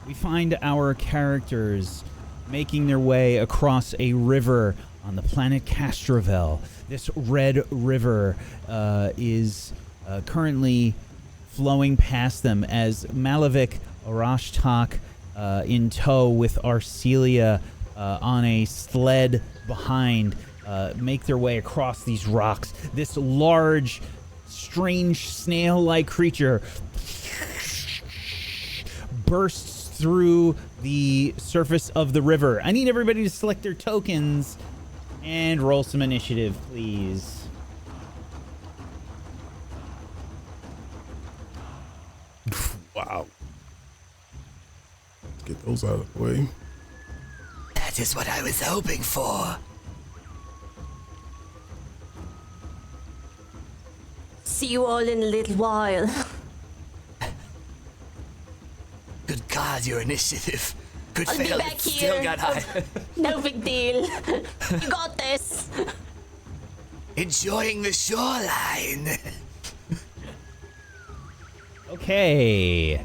we find our characters making their way across a river on the planet Castrovel. This red river is currently flowing past them as Malavik, Arashtak in tow with Arcelia on a sled behind make their way across these rocks. This large, strange snail-like creature bursts through the surface of the river. I need everybody to select their tokens and roll some initiative, please. Wow. Let's get those out of the way. That is what I was hoping for. See you all in a little while. Good God, your initiative. Good I'll be fail, back it still here. got high. No big deal. You got this. Enjoying the shoreline. Okay.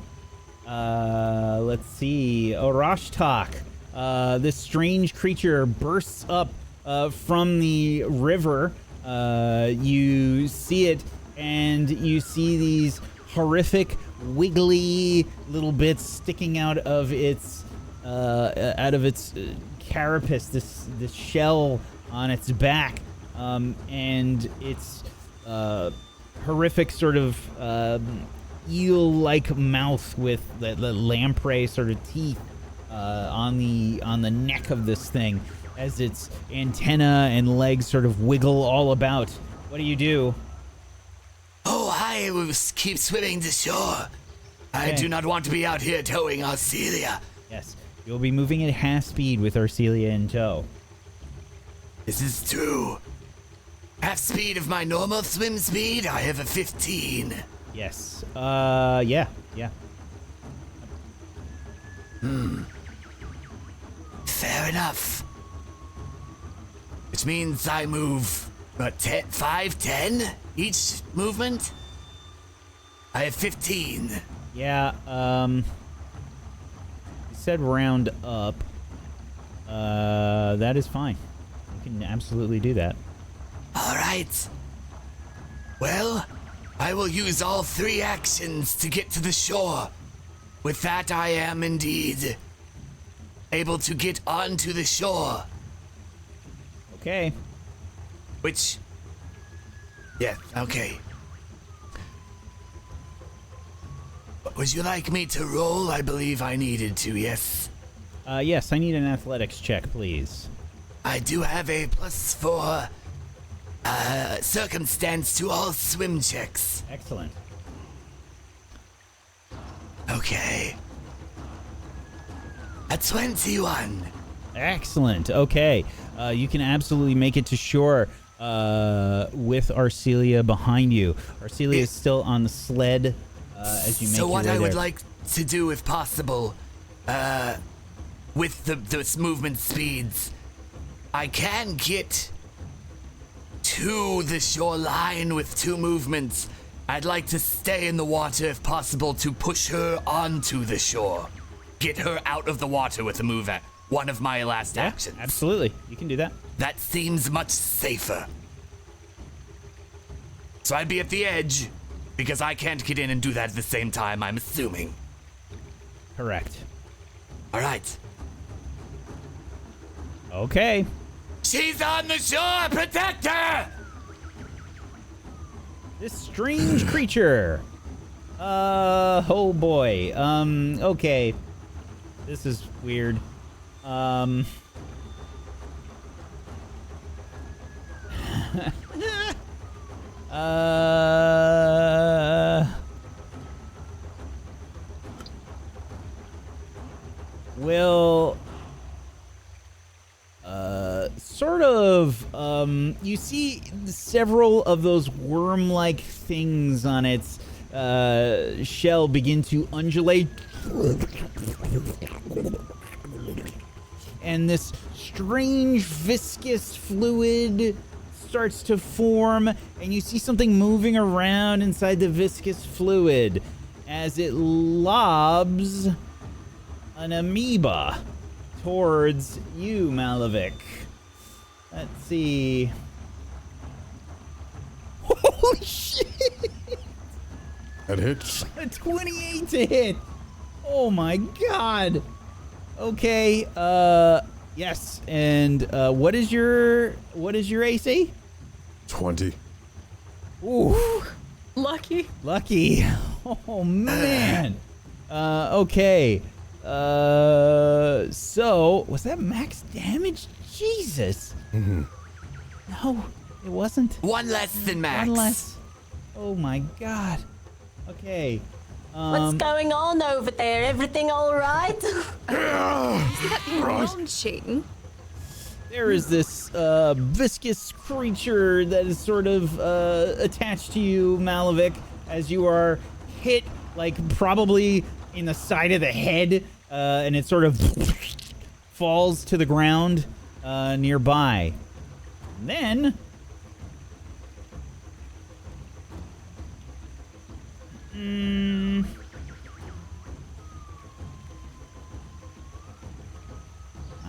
Let's see. Arashtak. This strange creature bursts up from the river. You see it, and you see these horrific, wiggly little bits sticking out of its carapace. This shell on its back, and its horrific sort of eel-like mouth with the lamprey sort of teeth on the neck of this thing, as its antenna and legs sort of wiggle all about. What do you do? Oh, I will keep swimming to shore. I Okay. do not want to be out here towing Arcelia. Yes, you'll be moving at half speed with Arcelia in tow. This is true. Half speed of my normal swim speed, I have a 15. Yes. Yeah. Fair enough. Which means I move, what, 5, 10 each movement? I have 15. Yeah, you said round up. That is fine. You can absolutely do that. All right. Well, I will use all 3 actions to get to the shore. With that, I am indeed able to get onto the shore. Okay. Which... yeah, okay. Would you like me to roll? I believe I needed to, yes. Yes, I need an athletics check, please. I do have a +4 circumstance to all swim checks. Excellent. Okay. A 21. Excellent. Okay. You can absolutely make it to shore with Arcelia behind you. Arcelia is still on the sled as you make So your what way I would there. like to do, if possible, with the movement speeds, I can get to the shoreline with 2 movements. I'd like to stay in the water if possible to push her onto the shore. Get her out of the water with a move at one of my last actions. Absolutely. You can do that. That seems much safer. So I'd be at the edge, because I can't get in and do that at the same time, I'm assuming. Correct. All right. Okay. She's on the shore! Protect her! This strange creature. Oh boy. Okay. This is weird. Will sort of you see several of those worm-like things on its shell begin to undulate, and this strange viscous fluid starts to form, and you see something moving around inside the viscous fluid as it lobs an amoeba towards you, Malavik. Let's see. Holy shit! That hits. A 28 to hit. Oh my god. Okay. Yes. And what is your AC? 20. Ooh. Lucky. Lucky. Oh man. Okay. So was that max damage? Jesus. Mm-hmm. No, it wasn't. One less than max. One less. Oh my god. Okay. What's going on over there? Everything all right? Launching. There is this viscous creature that is sort of attached to you, Malavik, as you are hit, like probably in the side of the head, and it sort of falls to the ground nearby. And then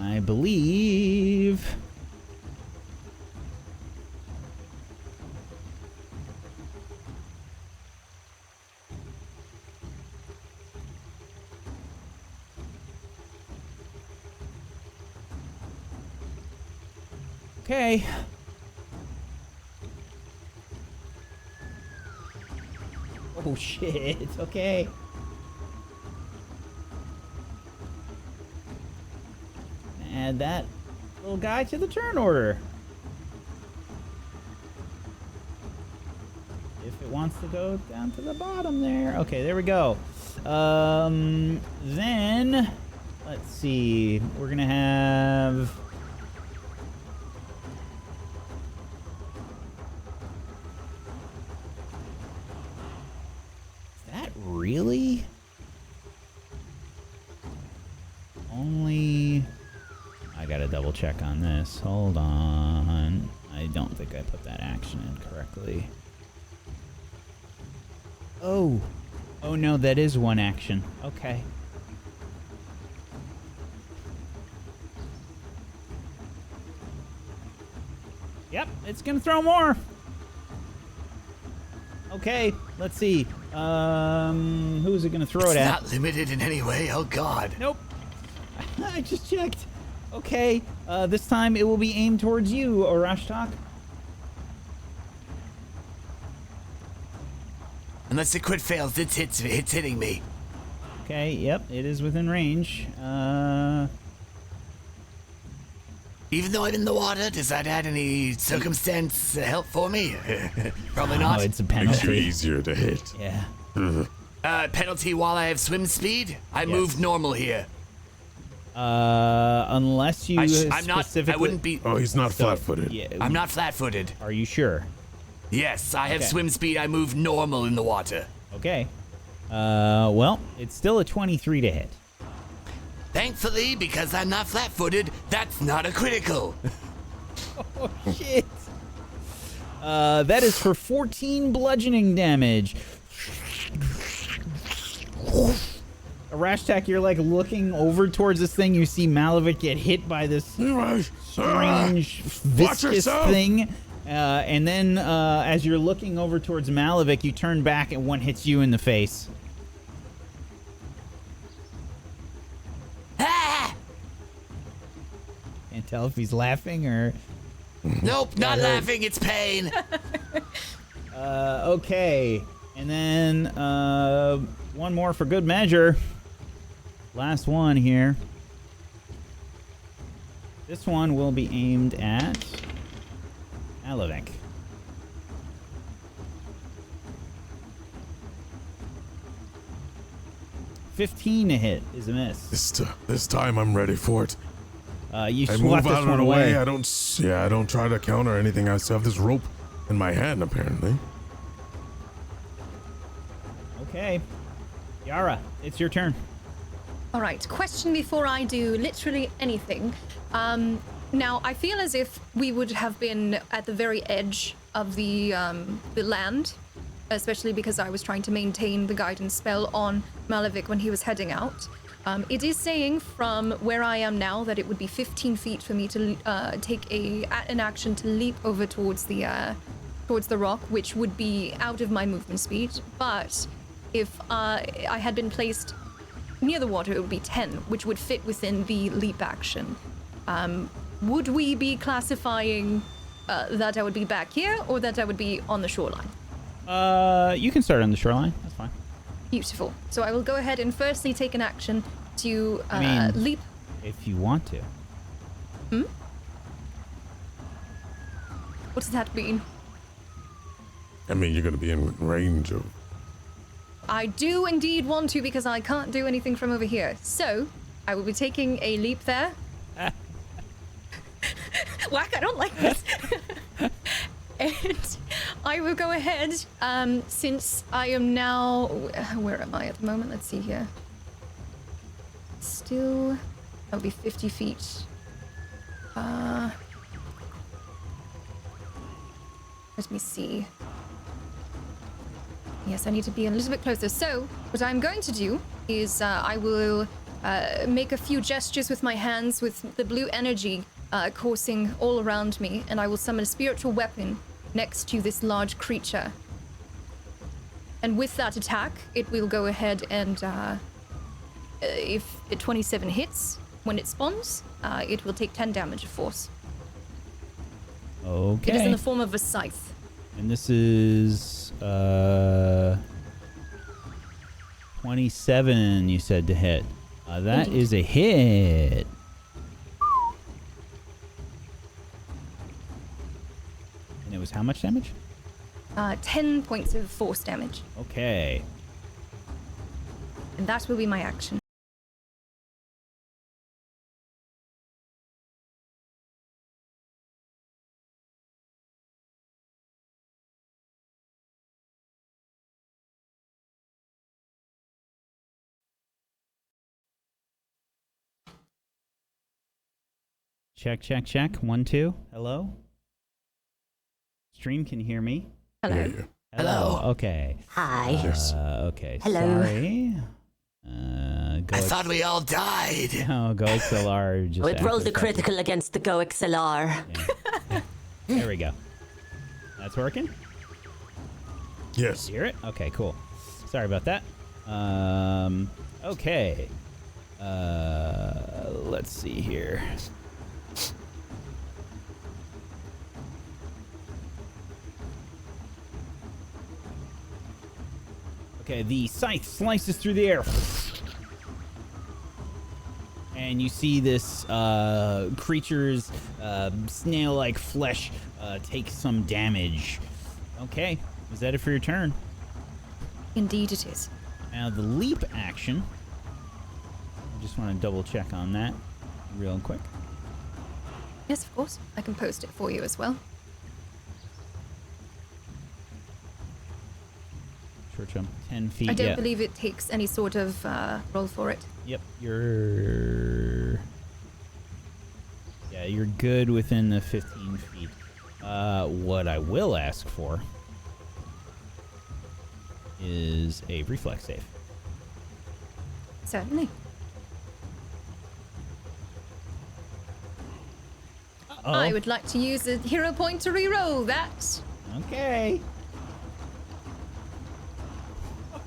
I believe okay. Oh shit, okay. Add that little guy to the turn order. If it wants to go down to the bottom there. Okay, there we go. Then, let's see. We're gonna have... Is that really? Only... I gotta double check on this. Hold on. I don't think I put that action in correctly. Oh. Oh no, that is one action. Okay. Yep, it's gonna throw more. Okay, let's see. Who is it gonna throw it It's at? not limited in any way. Oh God. Nope. I just checked. Okay, this time it will be aimed towards you, Orashtak. Unless the crit fails, it's hitting me. Okay, yep, it is within range. Even though I'm in the water, does that add any circumstance help for me? Probably not. Oh, it's a Makes you penalty. easier to hit. Yeah. Penalty while I have swim speed? I move normal here. Unless you I'm not. specifically... I wouldn't be. Oh, he's not So, flat-footed. Yeah. I'm not flat-footed. Are you sure? Yes, I have Okay. swim speed. I move normal in the water. Okay. Well, it's still a 23 to hit. Thankfully, because I'm not flat-footed, that's not a critical. Oh, shit. That is for 14 bludgeoning damage. Arashtak, you're like looking over towards this thing. You see Malavik get hit by this strange viscous yourself. thing. And then as you're looking over towards Malavik, you turn back and one hits you in the face. Ah! Can't tell if he's laughing or... Nope, not laughing. It's pain. Okay. And then one more for good measure. Last one here. This one will be aimed at Malavik. 15 to hit is a miss. This time I'm ready for it. You I swat move this out of one the away. way. I don't try to counter anything. I still have this rope in my hand, apparently. Okay. Yara, it's your turn. All right, question before I do literally anything. Now, I feel as if we would have been at the very edge of the land, especially because I was trying to maintain the guidance spell on Malavik when he was heading out. It is saying from where I am now that it would be 15 feet for me to take an action to leap over towards the rock, which would be out of my movement speed. But if I had been placed near the water, it would be 10, which would fit within the leap action. Would we be classifying that I would be back here or that I would be on the shoreline? You can start on the shoreline. That's fine. Beautiful. So I will go ahead and firstly take an action to leap. If you want to. What does that mean? I mean, you're going to be in range of... I do indeed want to because I can't do anything from over here. So I will be taking a leap there. Whack, I don't like this. And I will go ahead, since I am now... Where am I at the moment? Let's see here. Still... That'll be 50 feet. Let me see. Yes, I need to be a little bit closer. So, what I'm going to do is I will make a few gestures with my hands with the blue energy coursing all around me, and I will summon a spiritual weapon next to this large creature. And with that attack, it will go ahead and, if the 27 hits when it spawns, it will take 10 damage of force. Okay. It is in the form of a scythe. And this is 27, you said, to hit. That Indeed. is a hit. And it was how much damage? 10 points of force damage. Okay. And that will be my action. Check, check, check. 1, 2. Hello? Stream can hear me. Hello. Yeah, yeah. Hello. Okay. Hi. Yes. Okay. Hello. Sorry. I thought we all died. Oh, Go XLR just. It rolled a acted- critical against the Go XLR. Yeah. There we go. That's working? Yes. Hear it? Okay, cool. Sorry about that. Okay. Let's see here. Okay, the scythe slices through the air. And you see this creature's snail-like flesh take some damage. Okay, is that it for your turn? Indeed it is. Now the leap action. I just want to double check on that real quick. Yes, of course. I can post it for you as well. Short jump, 10 feet. I don't yeah. believe it takes any sort of roll for it. Yep, you're good within the 15 feet. What I will ask for is a reflex save. Certainly. Uh-oh. I would like to use a hero point to re-roll that. Okay.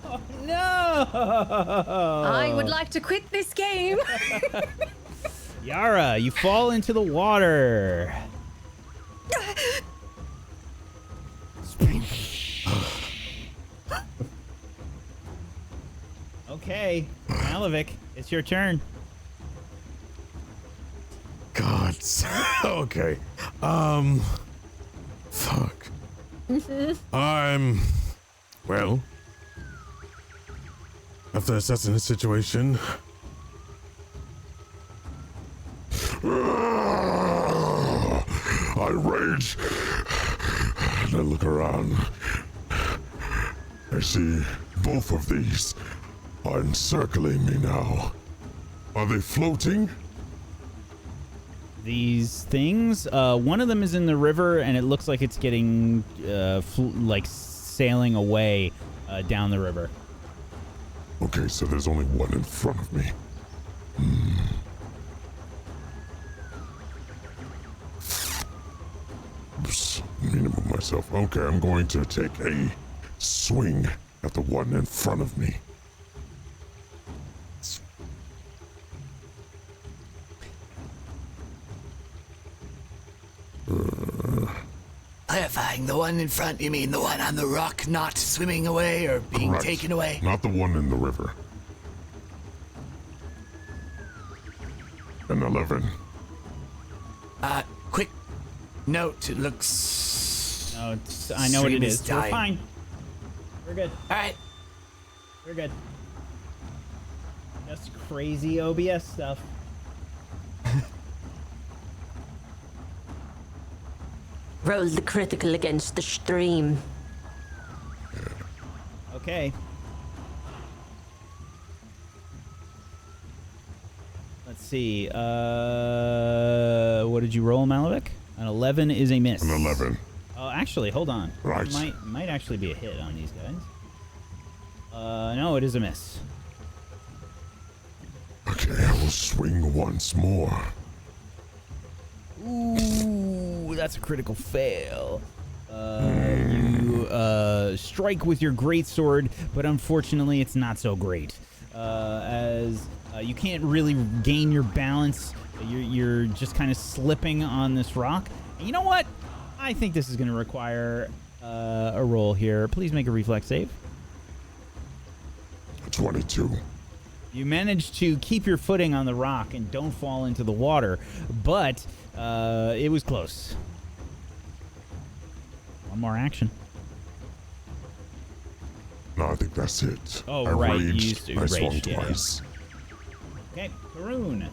Oh, no! I would like to quit this game. Yara, you fall into the water. Okay, Malavik, it's your turn. God. Okay. Fuck. Well, after assessing the situation, I rage and I look around. I see both of these are encircling me now. Are they floating? These things, one of them is in the river, and it looks like it's getting, like sailing away down the river. Okay, so there's only one in front of me. Oops, minimum myself. Okay, I'm going to take a swing at the one in front of me. Clarifying, the one in front, you mean the one on the rock not swimming away or being Correct. taken away? Not the one in the river. An 11. Quick note, it looks... No, I know what it Stream is. is We're dying. fine. We're good. Alright, We're good. Just crazy OBS stuff. Roll the critical against the stream. Okay. Let's see. What did you roll, Malavik? An 11 is a miss. An 11. Oh, actually, hold on. Right. Might actually be a hit on these guys. No, it is a miss. Okay, I will swing once more. Ooh, that's a critical fail. You strike with your greatsword, but unfortunately, it's not so great. As you can't really gain your balance. You're just kind of slipping on this rock. And you know what? I think this is going to require a roll here. Please make a reflex save. 22. You managed to keep your footing on the rock and don't fall into the water, but it was close. One more action. No, I think that's it. Oh, I right, you raged. used to I swung rage, yeah, twice. Okay, Karoon.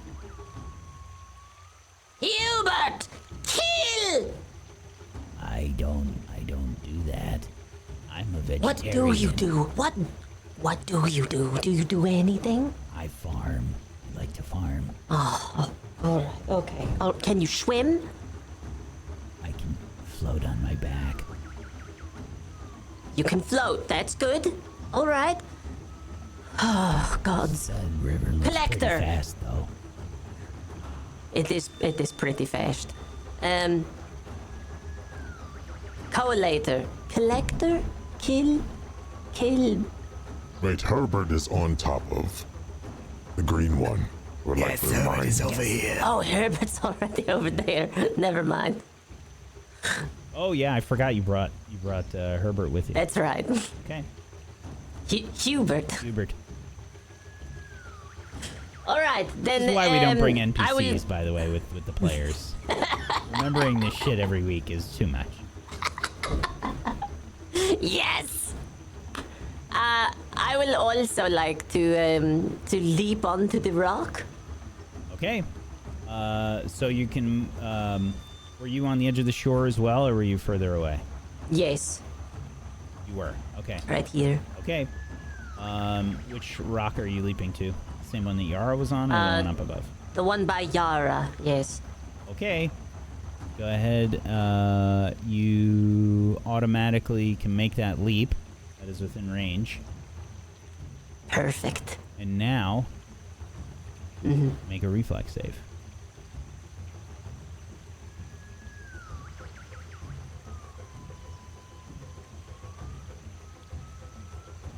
Hubert! Kill! I don't do that. I'm a vegetarian. What do you do? What do you do? Do you do anything? I farm. I like to farm. Oh, all right, okay. Oh, can you swim? I can float on my back. You can float. That's good. All right. Oh, gods. That river looks Collector. pretty fast, though. It is pretty fast. Collator. Collector? Kill. Wait, Herbert is on top of the green one. Would like yes, to Herbert remind is you. over here. Oh, Herbert's already over there. Never mind. Oh yeah, I forgot you brought Herbert with you. That's right. Okay, Hubert. Hubert. All right, then. This is why we don't bring I NPCs, will. by the way, with the players. Remembering this shit every week is too much. Yes. I will also like to leap onto the rock. Okay. So you can. Were you on the edge of the shore as well, or were you further away? Yes, You were. Okay. right here. Okay. Which rock are you leaping to? Same one that Yara was on, or the one up above? The one by Yara. Yes. Okay. Go ahead. You automatically can make that leap. That is within range. Perfect. And now, make a reflex save.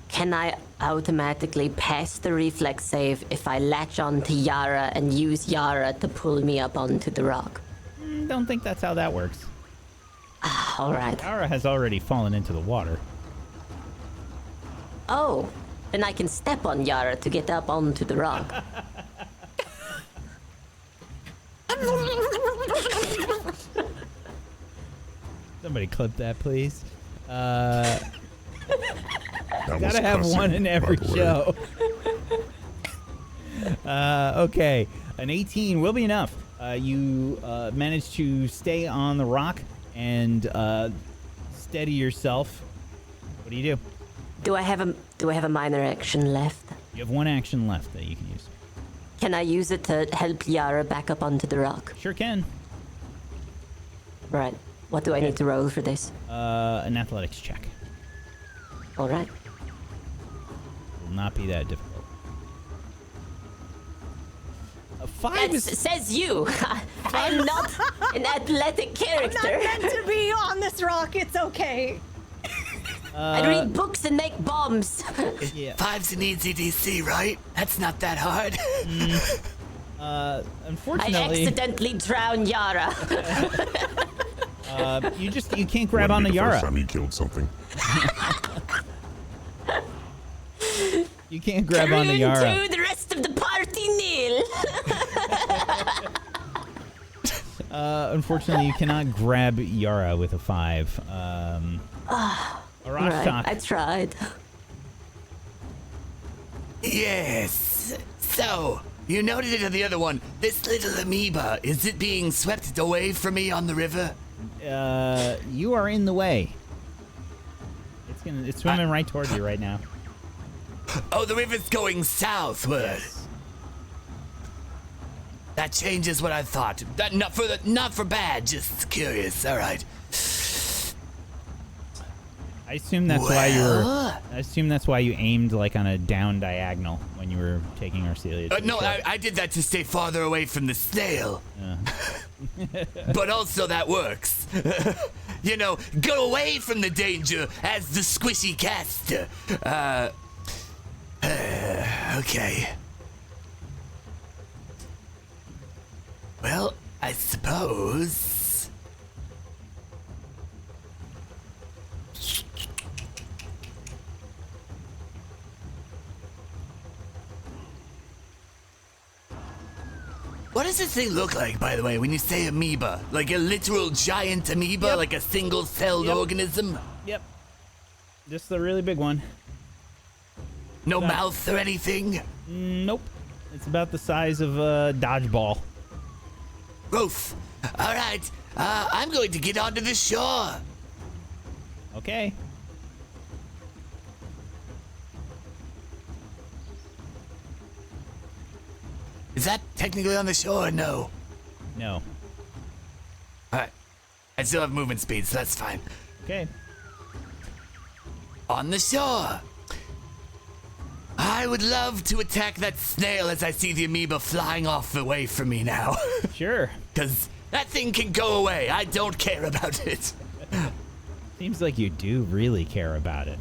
Can I automatically pass the reflex save if I latch on to Yara and use Yara to pull me up onto the rock? Don't think that's how that works. All right. Yara has already fallen into the water. Oh, then I can step on Yara to get up onto the rock. Somebody clip that, please. That was Gotta have cussing, one in every by the way. show. Okay, an 18 will be enough. You managed to stay on the rock and steady yourself. What do you do? Do I have a minor action left? You have one action left that you can use. Can I use it to help Yara back up onto the rock? Sure can. Right. What do I need to roll for this? An athletics check. All right. Will not be that difficult. 5 is... Says you. I'm not an athletic character. I'm not meant to be on this rock. It's okay. I read books and make bombs. Yeah. 5's an easy DC, right? That's not that hard. I Unfortunately, accidentally drowned Yara. you can't grab Wouldn't onto be the first Yara. time he killed something. You can't grab Turn onto Yara. to the rest of the party, Neil. Unfortunately, you cannot grab Yara with a 5. Arashtak. I tried. Yes. So, you noted it on the other one. This little amoeba, is it being swept away from me on the river? You are in the way. It's swimming right towards you right now. Oh, the river's going southward. That changes what I thought. Not for bad, just curious. All right. I assume that's why you were. I assume that's why you aimed like on a down diagonal when you were taking Arcelia. to the No, shore. I did that to stay farther away from the snail. But also that works. You know, go away from the danger as the squishy caster. Okay. Well, I suppose. What does this thing look like, by the way, when you say amoeba? Like a literal giant amoeba, Yep. like a single-celled Yep. organism? Yep. Just the really big one. No mouth or anything? Nope. It's about the size of a dodgeball. Roof. All right, I'm going to get onto the shore. Okay. Is that technically on the shore or no? No. All right. I still have movement speed, so that's fine. Okay. On the shore. I would love to attack that snail as I see the amoeba flying off away from me now. Sure. Because that thing can go away. I don't care about it. Seems like you do really care about it.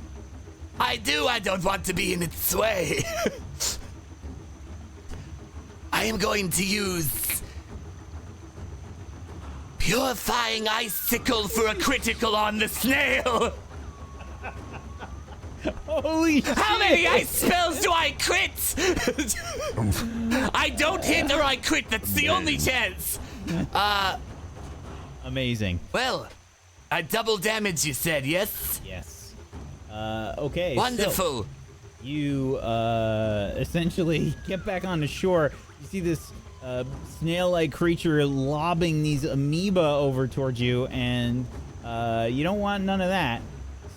I do. I don't want to be in its way. I am going to use Purifying Icicle for a critical on the snail. Holy shit! How many ice spells do I crit? I don't hit or I crit. That's the only chance. Amazing. Well, I double damage, you said, yes? Yes. Okay. Wonderful. So you essentially get back on the shore. You see this snail-like creature lobbing these amoeba over towards you, and you don't want none of that.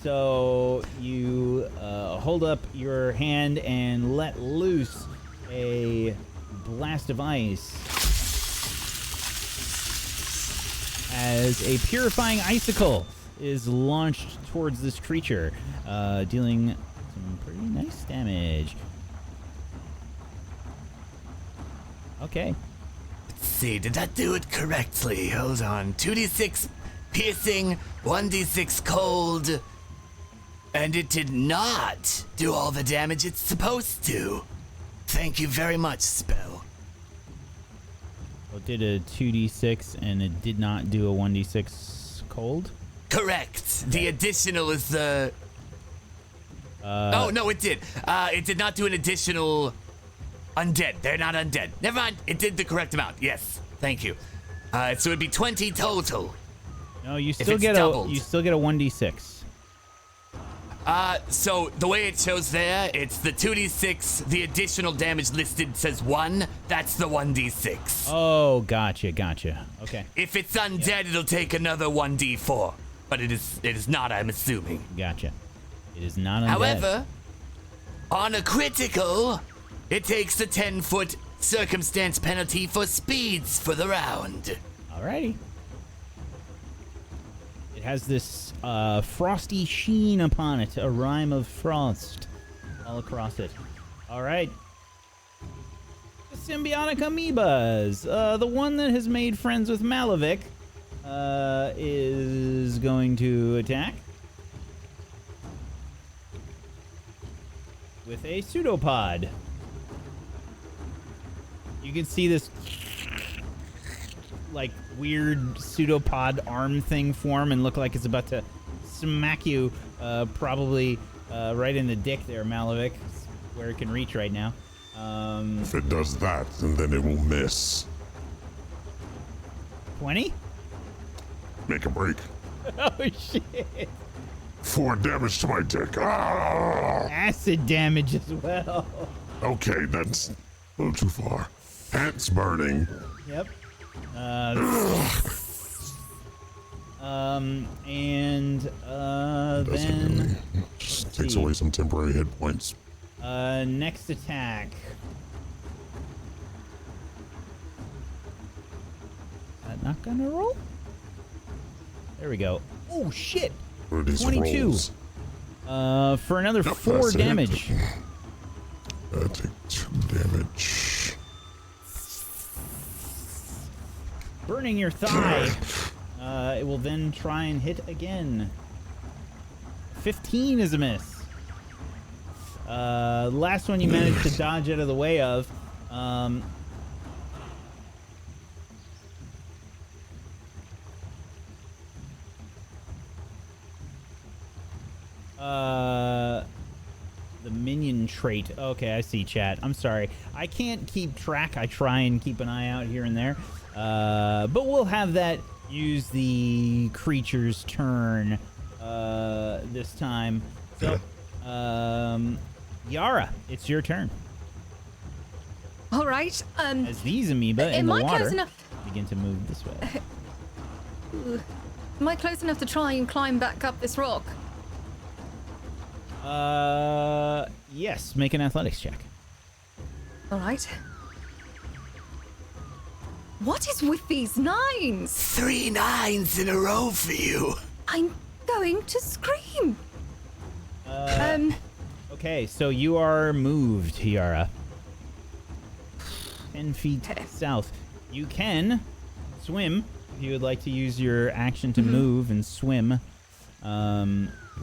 So you hold up your hand and let loose a blast of ice as a purifying icicle is launched towards this creature, dealing some pretty nice damage. Okay. Let's see, did that do it correctly? Hold on. 2d6 piercing, 1d6 cold. And it did not do all the damage it's supposed to. Thank you very much, spell. It did a 2d6 and it did not do a 1d6 cold? Correct. The additional is the... oh, no, it did. It did not do an additional undead. They're not undead. Never mind. It did the correct amount. Yes. Thank you. So it'd be 20 total. No, you If still it's get doubled. you still get a 1d6. So the way it shows there, it's the 2d6. The additional damage listed says 1. That's the 1d6. Oh, gotcha. Okay, If it's undead, it'll take another 1d4. But it is not, I'm assuming. gotcha. It is not undead. However, on a critical, it takes a 10-foot circumstance penalty for speeds for the round. Alrighty. It has this frosty sheen upon it, a rime of frost all across it. All right. symbiotic amoebas. The one that has made friends with Malavik is going to attack with a pseudopod. You can see this like weird pseudopod arm thing form and look like it's about to smack you, probably right in the dick there, Malavik, where it can reach right now. If it does that, then it will miss. 20? Make a break. Oh shit! 4 damage to my dick. Ah! Acid damage as well. Okay, that's a little too far. Pants burning. Yep. And Doesn't then really. Just takes away some temporary hit points. next attack. Is that not gonna roll? There we go. Oh shit! What are these 22. rolls? For another Yep, 4 that's a hit. damage. Take 2 damage. Burning your thigh. It will then try and hit again. 15 is a miss. Last one you managed to dodge out of the way of. The minion trait. Okay, I see, chat. I'm sorry. I can't keep track. I try and keep an eye out here and there. But we'll have that use the creature's turn this time. So, Yara, it's your turn. All right. As these amoeba in am the I water close enough? begin to move this way. Am I close enough to try and climb back up this rock? Yes, make an athletics check. All right. What is with these 9s? 3 9s in a row for you. I'm going to scream. Okay, so you are moved, Yara. 10 feet south. You can swim if you would like to use your action to move and swim.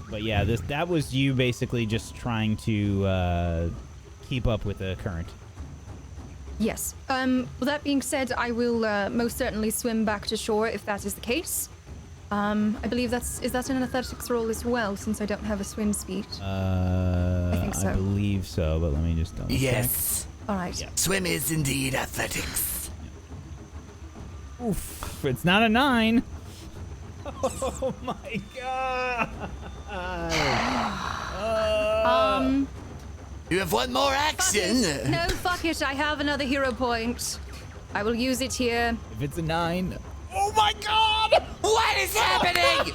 But yeah, that was you basically just trying to keep up with the current. Yes. With that being said, I will most certainly swim back to shore if that is the case. I believe is that an athletics roll as well, since I don't have a swim speed? I think so. I believe so, but let me just double check. Yes. All right. Yeah. Swim is indeed athletics. Oof, it's not a 9. Oh my god. You have one more action. No, fuck it. I have another hero point. I will use it here. If it's a 9. Oh my god! What is happening?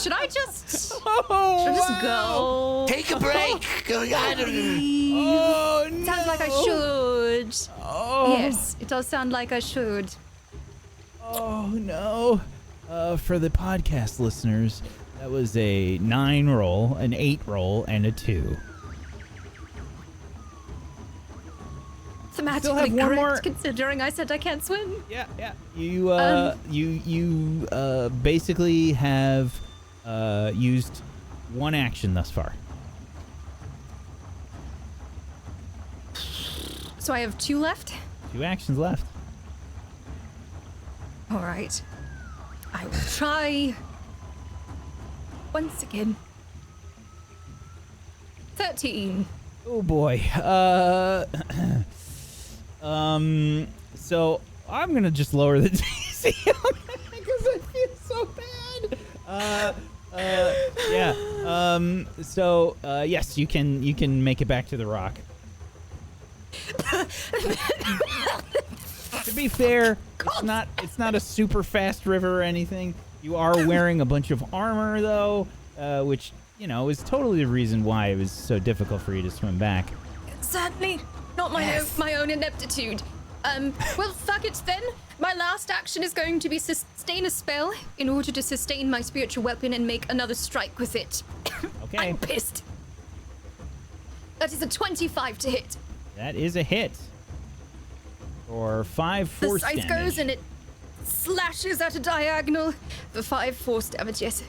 Should I just Oh, go? Take a break. I don't Oh no! Sounds like I should. Oh, Yes, it does sound like I should. oh no! For the podcast listeners, that was a 9 roll, an 8 roll, and a 2. Thematically have one correct, more- considering I said I can't swim. Yeah, yeah. You basically have used 1 action thus far. So I have 2 left. 2 actions left. All right. I will try once again. 13. Oh boy. So I'm gonna just lower the DC because I feel so bad. Yeah. So yes, you can make it back to the rock. To be fair, it's not a super fast river or anything. You are wearing a bunch of armor though, which is totally the reason why it was so difficult for you to swim back. Certainly not my own ineptitude. Well, fuck it then. My last action is going to be sustain a spell in order to sustain my spiritual weapon and make another strike with it. Okay. I'm pissed. That is a 25 to hit. That is a hit. For 5 The force scythe damage. goes and it slashes at a diagonal for 5 force damage, yes.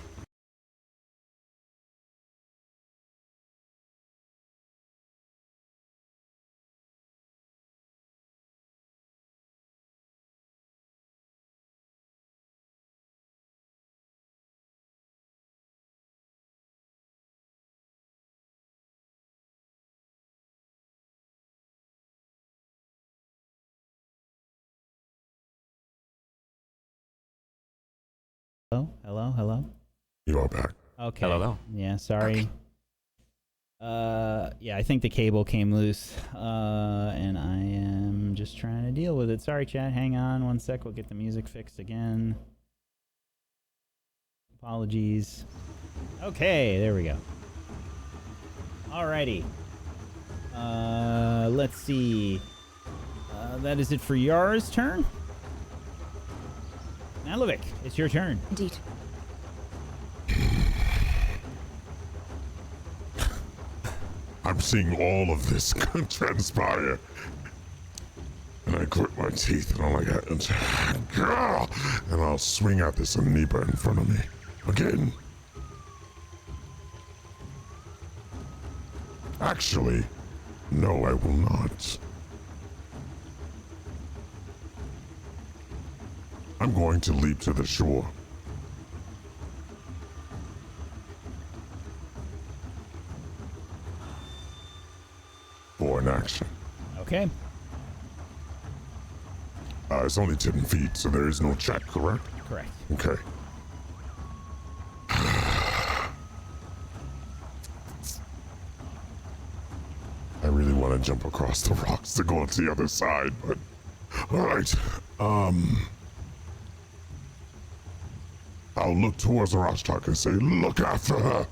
Hello. You are back. Okay. Hello. Yeah, sorry. Yeah, I think the cable came loose, and I am just trying to deal with it. Sorry, chat. Hang on 1 sec. We'll get the music fixed again. Apologies. Okay, there we go. Alrighty. Let's see. That is it for Yara's turn. Nalovic, it's your turn. Indeed. I'm seeing all of this transpire. And I grit my teeth and I'm like, and I'll swing at this amoeba in front of me. Again. Actually, no, I will not. I'm going to leap to the shore. For an action. Okay. It's only 10 feet, so there is no check, correct? Correct. Okay. I really want to jump across the rocks to go to the other side, but... Alright, I'll look towards the Rostock and say, look after her!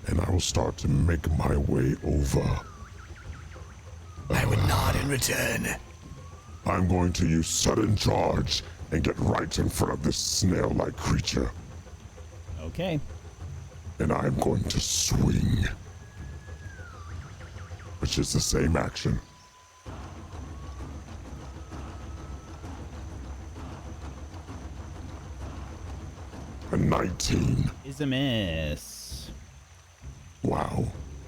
And I will start to make my way over. I would nod in return. I'm going to use sudden charge and get right in front of this snail-like creature. Okay. And I'm going to swing. Which is the same action. A 19. Is a miss. Wow.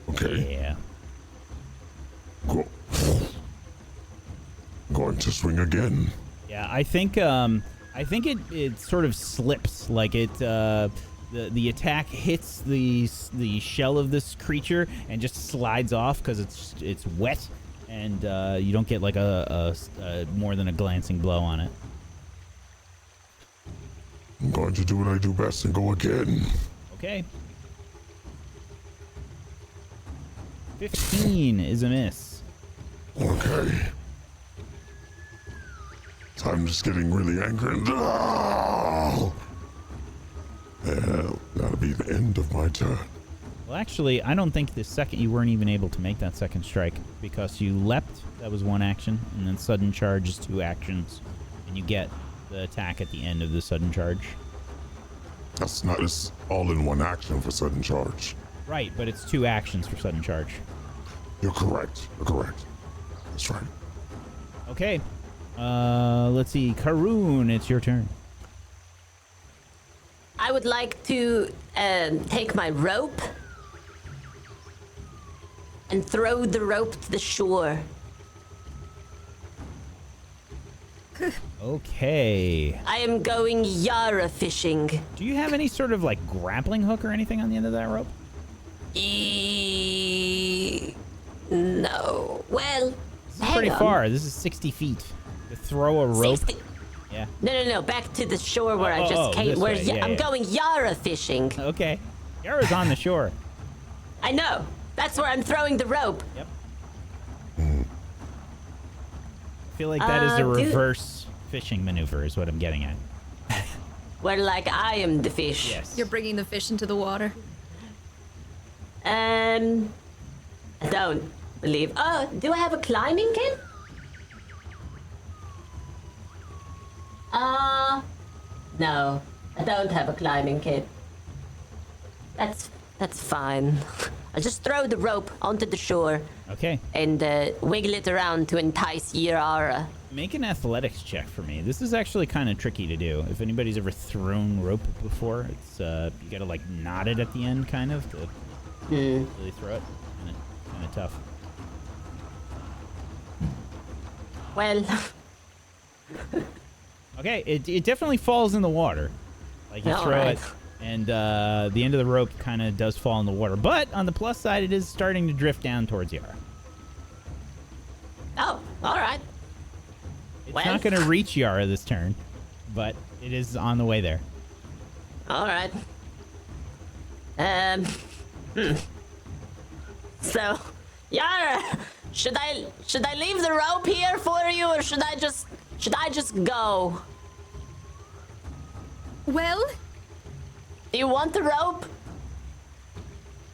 Okay. Yeah. Go. Going to swing again. Yeah, I think it sort of slips, like it the attack hits the shell of this creature and just slides off because it's wet, and you don't get like a more than a glancing blow on it. I'm going to do what I do best and go again. Okay. 15 is a miss. Okay. So I'm just getting really angry. No! That'll be the end of my turn. Well, actually, I don't think you weren't even able to make that second strike because you leapt. That was 1 action, and then sudden charge is 2 actions, and you get the attack at the end of the sudden charge. That's not. It's all in 1 action for sudden charge. Right, but it's 2 actions for sudden charge. You're correct. You're correct. That's right. Okay. Let's see. Karoon, it's your turn. I would like to take my rope and throw the rope to the shore. Okay. I am going Yara fishing. Do you have any sort of like grappling hook or anything on the end of that rope? No. Well, This is pretty far. This is 60 feet. To throw a rope. 60. Yeah. No. Back to the shore where I just came. this Where way. Yeah, I'm yeah. going Yara fishing. Okay. Yara's on the shore. I know. That's where I'm throwing the rope. Yep. I feel like that is a reverse fishing maneuver is what I'm getting at. Where, like, I am the fish. Yes. You're bringing the fish into the water. I don't believe. Oh, do I have a climbing kit? No, I don't have a climbing kit. That's That's fine. I'll just throw the rope onto the shore Okay. and wiggle it around to entice Yara. Make an athletics check for me. This is actually kind of tricky to do. If anybody's ever thrown rope before, it's you gotta like knot it at the end, kind of, to really throw it. Kind of tough. Well, Okay, it definitely falls in the water. Like you All throw right. it, and the end of the rope kind of does fall in the water. But on the plus side, it is starting to drift down towards Yara. oh, all right. It's Well. not going to reach Yara this turn, but it is on the way there. All right. So, Yara, should I leave the rope here for you, or should I just go? Well, Do you want the rope?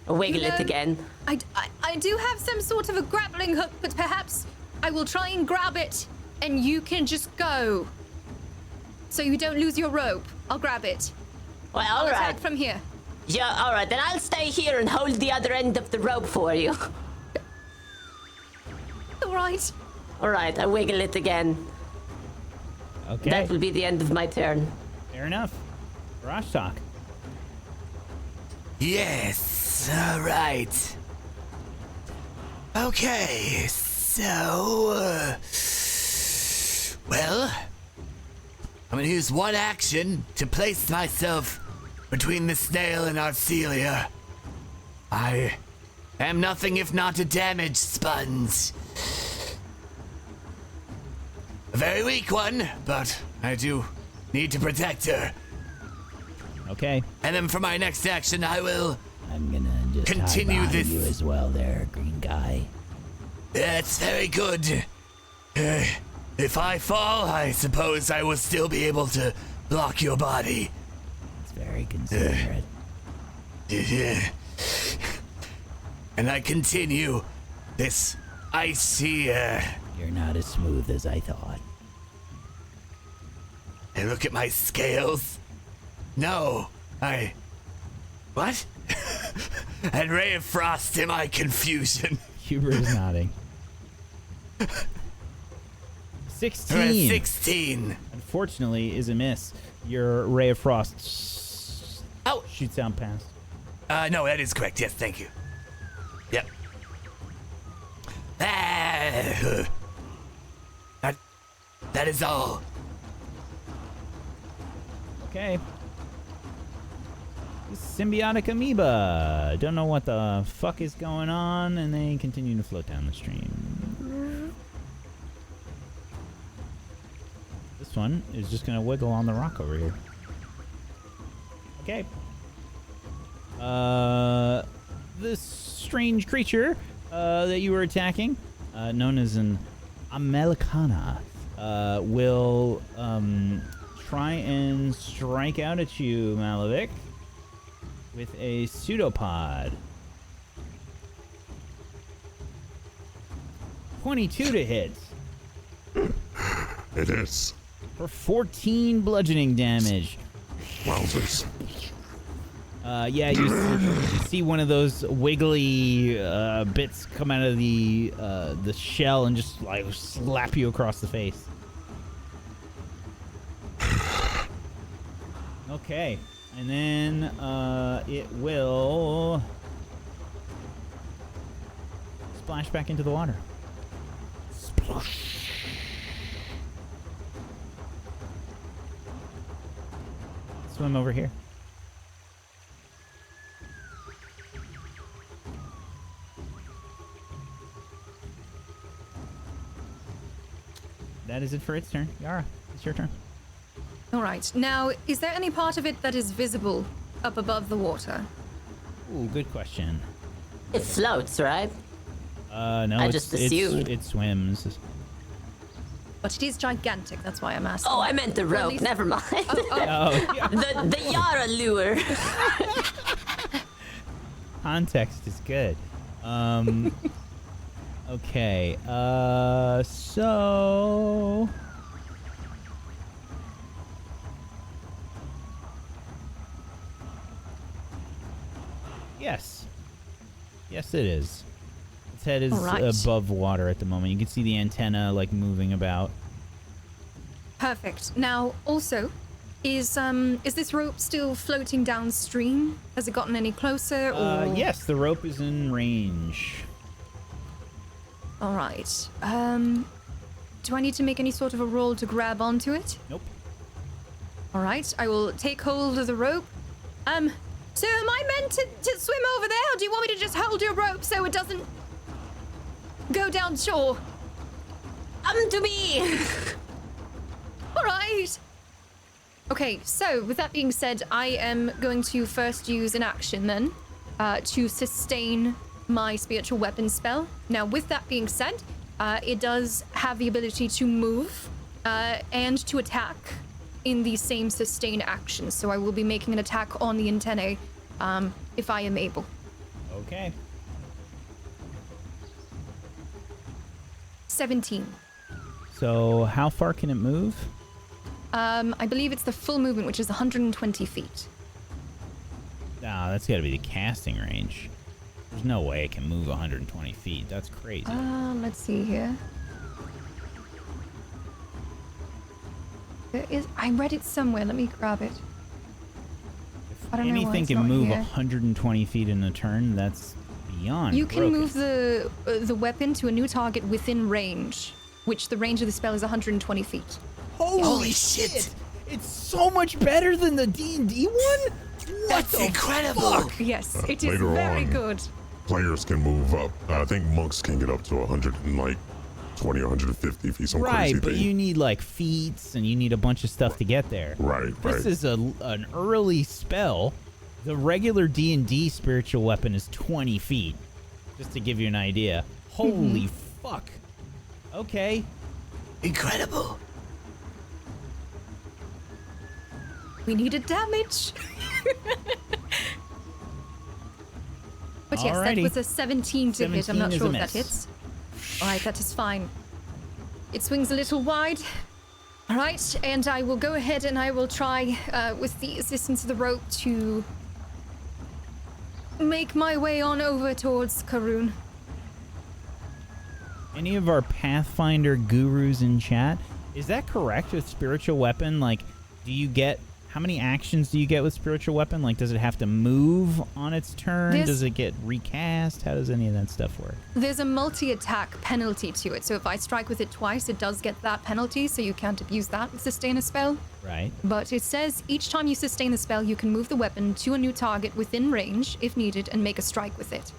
Wiggle You know- it again. I do have some sort of a grappling hook, but perhaps I will try and grab it, and you can just go. So you don't lose your rope. I'll grab it. Well, I'll all attack right. from here. Yeah, all right. Then I'll stay here and hold the other end of the rope for you. All right. All right, I wiggle it again. Okay, That will be the end of my turn. fair enough. Garage talk. Yes, all right. Okay, so, well, I'm gonna use one action to place myself between the snail and Arcelia. I am nothing if not a damage sponge. A very weak one, but I do need to protect her. Okay. And then for my next action, I will. I'm gonna just Continue hide behind this. you as well there, green guy. That's very good. If I fall, I suppose I will still be able to block your body. It's very considerate. And I continue this icy. You're not as smooth as I thought. I look at my scales. No, what? And Ray of Frost in my confusion. Hubert is nodding. 16. 16. Unfortunately, is a miss. Your ray of frost Oh, shoots out past. no, that is correct. Yes, thank you. Yep. That is all. Okay. This symbiotic amoeba. Don't know what the fuck is going on, and they continue to float down the stream. This one is just gonna wiggle on the rock over here. Okay. This strange creature that you were attacking, known as an Americana, will try and strike out at you, Malavik, with a pseudopod. 22 to hit It is. for 14 bludgeoning damage. Wowzers. Yeah, you see one of those wiggly bits come out of the shell and just like slap you across the face. Okay, and then it will splash back into the water. Splosh. Swim over here. That is it for its turn. Yara, it's your turn. All right. Now, is there any part of it that is visible up above the water? Ooh, good question. It floats, right? No, I it's, just it's- assumed. it swims. But it is gigantic. That's why I'm asking. Oh, I meant the Or at rope. least- Never mind. Oh, yeah. the Yara lure. Context is good. Okay. So Yes. Yes, it is. Its head is All right. above water at the moment. You can see the antenna like moving about. Perfect. Now, also, is this rope still floating downstream? Has it gotten any closer? Or... Yes, the rope is in range. All right. Do I need to make any sort of a roll to grab onto it? Nope. All right. I will take hold of the rope. So am I meant to swim over there, or do you want me to just hold your rope so it doesn't go down shore? To me. All right. Okay, so with that being said, I am going to first use an action then to sustain my spiritual weapon spell. Now, with that being said, it does have the ability to move and to attack in the same sustain action. So I will be making an attack on the antennae if I am able. Okay. 17. So how far can it move? I believe it's the full movement, which is 120 feet. Ah, that's got to be the casting range. There's no way it can move 120 feet. That's crazy. Let's see here. There is. I read it somewhere. Let me grab it. I don't know why Anything it's can not move here. 120 feet in a turn. That's beyond. You can broken. move the weapon to a new target within range, which the range of the spell is 120 feet. Holy shit! It's so much better than the D&D one. That's incredible! Yes, it is Later very on. good. Players can move up. I think monks can get up to 120 or 150 feet. Some Right, crazy but thing. you need like feats and you need a bunch of stuff to get there. Right, This right. is an early spell. The regular D&D spiritual weapon is 20 feet. Just to give you an idea. Holy fuck. Okay. Incredible. We needed damage. But yes, that Alrighty. was a 17 to hit. I'm 17 not is sure a if that miss. hits. All right, that is fine. It swings a little wide. All right, and I will go ahead and I will try, with the assistance of the rope, to make my way on over towards Karun. Any of our Pathfinder gurus in chat, is that correct with spiritual weapon? Like, do you get, how many actions do you get with spiritual weapon? Like, does it have to move on its turn? This- Does it get recast? How does any of that stuff work? There's a multi-attack penalty to it, so if I strike with it twice, it does get that penalty, so you can't abuse that with sustain a spell. Right. But it says each time you sustain a spell, you can move the weapon to a new target within range, if needed, and make a strike with it.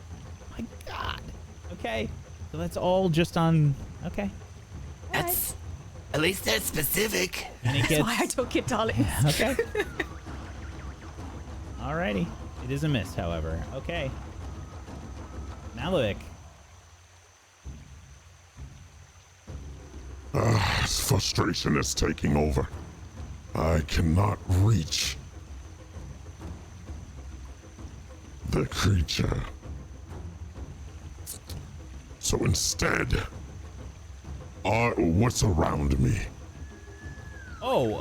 My God. Okay. So that's all just on. Okay. That's. At least that's specific. And it That's why I gets. took it, darling. Okay. Alrighty. It is a miss, however. Okay. Malovic. This frustration is taking over. I cannot reach the creature. So instead, what's around me? Oh,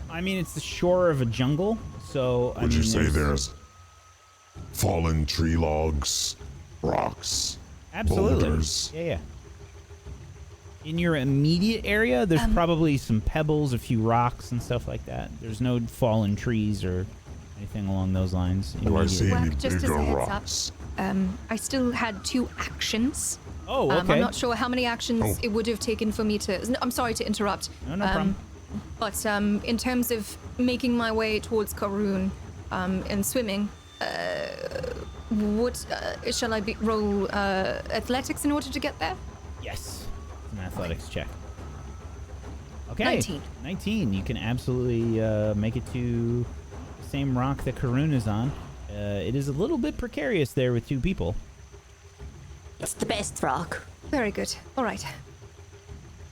I mean, it's the shore of a jungle, so I Would mean, you say there's fallen tree logs, rocks, absolutely? boulders? Yeah. In your immediate area, there's probably some pebbles, a few rocks, and stuff like that. There's no fallen trees or anything along those lines. Do I see any Wack, just as bigger a heads up, rocks? I still had 2 actions. Oh, okay. I'm not sure how many actions Oh. it would have taken for me to. I'm sorry to interrupt. No problem. But in terms of making my way towards Karun and swimming, shall I roll athletics in order to get there? Yes. It's an athletics check. Okay. 19. 19. You can absolutely make it to the same rock that Karun is on. It is a little bit precarious there with 2 people. It's the best rock. Very good. All right.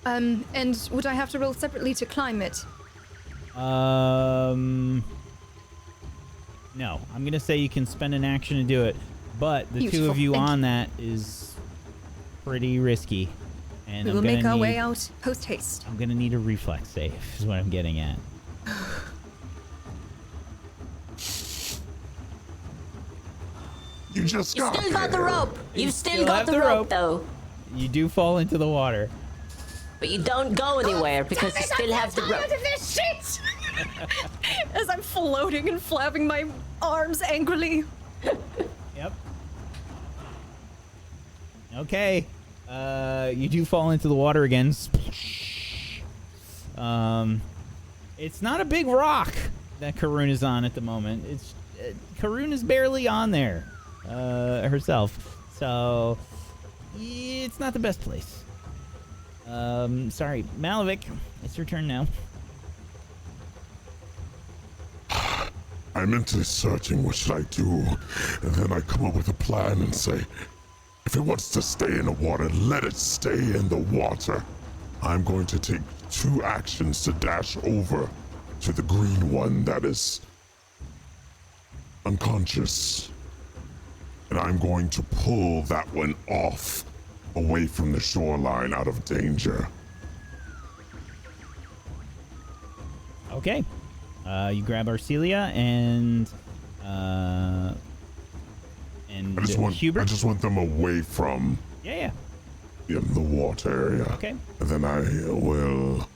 And would I have to roll separately to climb it? No. I'm going to say you can spend an action to do it, but the 2 Beautiful. of you Thank on that is pretty risky. And We I'm will gonna make our need, way out post haste. I'm going to need a reflex save, is what I'm getting at. You just You got still got the here. rope. You still still got have the the rope, rope. though. You do fall into the water. But you don't go anywhere because you still have the rope. This shit! As I'm floating and flapping my arms angrily. Yep. Okay. You do fall into the water again. It's not a big rock that Karun is on at the moment. It's Karun is barely on there herself, so it's not the best place. Sorry, Malavik, it's your turn now. I'm into searching what should I do, and then I come up with a plan and say, if it wants to stay in the water, let it stay in the water. I'm going to take 2 actions to dash over to the green one that is unconscious. And I'm going to pull that one off away from the shoreline out of danger. Okay. You grab Arcelia and Hubert. I just want them away from Yeah. the water area. Okay. And then I will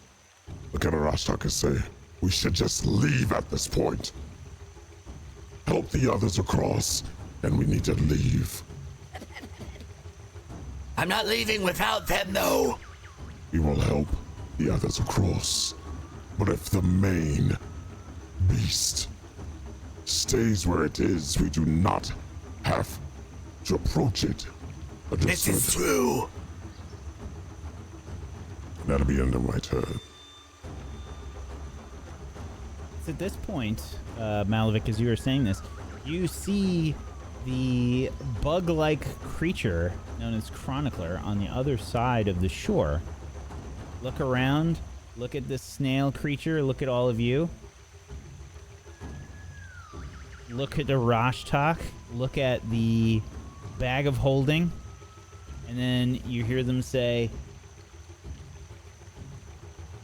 look at Arashtak and say, we should just leave at this point. Help the others across, and we need to leave. I'm not leaving without them, though. We will help the others across. But if the main beast stays where it is, we do not have to approach it. This is true. That'll be end of my turn. So at this point, Malavik, as you were saying this, you see the bug-like creature known as Chronicler on the other side of the shore. Look around. Look at this snail creature. Look at all of you. Look at the Rashtak. Look at the bag of holding. And then you hear them say,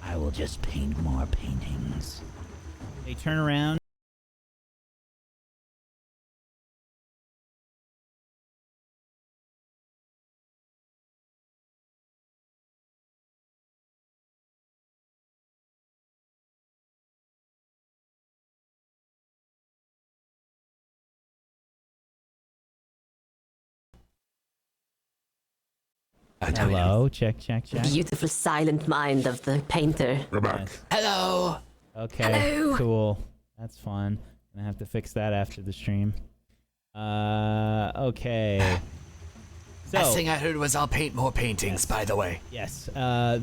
I will just paint more paintings. They turn around. Hello, check. Beautiful silent mind of the painter. We're back. Nice. Hello. Okay, Hello. cool. That's fun. I have to fix that after the stream. Okay. Last So, thing I heard was I'll paint more paintings, by the way. yes,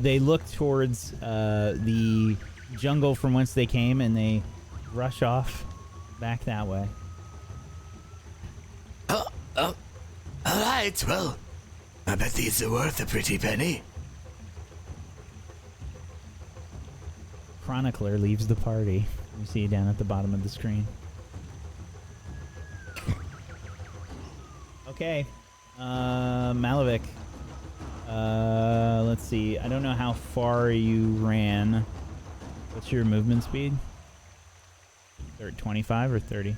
they look towards the jungle from whence they came, and they rush off back that way. All right, well, I bet these are worth a pretty penny. Chronicler leaves the party. You see down at the bottom of the screen. Okay. Malavik. Let's see. I don't know how far you ran. What's your movement speed? 25 or 30?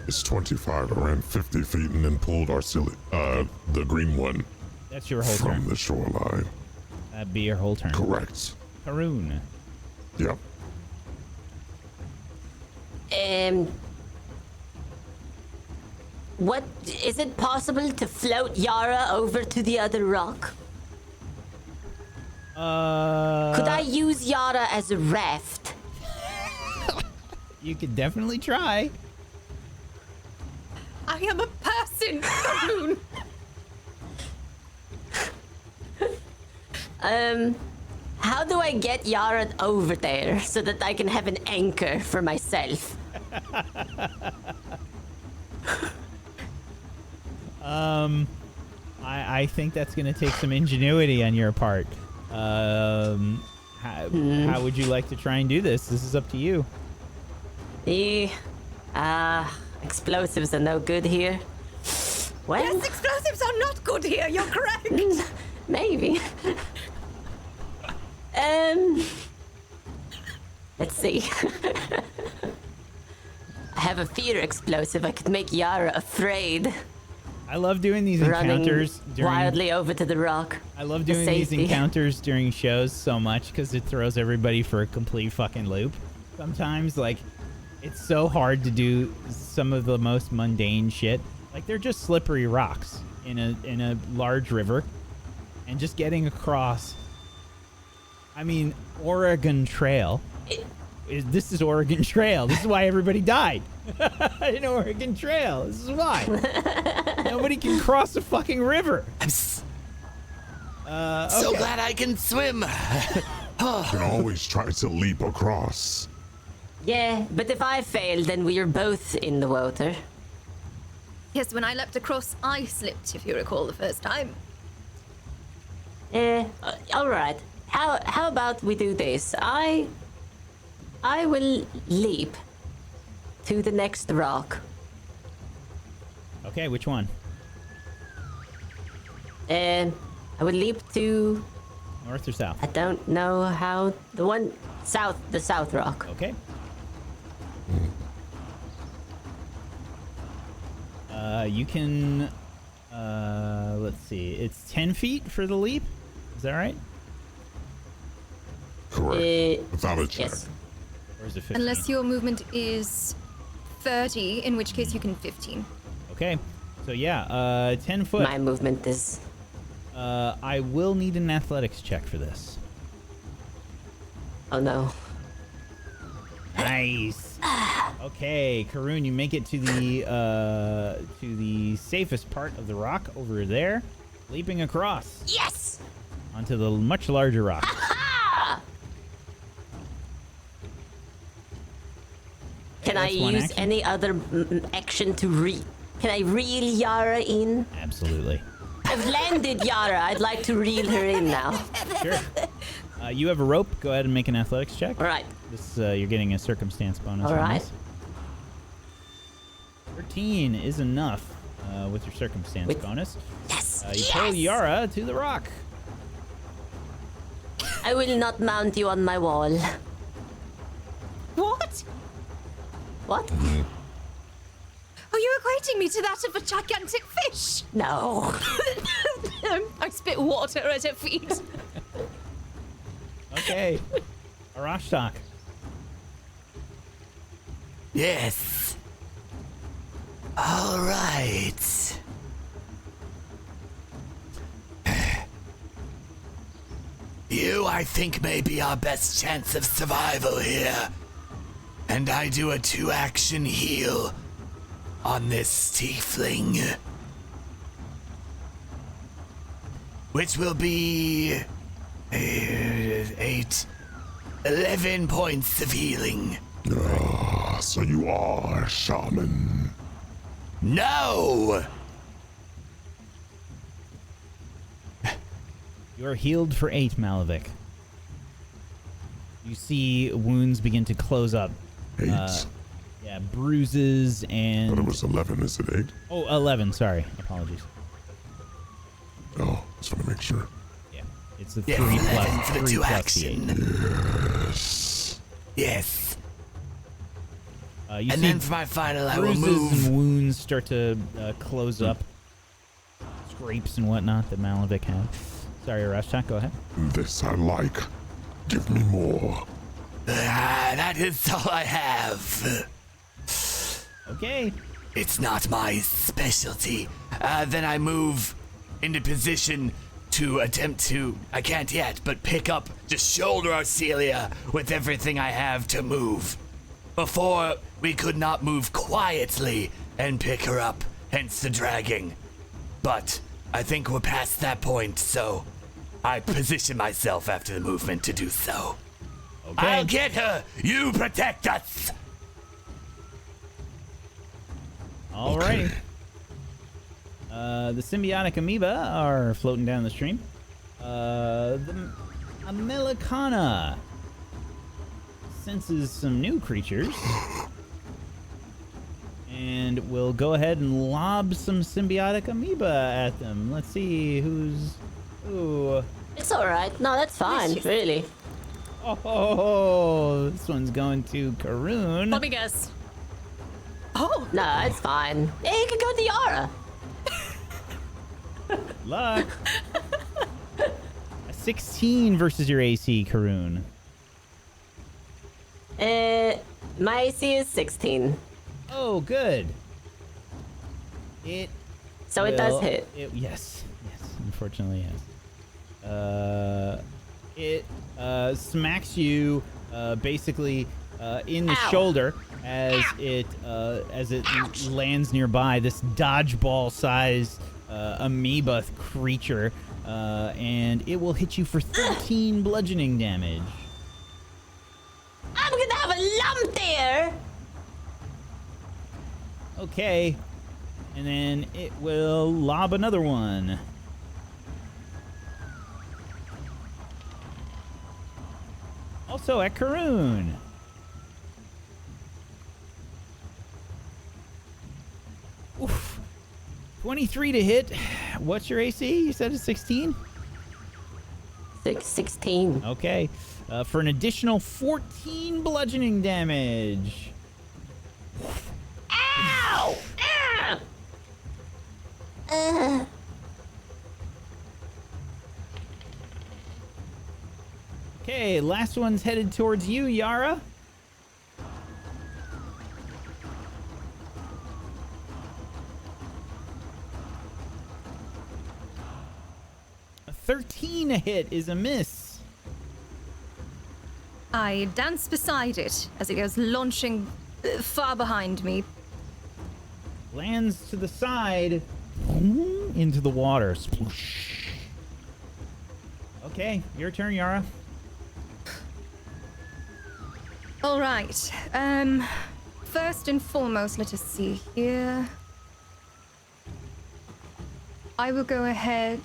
It's 25. I ran 50 feet and then pulled the green one That's your whole from turn. the shoreline. That'd be your whole turn. Correct. Karun. Yep. What is it possible to float Yara over to the other rock? Could I use Yara as a raft? You could definitely try. I am a person, Karun. How do I get Yara over there so that I can have an anchor for myself? I think that's going to take some ingenuity on your part. How would you like to try and do this? This is up to you. Explosives are no good here. Well, Yes, explosives are not good here. You're correct. maybe. Let's see. I have a fear explosive. I could make Yara afraid. I love doing these running encounters during. wildly over to the rock. I love for doing these safety. encounters during shows so much because it throws everybody for a complete fucking loop. Sometimes, like, it's so hard to do some of the most mundane shit. Like, they're just slippery rocks in a large river, and just getting across. I mean, Oregon Trail. This is Oregon Trail. This is why everybody died. In Oregon Trail. This is why. Nobody can cross the fucking river. I'm so Okay. glad I can swim. You can always try to leap across. Yeah, but if I fail, then we are both in the water. Yes, when I leapt across, I slipped, if you recall the first time. All right. How about we do this? I will leap to the next rock. Okay, which one? I will leap to. North or south? I don't know how. The one south. The south rock. Okay. You can. Let's see. It's 10 feet for the leap. Is that right? Correct. Without a check. Yes. Or is it 15? Unless your movement is 30, in which case you can 15. Okay. So yeah, 10 foot. My movement is. I will need an athletics check for this. Oh no. Nice. Okay, Karun, you make it to the safest part of the rock over there, leaping across Yes. onto the much larger rock. Can I that's one use action. any other action to Can I reel Yara in? Absolutely. I've landed Yara. I'd like to reel her in now. Sure. You have a rope. Go ahead and make an athletics check. All right. This you're getting a circumstance bonus. All on right. this. 13 is enough with your circumstance bonus. Yes. You pull Yara to the rock. I will not mount you on my wall. What? What? Are you equating me to that of a gigantic fish? No. I spit water at her feet. Okay. Arashtak. Yes. All right. You, I think, may be our best chance of survival here. And I do a 2-action heal on this tiefling. Which will be 11 points of healing. Ah, so you are a shaman. No! You're healed for 8, Malavik. You see wounds begin to close up. 8. Yeah, bruises and... But it was 11, is it 8? Oh, 11, sorry. Apologies. Oh, just want to make sure. Yeah, it's the Yeah, 3 11 plus, for the 3 2 plus action. the 8. Yes. Yes. You And see then for my final, I will bruises move. and wounds start to close up. Scrapes and whatnot that Malavik had. Sorry, Arashtak, go ahead. This I like. Give me more. That is all I have. Okay. It's not my specialty. Then I move into position to attempt to, I can't yet, but pick up, just shoulder Arcelia with everything I have to move. Before, we could not move quietly and pick her up, hence the dragging. But I think we're past that point, so I position myself after the movement to do so. Okay. I'll get her! You protect us! Alrighty. The symbiotic amoeba are floating down the stream. The Amelicana senses some new creatures. And will go ahead and lob some symbiotic amoeba at them. Let's see who's... Ooh. It's all right. No, that's fine. Really. Oh, this one's going to Karun. Let me guess. Oh, No, it's fine. Yeah, you can go to Yara. luck. A 16 versus your AC, Karun. My AC is 16. Oh, good. It Does will- hit. Yes, unfortunately, yes. It smacks you basically in the Ow. shoulder as it lands nearby. This dodgeball-sized amoeba creature, and it will hit you for 13 bludgeoning damage. I'm gonna have a lump there. Okay, and then it will lob another one. Also at Karun. Oof. 23 to hit. What's your AC? You said it's 16? 16. Okay. For an additional 14 bludgeoning damage. Ow! Ah! Okay, last one's headed towards you, Yara. A 13 a hit is a miss. I dance beside it as it goes launching far behind me. Lands to the side into the water. Sploosh. Okay, your turn, Yara. All right. First and foremost, let us see here. I will go ahead.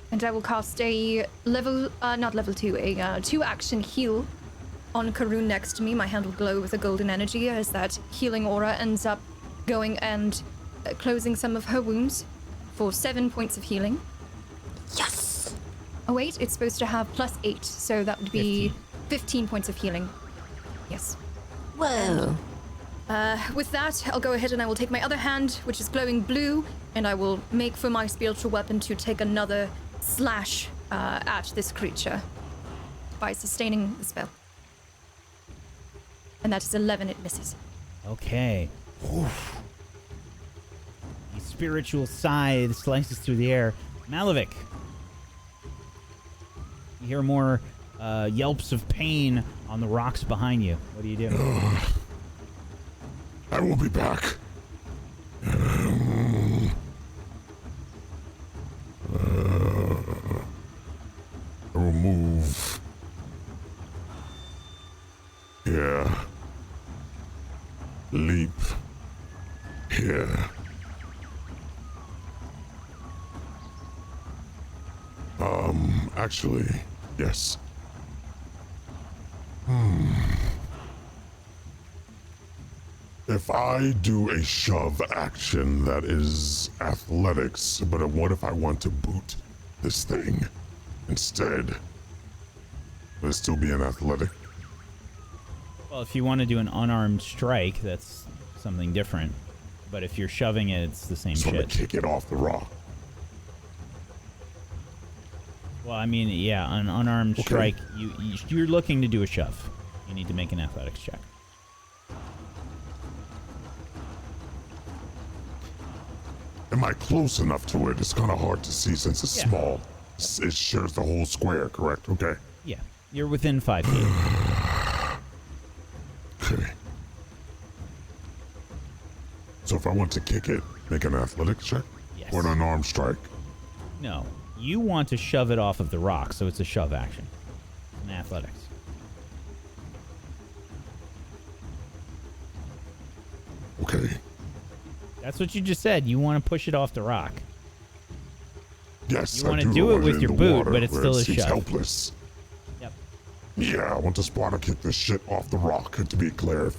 And I will cast a not level 2, a 2-action heal on Karun next to me. My hand will glow with a golden energy as that healing aura ends up going and closing some of her wounds for 7 points of healing. Yes! Oh wait, it's supposed to have +8, so that would be 15 points of healing. Yes. Whoa. With that, I'll go ahead and I will take my other hand, which is glowing blue, and I will make for my spiritual weapon to take another slash at this creature by sustaining the spell. And that is 11, it misses. Okay. Oof. A spiritual scythe slices through the air. Malavik. You hear more yelps of pain on the rocks behind you. What do you do? I will be back. I will move. Here. Leap. Here. Actually, yes. If I do a shove action that is athletics, but what if I want to boot this thing instead? Would it still be an athletic? Well, if you want to do an unarmed strike, that's something different. But if you're shoving it, it's the same Just want shit. to kick it off the rock. Well, I mean, yeah, an unarmed Okay. strike, you're looking to do a shove. You need to make an athletics check. Am I close enough to it? It's kind of hard to see since it's Yeah. small. It shares the whole square, correct? Okay. Yeah, you're within 5 feet. Okay. So if I want to kick it, make an athletics check? Yes. Or an unarmed strike? No, you want to shove it off of the rock, so it's a shove action. In athletics. Okay. That's what you just said. You want to push it off the rock. Yes, You I wanna do do it want with in your the boot, water but it's where still it a seems shove. helpless. Yep. Yeah, I want to Sparta kick this shit off the rock, to be clear.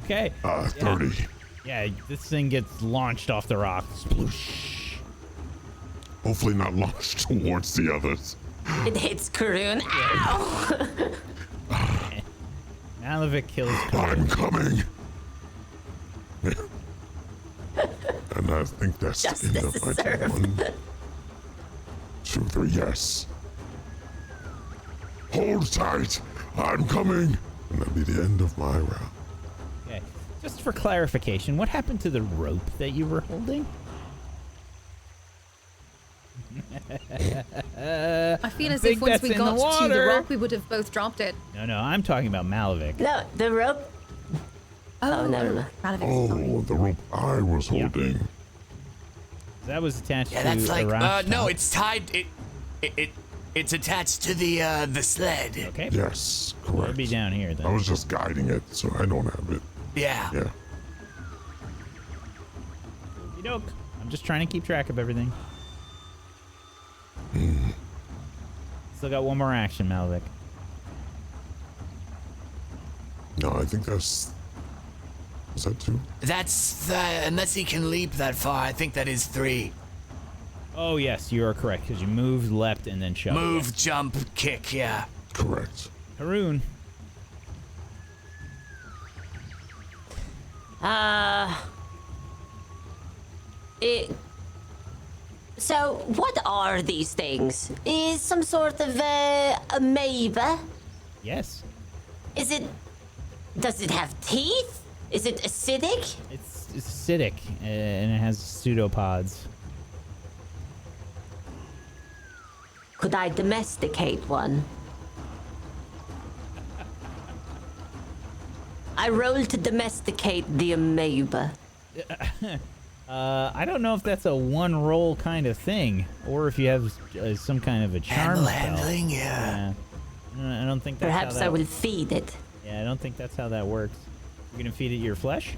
Okay. 30. Yeah, this thing gets launched off the rock. Sploosh. Hopefully not launched towards the others. It hits Karun. Ow! Malavik kills I'm Karun. coming. And I think that's the end Justice of my is turn. served. 1, 2, 3, yes. Hold tight. I'm coming. And that'll be the end of my round. Okay. Just for clarification, what happened to the rope that you were holding? I feel as think if once that's we in the got to the water. rock, we would have both dropped it. No, I'm talking about Malavik. No, the rope. Oh, never mind. Malavik's sorry. Oh, the rope I was holding. That was attached Yeah, to that's like Arash no, top. it's tied. It's attached to the sled. Okay. Yes, It'll correct. be down here I then. was just guiding it, so I don't have it. Yeah. Yeah. Okey-doke. I'm just trying to keep track of everything. Still got one more action, Malavik. No, I think that's... Is that 2? That's unless he can leap that far. I think that is 3. Oh, yes, you are correct, because you moved, leapt, and then shoved. Move, jump, kick. Yeah. Correct. Haroon. So, what are these things? Is some sort of amoeba? Yes. Is it... Does it have teeth? Is it acidic? It's acidic, and it has pseudopods. Could I domesticate one? I roll to domesticate the amoeba. I don't know if that's a one roll kind of thing, or if you have some kind of a charm Animal spell. handling. Yeah. I don't think that's Perhaps how that, I will feed it. Yeah, I don't think that's how that works. You're gonna feed it your flesh?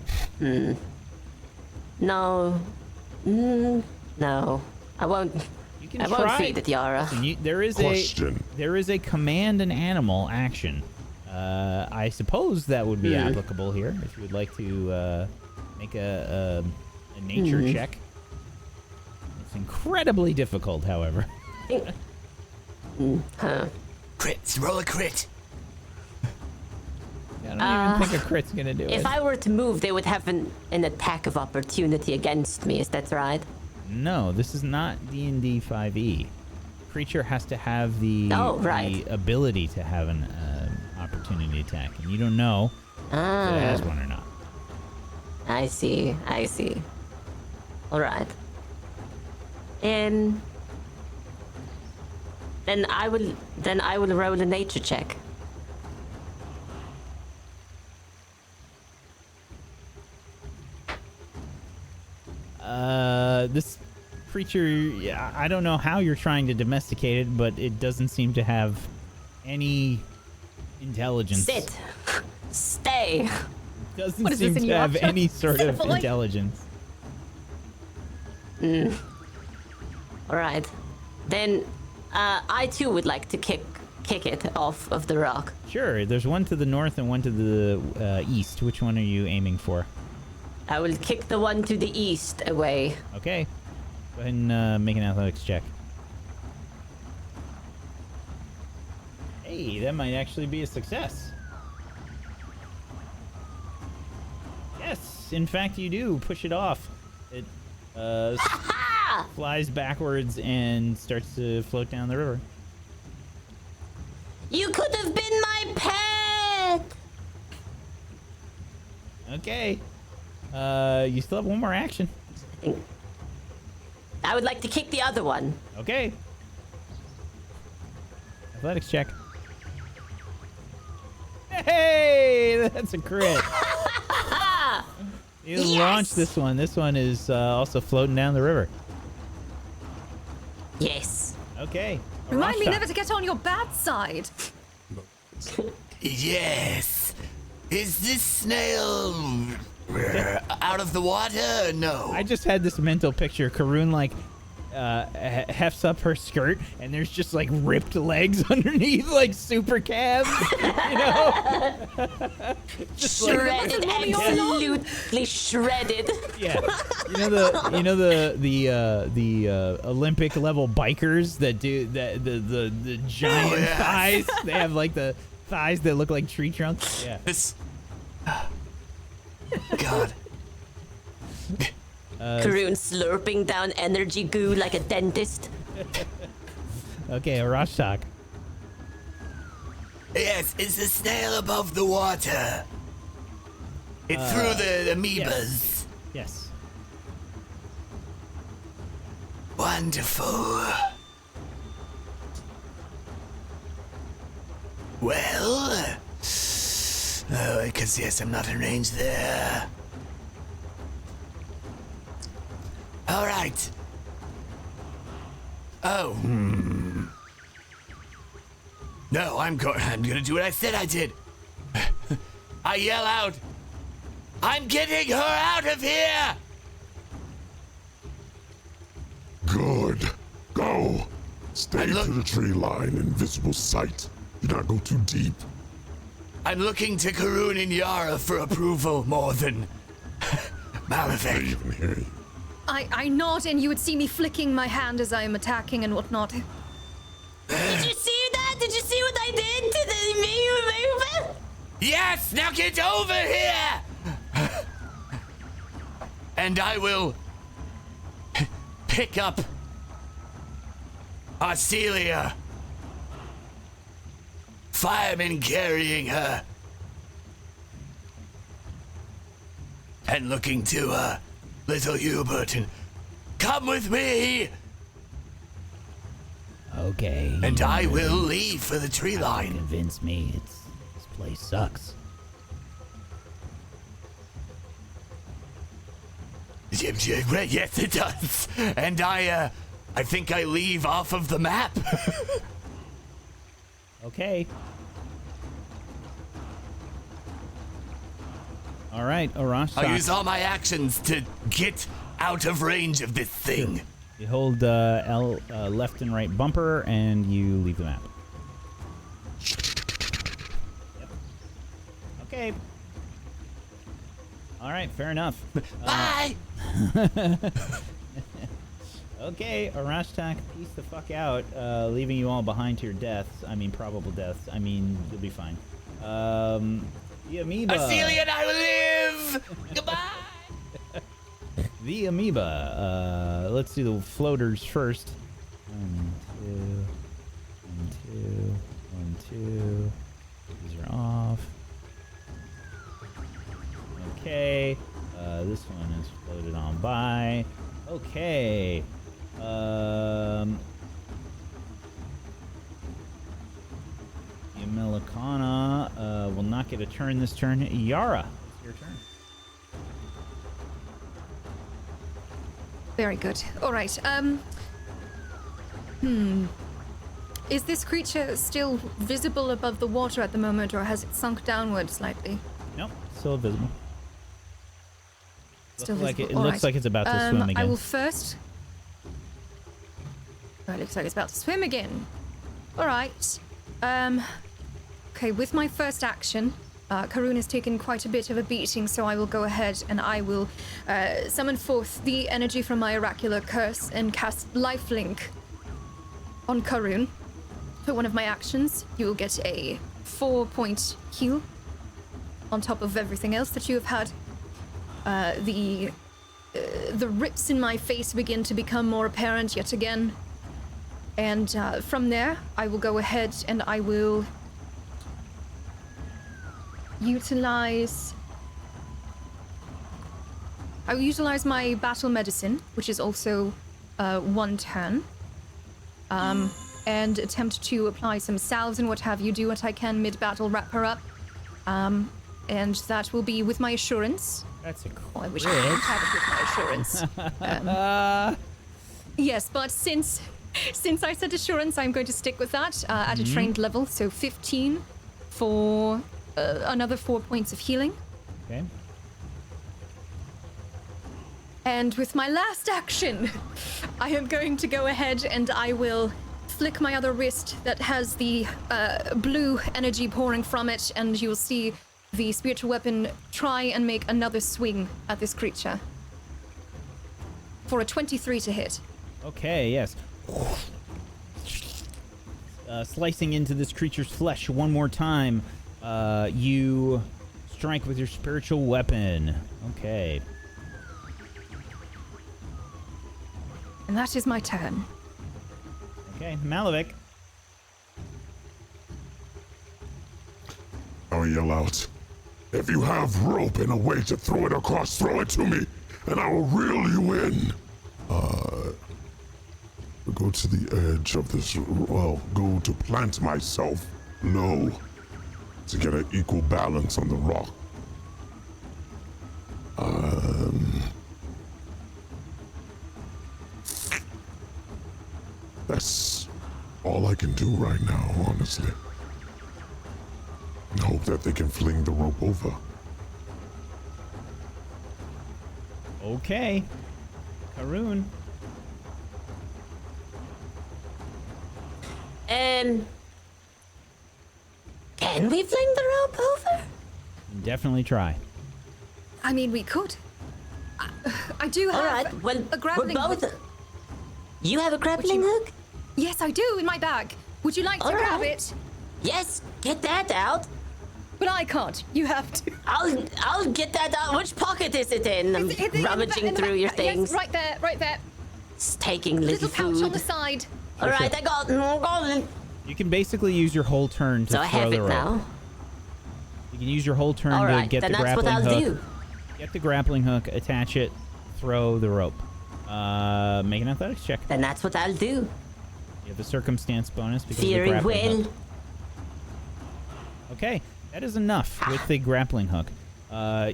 No. No. I won't. You can I try. won't feed it, Yara. There is Question. a command an animal action. I suppose that would be applicable here if you would like to make a nature check. It's incredibly difficult, however. Crits. Roll a crit. I don't even think a crit's gonna do it. If I were to move, they would have an attack of opportunity against me. Is that right? No, this is not D&D 5e. Creature has to have the, right. the ability to have an opportunity attack, and you don't know if it has one or not. I see. I see. All right. Then I will roll a nature check. This creature, yeah, I don't know how you're trying to domesticate it, but it doesn't seem to have any intelligence. Sit. Stay. Doesn't What is this, seem a to new have option? any sort Sit of boy. intelligence. All right. Then I too would like to kick it off of the rock. Sure, there's one to the north and one to the east. Which one are you aiming for? I will kick the one to the east away. Okay. Go ahead and make an athletics check. Hey, that might actually be a success. Yes, in fact you do. Push it off. It flies backwards and starts to float down the river. You could have been my pet. Okay. You still have one more action. I would like to kick the other one. Okay. Athletics check. Hey, that's a crit. You Yes! launched this one. This one is also floating down the river. Yes. Okay. Remind me Arashta. never to get on your bad side. Yes. Is this snail out of the water? No. I just had this mental picture. Karun like hefts up her skirt, and there's just like ripped legs underneath, like super calves. You know? Just like, Shredded, absolutely shredded. yeah. You know the Olympic level bikers that do the giant thighs. They have like the thighs that look like tree trunks. Yeah. This. God. Karun slurping down energy goo like a dentist. Okay, Arashtak. Yes, it's a snail above the water. It threw the amoebas. Yes. Wonderful. Well, because yes, I'm not in range there. All right. Oh. No, I'm gonna do what I said I did. I yell out, I'm getting her out of here! Good. Go. Stay to the tree line in visible sight. Do not go too deep. I'm looking to Karun and Yara for approval more than I Malavik. even hear you. I nod, and you would see me flicking my hand as I am attacking and whatnot. Did you see that? Did you see what I did to the movement? Yes, now get over here! And I will pick up Arcelia. Fireman carrying her. And looking to little Hubert and come with me! Okay. And I will leave for the tree line. Convince me this place sucks. Yes, it does. And I think I leave off of the map. Okay. All right, Arashtak. I'll use all my actions to get out of range of this thing. You hold L left and right bumper, and you leave the map. Yep. Okay. All right, fair enough. Bye! Okay, Arashtak, peace the fuck out, leaving you all behind to your deaths. I mean, probable deaths. I mean, you'll be fine. The amoeba. Arcelia and I will live! Goodbye! The amoeba. Let's do the floaters first. 1, 2, 1, 2, 1, 2. These are off. Okay. This one is floated on by. Okay. Yamelikana will not get a turn this turn. Yara, it's your turn. Very good. All right. Is this creature still visible above the water at the moment, or has it sunk downward slightly? Nope, still visible. Still Looks like visible. it All looks right. like it's about to swim again. I will first. Oh, it looks like it's about to swim again. All right. Okay, with my first action, Karun has taken quite a bit of a beating, so I will go ahead and I will summon forth the energy from my oracular curse and cast Lifelink on Karun. For one of my actions, you will get a 4-point heal on top of everything else that you have had. The rips in my face begin to become more apparent yet again. And from there, I will go ahead and I will utilize my battle medicine, which is also 1 turn, and attempt to apply some salves and what have you, do what I can mid-battle, wrap her up. And that will be with my assurance. That's a Oh, I wish I didn't have it with my assurance. Yes, but since I said assurance, I'm going to stick with that at a trained level. So 15 for another 4 points of healing. Okay. And with my last action, I am going to go ahead and I will flick my other wrist that has the blue energy pouring from it, and you'll see the spiritual weapon try and make another swing at this creature. For a 23 to hit. Okay, yes. slicing into this creature's flesh one more time. You strike with your spiritual weapon. Okay. And that is my turn. Okay, Malavik. I'll yell out. If you have rope and a way to throw it across, throw it to me, and I will reel you in. Go to the edge of this, go to plant myself low to get an equal balance on the rock. That's all I can do right now, honestly. And hope that they can fling the rope over. Okay. Karun. Can we fling the rope over? Definitely try. I mean, we could. I do have All right, well, a grappling we're both... hook. You have a grappling hook? Yes, I do, in my bag. Would you like to All grab right. it? Yes, get that out. But I can't. You have to. I'll get that out. Which pocket is it in? I'm rummaging through your things. Yes, right there, right there. It's taking little Pouch food. on the side. All right, I got it. You can basically use your whole turn to So throw I have the it rope. now. You can use your whole turn All to right, get then the that's what grappling I'll hook. do. Get the grappling hook, attach it, throw the rope. Make an athletics check. Then that's what I'll do. You have a circumstance bonus because of the Very grappling well. hook. Okay, that is enough with the grappling hook.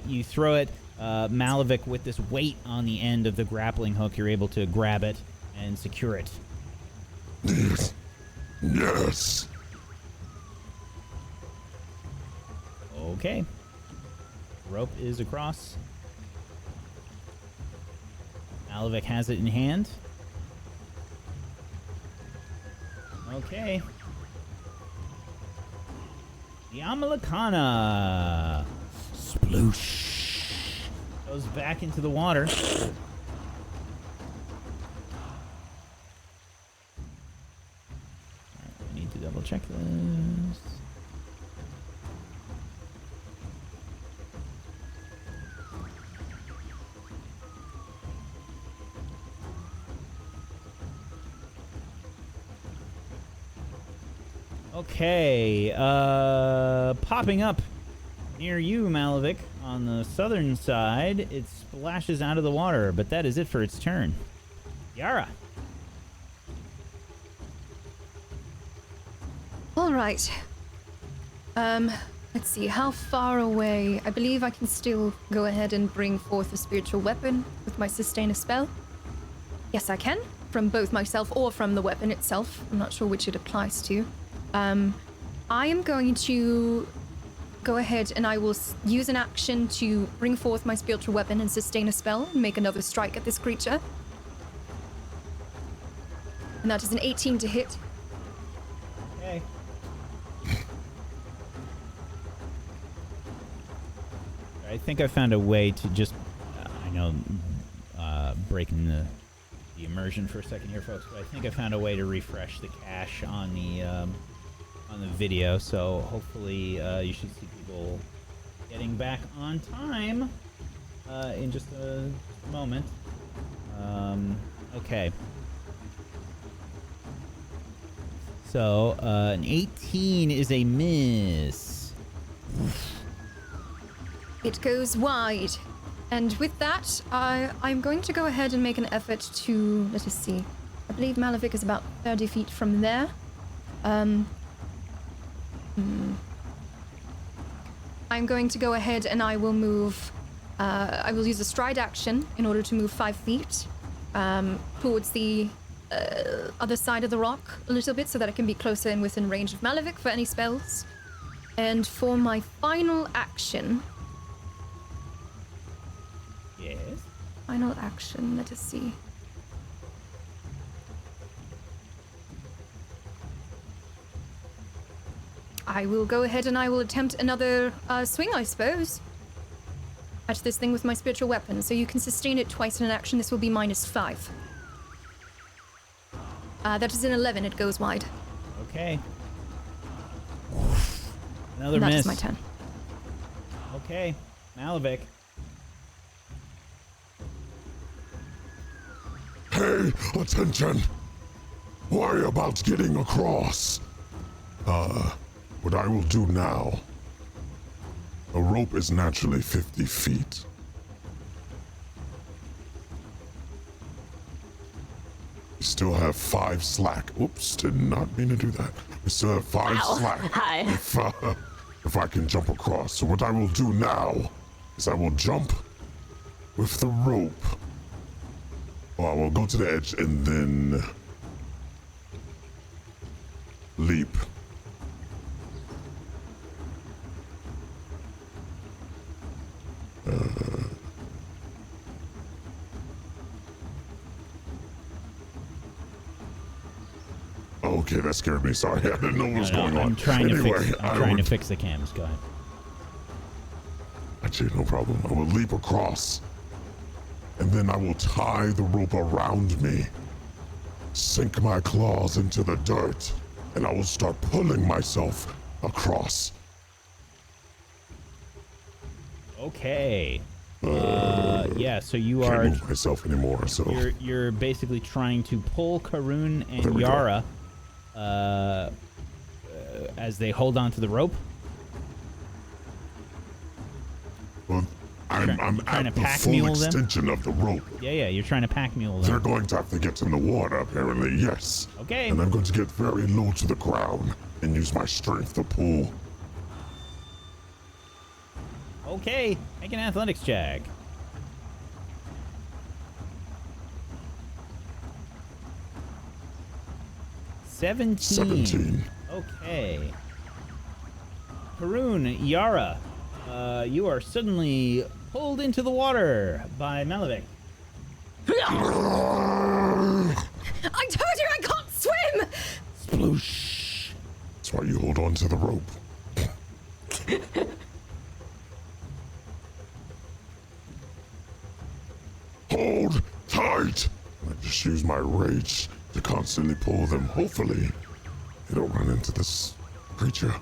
You throw it, Malavik, with this weight on the end of the grappling hook. You're able to grab it and secure it. Yes. Yes. Okay. Rope is across. Malavik has it in hand. Okay. The Amalakana. Sploosh. Goes back into the water. Alright, we need to double check this. Okay, popping up near you, Malavik, on the southern side. It splashes out of the water, but that is it for its turn. Yara. All right. Let's see, how far away? I believe I can still go ahead and bring forth a spiritual weapon with my sustain a spell. Yes, I can, from both myself or from the weapon itself. I'm not sure which it applies to. I am going to go ahead and I will use an action to bring forth my spiritual weapon and sustain a spell and make another strike at this creature. And that is an 18 to hit. Okay. I think I found a way to just, I know, breaking the immersion for a second here, folks, but I think I found a way to refresh the cache on the video, so hopefully you should see people getting back on time in just a moment. Okay. So, an 18 is a miss. It goes wide. And with that, I'm going to go ahead and make an effort to, let us see. I believe Malavik is about 30 feet from there. I'm going to go ahead and I will move, I will use a stride action in order to move 5 feet towards the other side of the rock a little bit so that I can be closer and within range of Malavik for any spells. And for my final action... Yes? Final action, let us see. I will go ahead and I will attempt another swing, I suppose, at this thing with my spiritual weapon. So you can sustain it twice in an action. This will be -5. That is an 11. It goes wide. Okay. Another That miss. is my turn. Okay. Malavik. Hey, attention! Worry about getting across. What I will do now. A rope is naturally 50 feet. We still have 5 slack. Oops, did not mean to do that. We still have 5 Ow. slack. Hi. If I can jump across. So what I will do now is I will jump with the rope. Well, I will go to the edge and then leap. Okay, that scared me. Sorry, I didn't know what was going on. I'm trying Anyway, to fix the cams. Go ahead. Actually, no problem. I will leap across. And then I will tie the rope around me. Sink my claws into the dirt. And I will start pulling myself across. Okay. Yeah, so you Can't are move myself anymore, so... you're basically trying to pull Karun and There we go. Yara as they hold on to the rope. Well, I'm trying to at the pack full mule them? extension of the rope. Yeah, you're trying to pack mule They're them. going to have to get in the water, apparently, yes. Okay. And I'm going to get very low to the ground and use my strength to pull. Okay, make an athletics check. 17. Okay. Karun, Yara, you are suddenly pulled into the water by Malavik. I told you I can't swim! Sploosh. That's why you hold on to the rope. Hold tight! I just use my rage to constantly pull them. Hopefully, they don't run into this creature.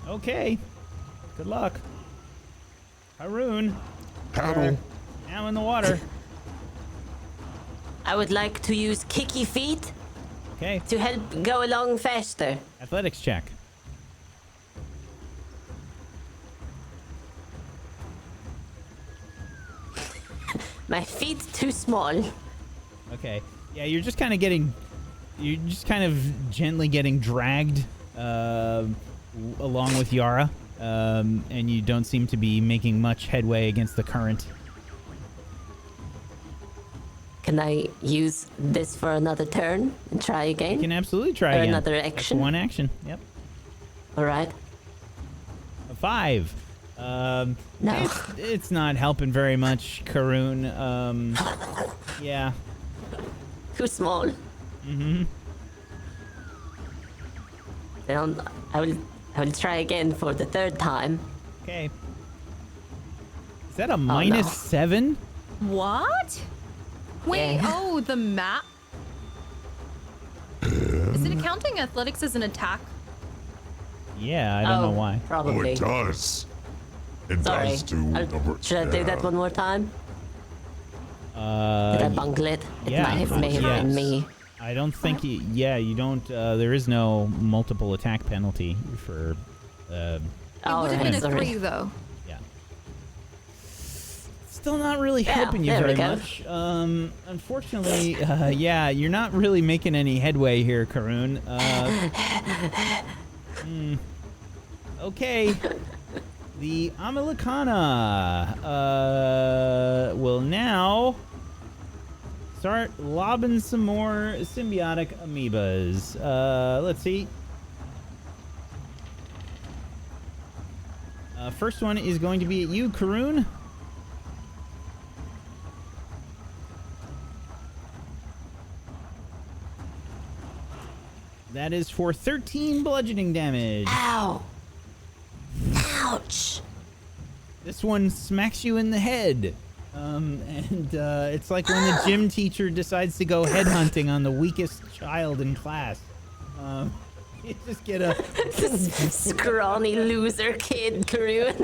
Okay. Good luck. Karun, Paddle. now in the water. I would like to use kicky feet Okay, to help go along faster. athletics check. My feet too small. Okay. Yeah, you're just kind of gently getting dragged along with Yara, and you don't seem to be making much headway against the current. Can I use this for another turn and try You again? can absolutely try Or again. another That's action? one action. Yep. All right. A 5. No. It's not helping very much, Karun. Yeah. Too small. Mm-hmm. Then I will try again for the third time. Okay. Is that a minus no. 7? What? Wait, Yeah. oh, the map? Is it counting athletics as an attack? Yeah, I don't know why. Oh, Probably. it does. It Sorry. does do. Should I do that one more time? Did I bungle it? It yeah, may have yes. been me. I don't think you don't. There is no multiple attack penalty for. It Oh, would have right, been a sorry. 3, though. Yeah. Still not really Yeah, helping you there we very go. much. Unfortunately, yeah, you're not really making any headway here, Karun. Okay. The Amalicana will now start lobbing some more symbiotic amoebas. Let's see. First one is going to be at you, Karun. That is for 13 bludgeoning damage. Ow! Ouch! This one smacks you in the head. It's like when the gym teacher decides to go headhunting on the weakest child in class. You just get a... Scrawny loser kid, Karun.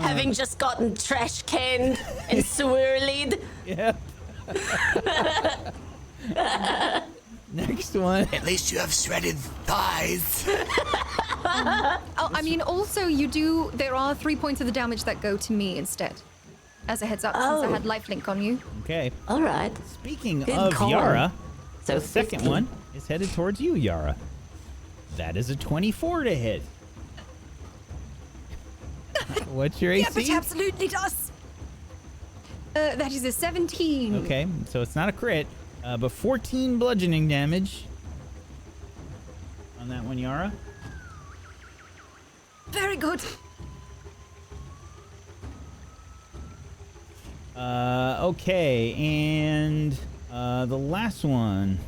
Having just gotten trash canned and swirled. Yeah. Next one. At least you have shredded thighs. Oh, I mean, also there are 3 points of the damage that go to me instead. As a heads up, since I had lifelink on you. Okay. All right. Speaking Good of call. Yara, So the second 15. one is headed towards you, Yara. That is a 24 to hit. What's your AC? Yep, it absolutely does. That is a 17. Okay, so it's not a crit, but 14 bludgeoning damage on that one, Yara. Very good. Okay, and the last one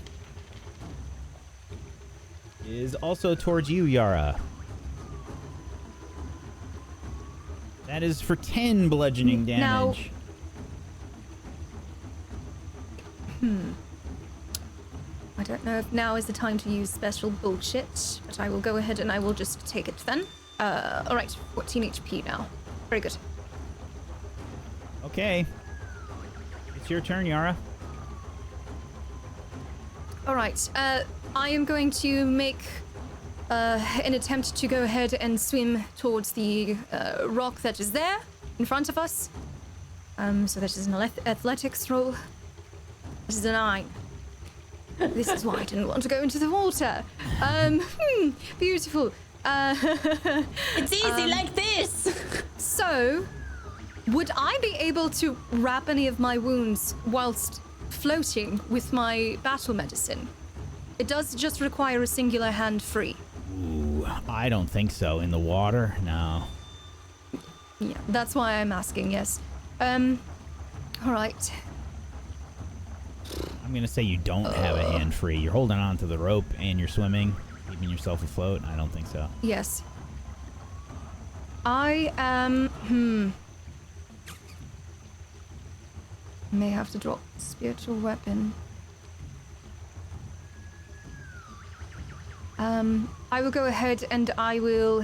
is also towards you, Yara. That is for 10 bludgeoning Now- damage. I don't know if now is the time to use special bullshit, but I will go ahead and I will just take it then. Alright, 14 HP now. Very good. Okay. It's your turn, Yara. Alright, I am going to make an attempt to go ahead and swim towards the rock that is there in front of us. So that is an athletics roll. This is a 9. This is why I didn't want to go into the water. Beautiful. It's easy like this. So, would I be able to wrap any of my wounds whilst floating with my battle medicine? It does just require a singular hand free. Ooh, I don't think so. In the water? No. Yeah, that's why I'm asking, yes. Alright. I'm gonna say you don't have a hand free. You're holding on to the rope and you're swimming, keeping yourself afloat. I don't think so. Yes. I am, may have to drop spiritual weapon. I will go ahead and I will...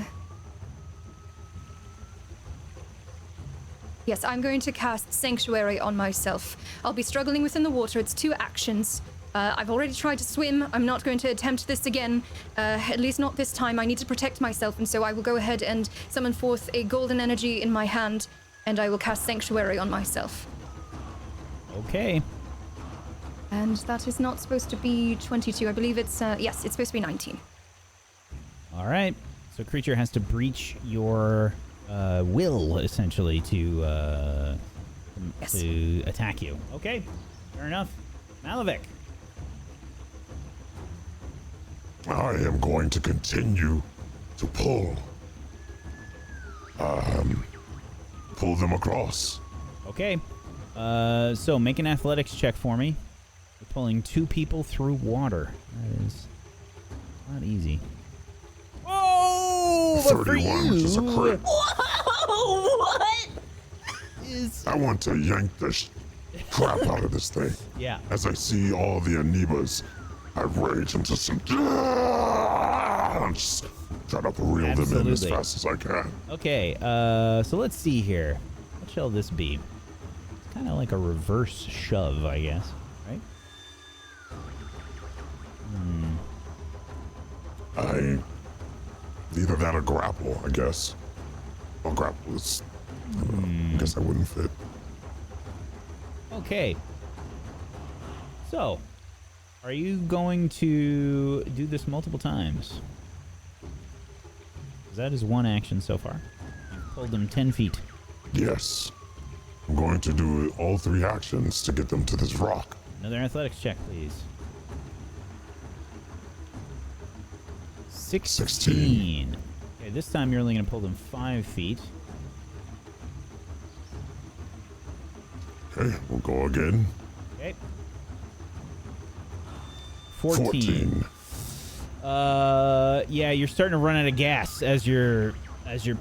Yes, I'm going to cast Sanctuary on myself. I'll be struggling within the water. It's 2 actions. I've already tried to swim. I'm not going to attempt this again. At least not this time. I need to protect myself, and so I will go ahead and summon forth a golden energy in my hand, and I will cast Sanctuary on myself. Okay. And that is not supposed to be 22. I believe it's, yes, it's supposed to be 19. All right. So creature has to breach your will, essentially, to Yes. to attack you. Okay. Fair enough. Malavik. I am going to continue to pull. Pull them across. Okay. So make an athletics check for me. You're pulling 2 people through water. That is not easy. Oh, but for 31, which is a you crit. Whoa, what? is I want to yank the crap out of this thing. yeah. As I see all the amoebas, I rage into some. Just try to reel them in as Absolutely. fast as I can. Okay. So let's see here. What shall this be? It's kind of like a reverse shove, I guess. Right? Either that or grapple, I guess. Well, grapple is. I guess I wouldn't fit. Okay. So, are you going to do this multiple times? 'Cause that is 1 action so far. You've pulled them 10 feet. Yes. I'm going to do all 3 actions to get them to this rock. Another athletics check, please. 16. Okay, this time you're only going to pull them 5 feet. Okay, we'll go again. Okay. 14. Yeah, you're starting to run out of gas as you're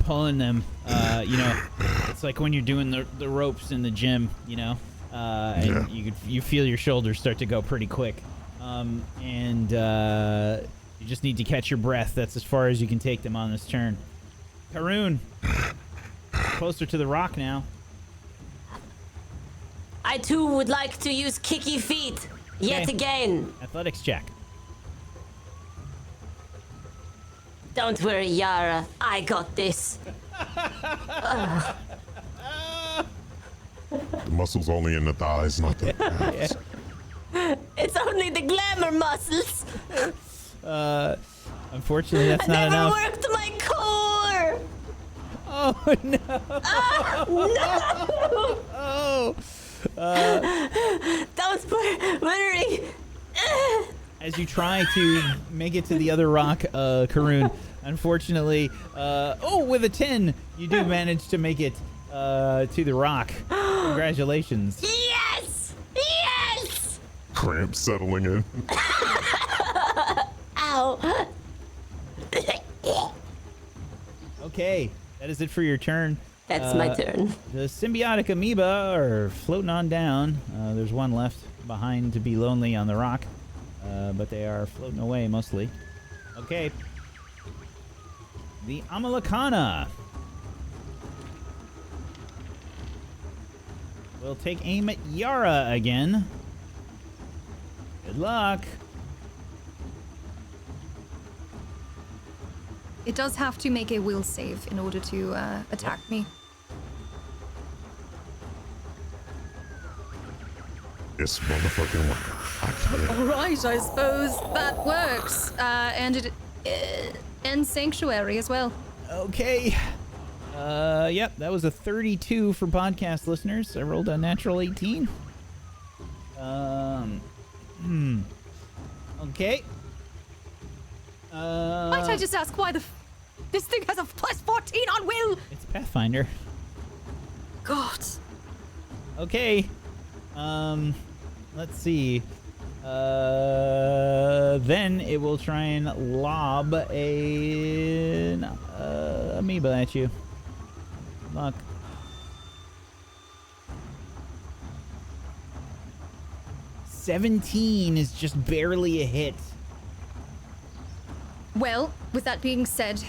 pulling them. You know, it's like when you're doing the ropes in the gym. You know, and Yeah. you feel your shoulders start to go pretty quick. and you just need to catch your breath. That's as far as you can take them on this turn. Karun, closer to the rock now. I too would like to use kicky feet yet Okay. again. Athletics check. Don't worry, Yara. I got this. The muscle's only in the thighs, not the abs. It's only the glamour muscles. Unfortunately, that's not Never enough. worked my core. Oh no! Oh! Don't worry. As you try to make it to the other rock, Karun, unfortunately, with a 10, you do manage to make it to the rock. Congratulations. Yes! Yes! Cramp settling in. Ow. Okay, that is it for your turn. That's my turn. The symbiotic amoeba are floating on down. There's one left behind to be lonely on the rock, but they are floating away mostly. Okay. The Amalakana will take aim at Yara again. Good luck. It does have to make a will save in order to attack me. This motherfucking one. I can't. All right, I suppose that works. And it ends Sanctuary as well. Okay. Yep, that was a 32 for podcast listeners. I rolled a natural 18. Okay. Might I just ask why this thing has a plus 14 on will? It's Pathfinder. God. Okay. Let's see. Then it will try and lob an amoeba at you. Luck. $17 is just barely a hit. Well, with that being said,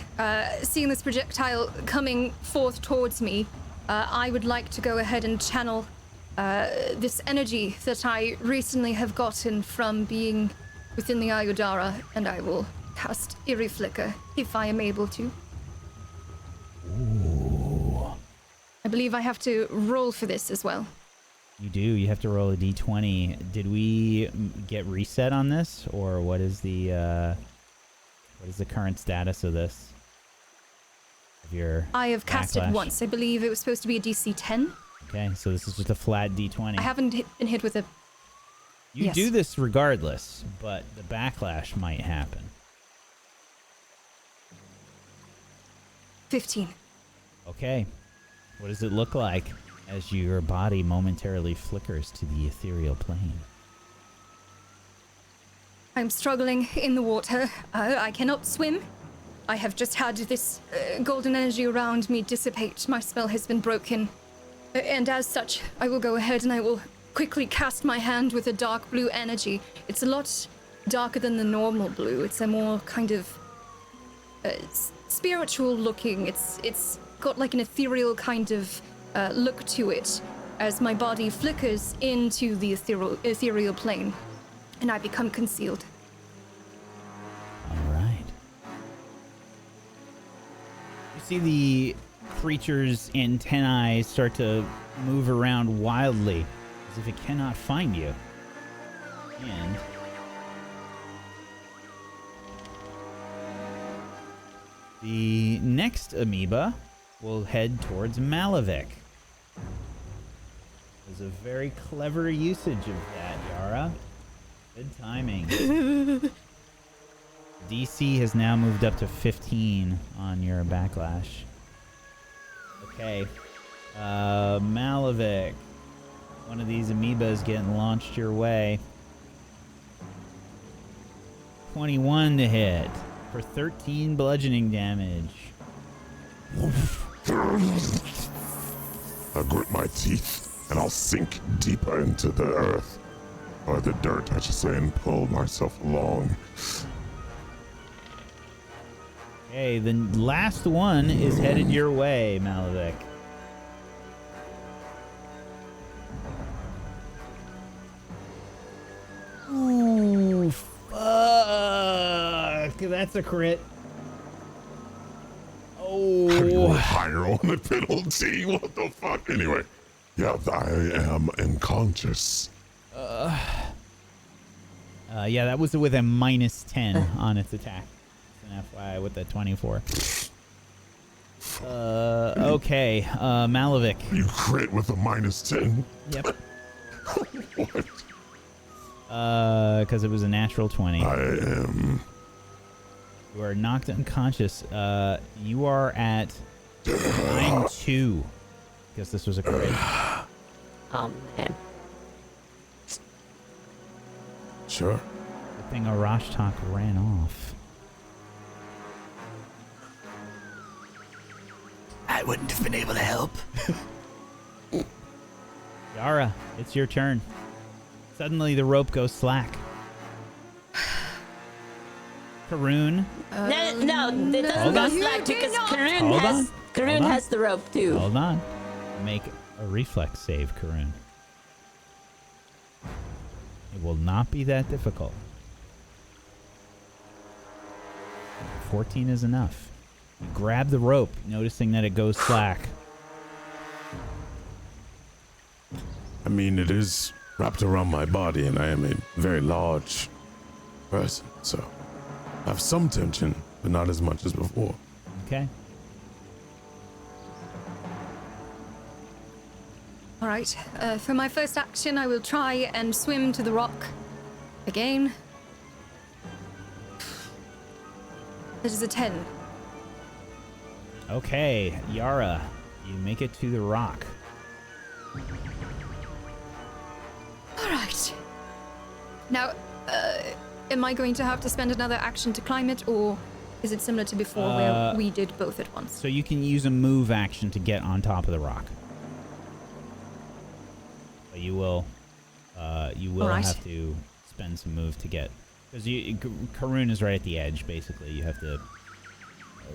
seeing this projectile coming forth towards me, I would like to go ahead and channel this energy that I recently have gotten from being within the Ayudara, and I will cast Eerie Flicker if I am able to. Ooh. I believe I have to roll for this as well. You do. You have to roll a d20. Did we get reset on this, or what is the current status of this? Of your I have cast it backlash? once. I believe it was supposed to be a DC 10. Okay, so this is just a flat d20. I haven't been hit with a... You yes. do this regardless, but the backlash might happen. 15. Okay. What does it look like as your body momentarily flickers to the ethereal plane? I'm struggling in the water. I cannot swim. I have just had this golden energy around me dissipate. My spell has been broken. And as such, I will go ahead and I will quickly cast my hand with a dark blue energy. It's a lot darker than the normal blue. It's a more kind of spiritual looking. It's got like an ethereal kind of look to it as my body flickers into the ethereal plane. And I become concealed. All right. You see the creature's antennae start to move around wildly as if it cannot find you. And the next amoeba will head towards Malavik. There's a very clever usage of that, Yara. Good timing. DC has now moved up to 15 on your backlash. Okay. Malavik. One of these amoebas getting launched your way. 21 to hit for 13 bludgeoning damage. I grit my teeth and I'll sink deeper into the earth. Or the dirt, I should say, and pull myself along. Okay, the last one is headed your way, Malavik. Ooh, fuck. That's a crit. How do you roll Oh. higher on the penalty? What the fuck? Anyway, yeah, I am unconscious. Yeah, that was with a -10 on its attack. It's an FYI with the 24. Okay, Malavik. You crit with a -10? Yep. What? Because it was a natural 20. I am... You are knocked unconscious. You are at 9-2. Guess this was a crit. Oh, man. Sure. Good thing Arashtak ran off. I wouldn't have been able to help. Yara, it's your turn. Suddenly the rope goes slack. Karoon. No, it doesn't Hold go on. slack because Karun Hold has on. Karun Hold on. has the rope too. Hold on. Make a reflex save, Karoon. It will not be that difficult. 14 is enough. You grab the rope, noticing that it goes slack. I mean, it is wrapped around my body, and I am a very large person, so I have some tension, but not as much as before. Okay. All right. For my first action, I will try and swim to the rock again. That is a 10. Okay, Yara, you make it to the rock. All right. Now, am I going to have to spend another action to climb it, or is it similar to before where we did both at once? So you can use a move action to get on top of the rock. But you will Alright. have to spend some move to get, because Karoon is right at the edge. Basically, you have to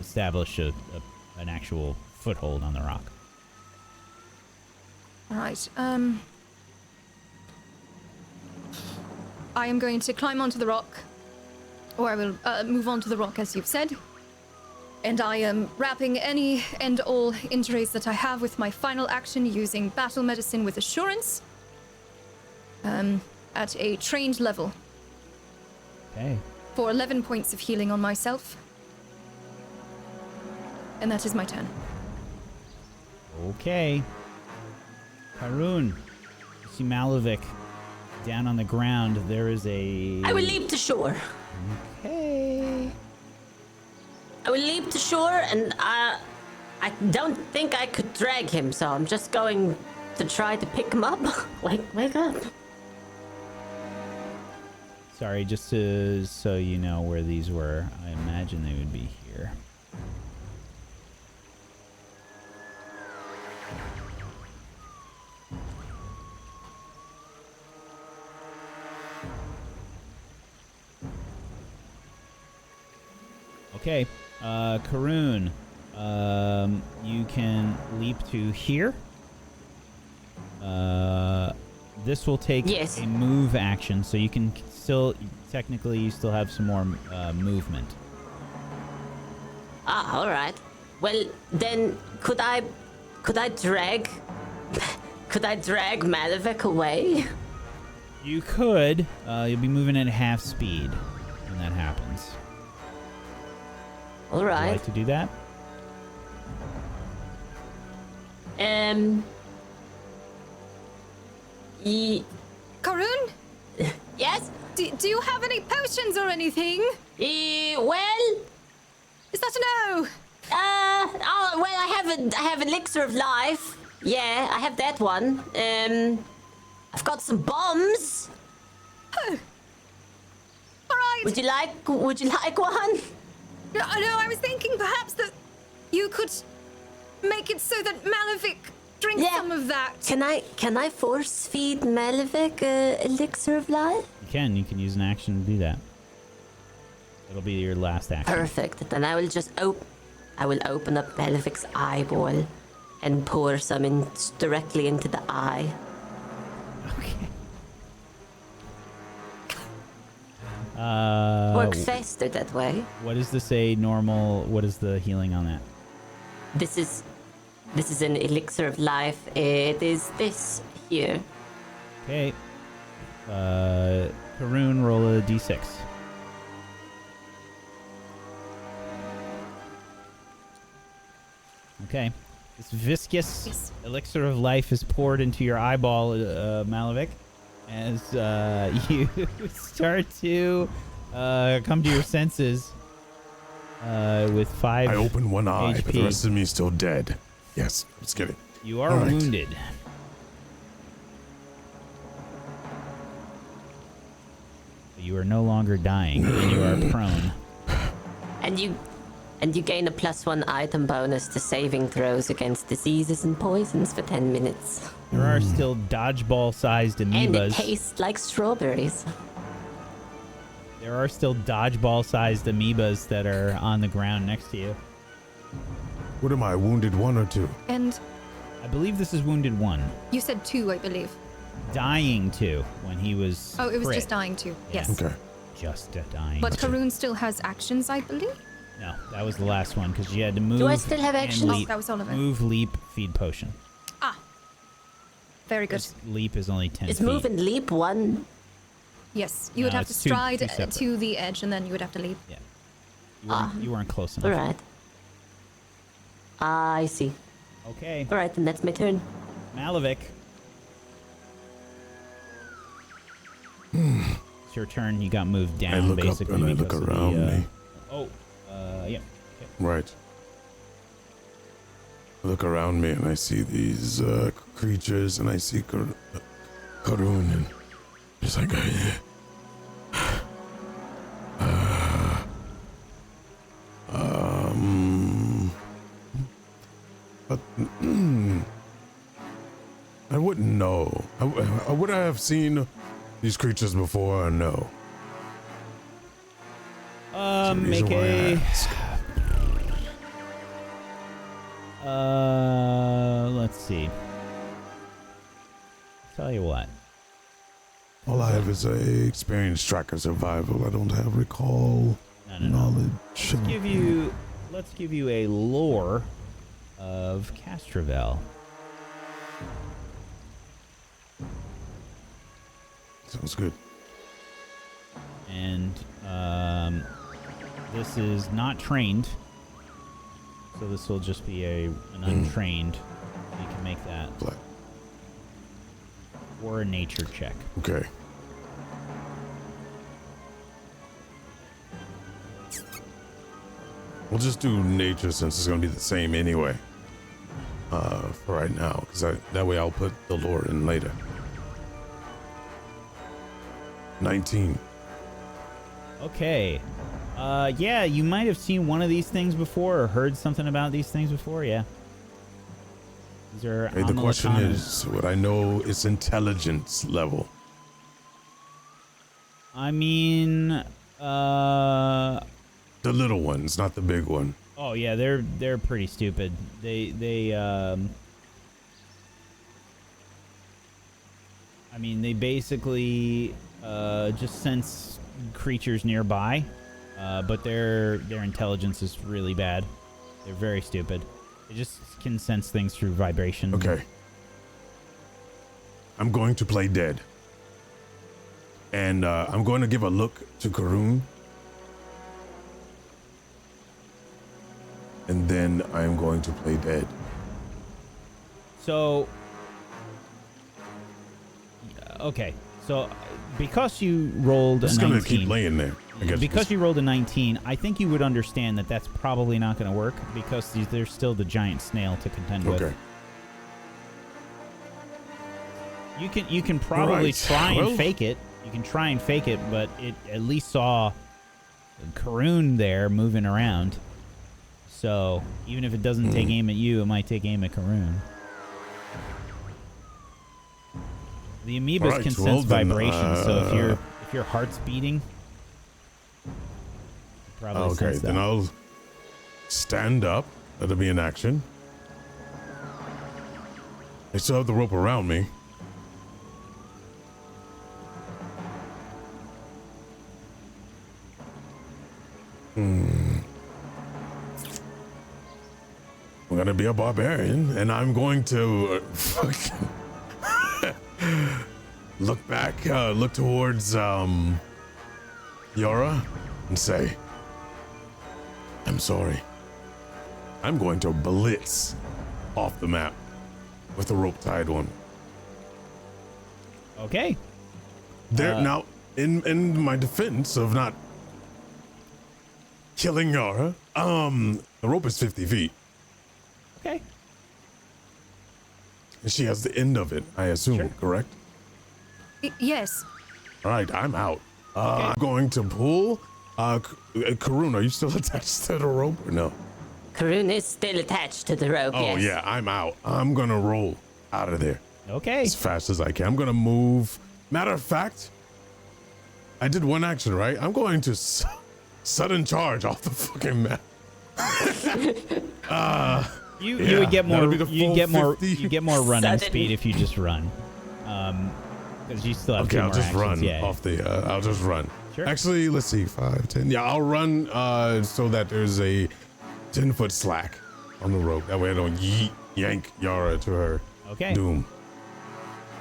establish an actual foothold on the rock. All right. I am going to climb onto the rock, or I will move onto the rock as you've said. And I am wrapping any and all injuries that I have with my final action using battle medicine with assurance. At a trained level Okay. for 11 points of healing on myself. And that is my turn. Okay. Karoon, you see Malavik down on the ground. There is a. I will leap to shore. Okay. I will leap to shore, and I don't think I could drag him, so I'm just going to try to pick him up. Wake up. Sorry, just so you know where these were. I imagine they would be here. Okay, Karoon, you can leap to here. This will take Yes. a move action, so you can still, technically, you still have some more movement. Ah, all right. Well, then could I drag Malavik away? You could. You'll be moving at half speed when that happens. All Would you right. like to do that? Karun, Yes. do you have any potions or anything? Well. Is that a no? Oh, well, I have elixir of life. Yeah, I have that one. I've got some bombs. All right. Would you like one? No, I was thinking perhaps that you could make it so that Malavik Drink Yeah. some of that. Can I force feed Malevich elixir of life? You can use an action to do that. It'll be your last action. Perfect. Then I will just open up Malevich's eyeball and pour some directly into the eye. Okay. Works faster that way. What does this say normal? What is the healing on that? This is an elixir of life. It is this here. Okay. Haroon, roll a d6. Okay. This viscous Yes. elixir of life is poured into your eyeball, Malevich, as you start to come to your senses with 5 I open one eye, but the HP. rest of me is still dead. Yes, just kidding. You are All right. wounded. But you are no longer dying, and you are prone. And you gain a +1 item bonus to saving throws against diseases and poisons for 10 minutes. There are still dodgeball-sized And it amoebas. tastes like strawberries. There are still dodgeball-sized amoebas that are on the ground next to you. What am I, wounded 1 or 2? And I believe this is wounded 1. you said 2, I believe. Dying 2 when he was. Oh, it was crit. just dying 2. Yeah. Yes. Okay. Just dying. But Karoon still has actions, I believe. No, that was the last one because you had to move. Do I still have and actions? leap. Oh, that was all of it. Move, leap, feed potion. Very good. This leap is only 10 Is feet. move and leap one? Yes, you would No, have to it's two stride separate. to the edge, and then you would have to leap. Yeah. You weren't close enough. All right. I see. Okay. All right, then that's my turn. Malevich. It's your turn. You got moved down I look up basically. and I look because of the, around me. Yeah. Right. I look around me and I see these creatures and I see Karoon and just like, but I wouldn't know. Would I have seen these creatures before or no? Make Reason why I a. ask. Let's see. Tell you what. All I have is a experience tracker survival. I don't have recall No. knowledge. Let's give you a lore of Castrovel. Sounds good. And this is not trained, so this will just be an untrained. You can make that Black. or a nature check. Okay. We'll just do nature since it's going to be the same anyway. For right now, because that way I'll put the lore in later. 19. Okay. Yeah, you might have seen one of these things before or heard something about these things before. Yeah. These are. Hey, on the question Lacana. is, would I know its intelligence level? I mean, The little ones, not the big one. oh yeah, they're pretty stupid. They I mean, they basically just sense creatures nearby, but their intelligence is really bad. They're very stupid. They just can sense things through vibration. Okay. I'm going to play dead. And I'm going to give a look to Karoon. And then I'm going to play dead. So, okay. So, because you rolled Just a going 19, to keep laying there. I guess because you rolled a 19, I think you would understand that that's probably not going to work because there's still the giant snail to contend with. Okay. You can probably Alright, try and well- fake it. You can try and fake it, but it at least saw Karoon there moving around. So even if it doesn't take aim at you, it might take aim at Karoon. The amoebas Alright, can well sense then, vibrations, so if your heart's beating, probably Okay, sense then that. I'll stand up. That'll be an action. I still have the rope around me. I'm gonna be a barbarian, and I'm going to fucking look back, look towards Yara, and say, "I'm sorry. I'm going to blitz off the map with the rope tied on." Okay. There now, in my defense of not killing Yara, the rope is 50 feet. Okay. And she has the end of it, I assume, Sure. correct? Yes. All right, I'm out. I'm going to pull. Karun, are you still attached to the rope or no? Karun is still attached to the rope, Oh, yes. yeah, I'm out. I'm going to roll out of there Okay. as fast as I can. I'm going to move. Matter of fact, I did one action, right? I'm going to sudden charge off the fucking map. You Yeah, would get more. that'll be the full 50. You get more running Sudden. speed if you just run. Because you still have Okay, two I'll more just actions. run Yeah. off the. I'll just run. Sure. Actually, let's see, 5, 10. Yeah, I'll run so that there's a 10-foot slack on the rope. That way I don't yank Yara to her Okay. doom.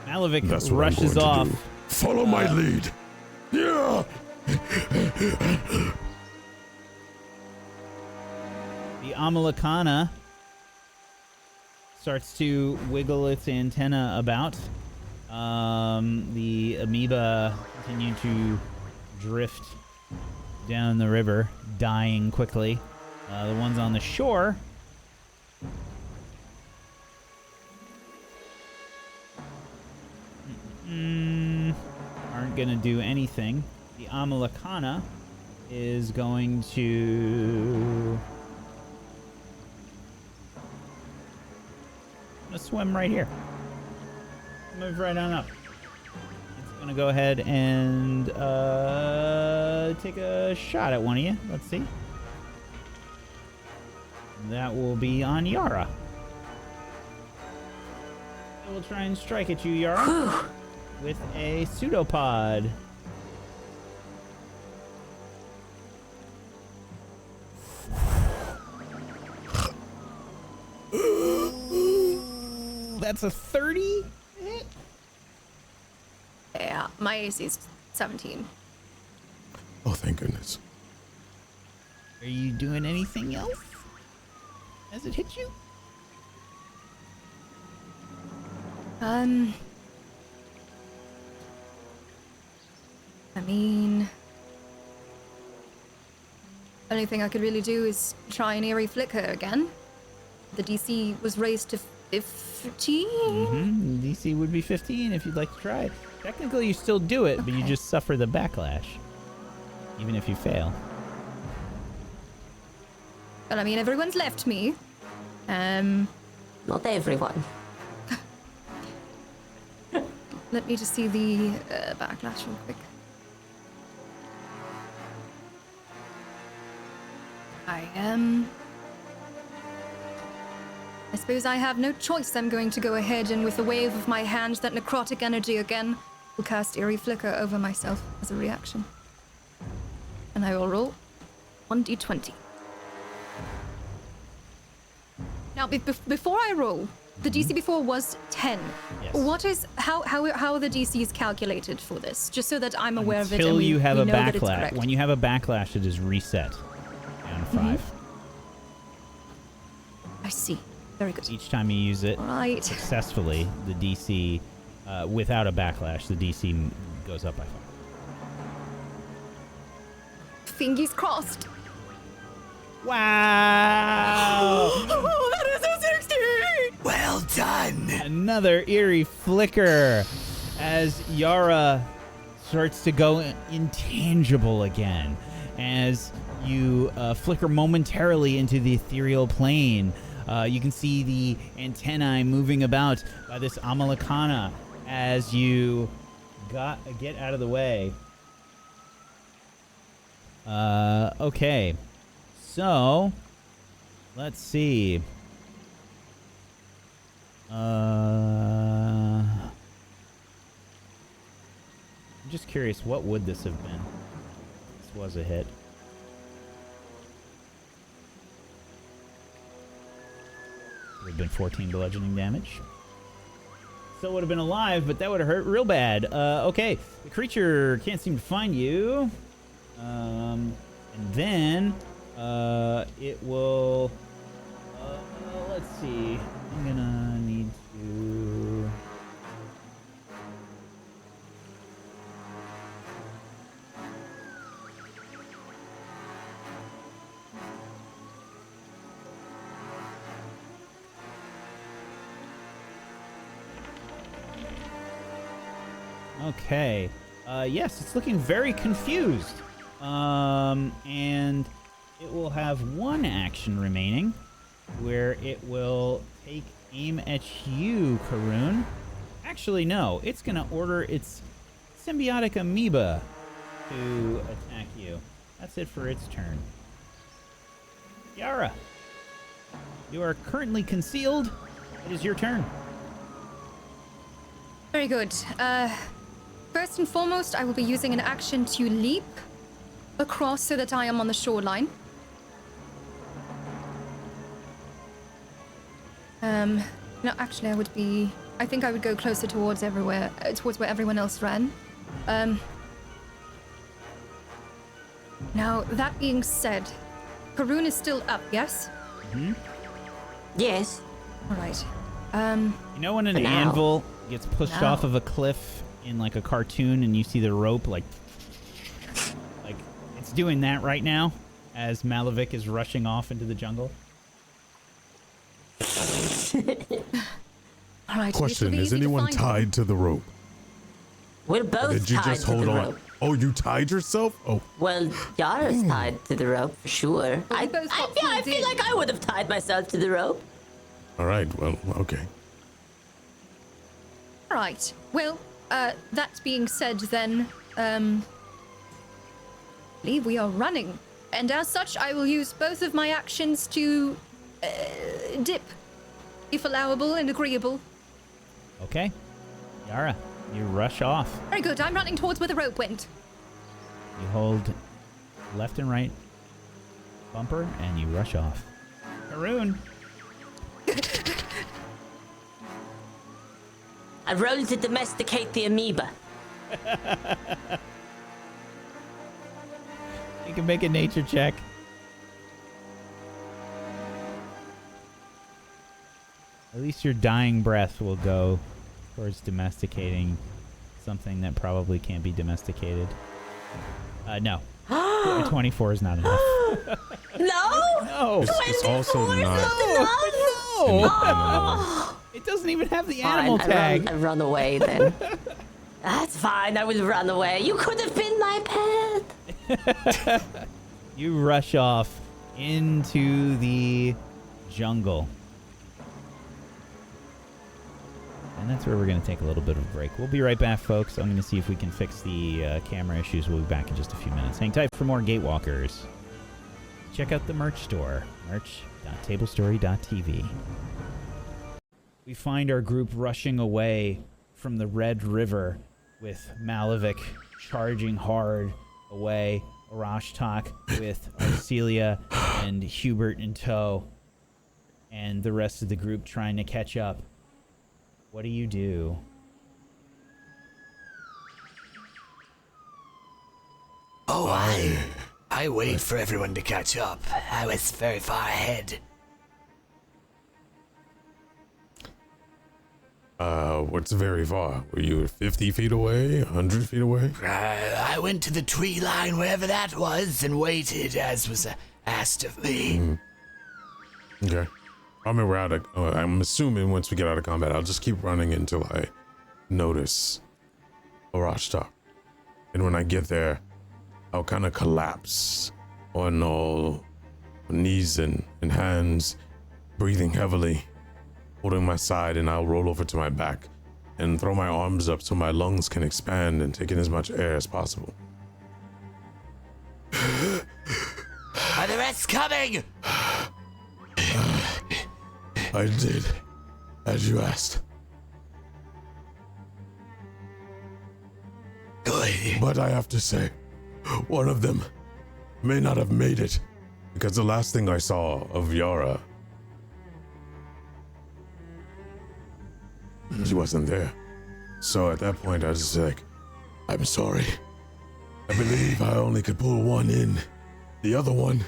Malavik That's what I'm rushes going to off. do. Follow my lead. Yeah. The Amalakana starts to wiggle its antenna about. The amoeba continue to drift down the river, dying quickly. The ones on the shore aren't going to do anything. The Amalakana is going to swim right here. Move right on up. It's gonna go ahead and take a shot at one of you. Let's see. That will be on Yara. It will try and strike at you, Yara, with a pseudopod. That's a 30 hit? Yeah, my AC is 17. Oh, thank goodness. Are you doing anything else as it hits you? I mean, only thing I could really do is try and eerie flicker again. The DC was raised to 15. DC would be 15 if you'd like to try it. Technically, you still do it, but you Okay. just suffer the backlash, even if you fail. Well, I mean, everyone's left me. Not everyone. Let me just see the backlash real quick. I suppose I have no choice. I'm going to go ahead and with a wave of my hand, that necrotic energy again, will cast Eerie Flicker over myself as a reaction. And I will roll 1d20. Now, before I roll, the DC before was 10. Yes. What is how are the DCs calculated for this? Just so that I'm aware of it. Until And you have we a know that it's backlash. correct. When you have a backlash, it is reset down to 5. I see. Very good. Each time you use it All right. successfully, the DC, without a backlash, the DC goes up by 5. Fingers crossed. Wow! Oh, that is a 60! Well done. Another eerie flicker as Yara starts to go intangible again as you flicker momentarily into the ethereal plane. You can see the antennae moving about by this Amalakana as you get out of the way. Okay. So, let's see. I'm just curious, what would this have been? This was a hit. Would have been 14 bludgeoning damage. Still would have been alive, but that would have hurt real bad. Okay, the creature can't seem to find you. And then it will. Let's see. I'm gonna need to. Okay. Yes, it's looking very confused. And it will have one action remaining, where it will take aim at you, Karun. Actually, no. It's going to order its symbiotic amoeba to attack you. That's it for its turn. Yara, you are currently concealed. It is your turn. Very good. First and foremost, I will be using an action to leap across so that I am on the shoreline. No, actually, I think I would go closer towards where everyone else ran. Now, that being said, Karun is still up, yes? Mm-hmm. Yes. All right. You know when an anvil gets pushed off of a cliff in like a cartoon and you see the rope like it's doing that right now as Malavik is rushing off into the jungle? All right. Question, is anyone tied to the rope? We're both Did you tied just to hold the on? rope. Oh, you tied yourself? Oh. Well, Yara's tied to the rope for sure. Well, we both got I pulled feel in. like I would have tied myself to the rope. All right, well, okay. All right. Well, that being said, then, I believe we are running, and as such, I will use both of my actions to dip, if allowable and agreeable. Okay. Yara, you rush off. Very good. I'm running towards where the rope went. You hold left and right bumper and you rush off. Karun. I rolled to domesticate the amoeba. You can make a nature check. At least your dying breath will go towards domesticating something that probably can't be domesticated. No. 24 is not enough. No? No. It's also 24 is not. No. It doesn't even have the animal Fine, tag. I run away then. That's fine, I will run away. You could have been my pet. You rush off into the jungle. And that's where we're going to take a little bit of a break. We'll be right back, folks. I'm going to see if we can fix the camera issues. We'll be back in just a few minutes. Hang tight for more Gatewalkers. Check out the merch store, merch.tablestory.tv. We find our group rushing away from the Red River with Malavik charging hard away, Arashtak with Arcelia and Hubert in tow, and the rest of the group trying to catch up. What do you do? Oh, I wait for everyone to catch up. I was very far ahead. What's very far? Were you 50 feet away? 100 feet away? I went to the tree line, wherever that was, and waited as was asked of me. Okay. I mean, we're out of, I'm assuming once we get out of combat, I'll just keep running until I notice Arashtak. And when I get there, I'll kind of collapse on all knees and hands, breathing heavily, holding my side, and I'll roll over to my back and throw my arms up so my lungs can expand and take in as much air as possible. Are the rest coming? I did, as you asked. Good. But I have to say, one of them may not have made it, because the last thing I saw of Yara, she wasn't there. So at that point, I was like, I'm sorry. I believe I only could pull one in. The other one,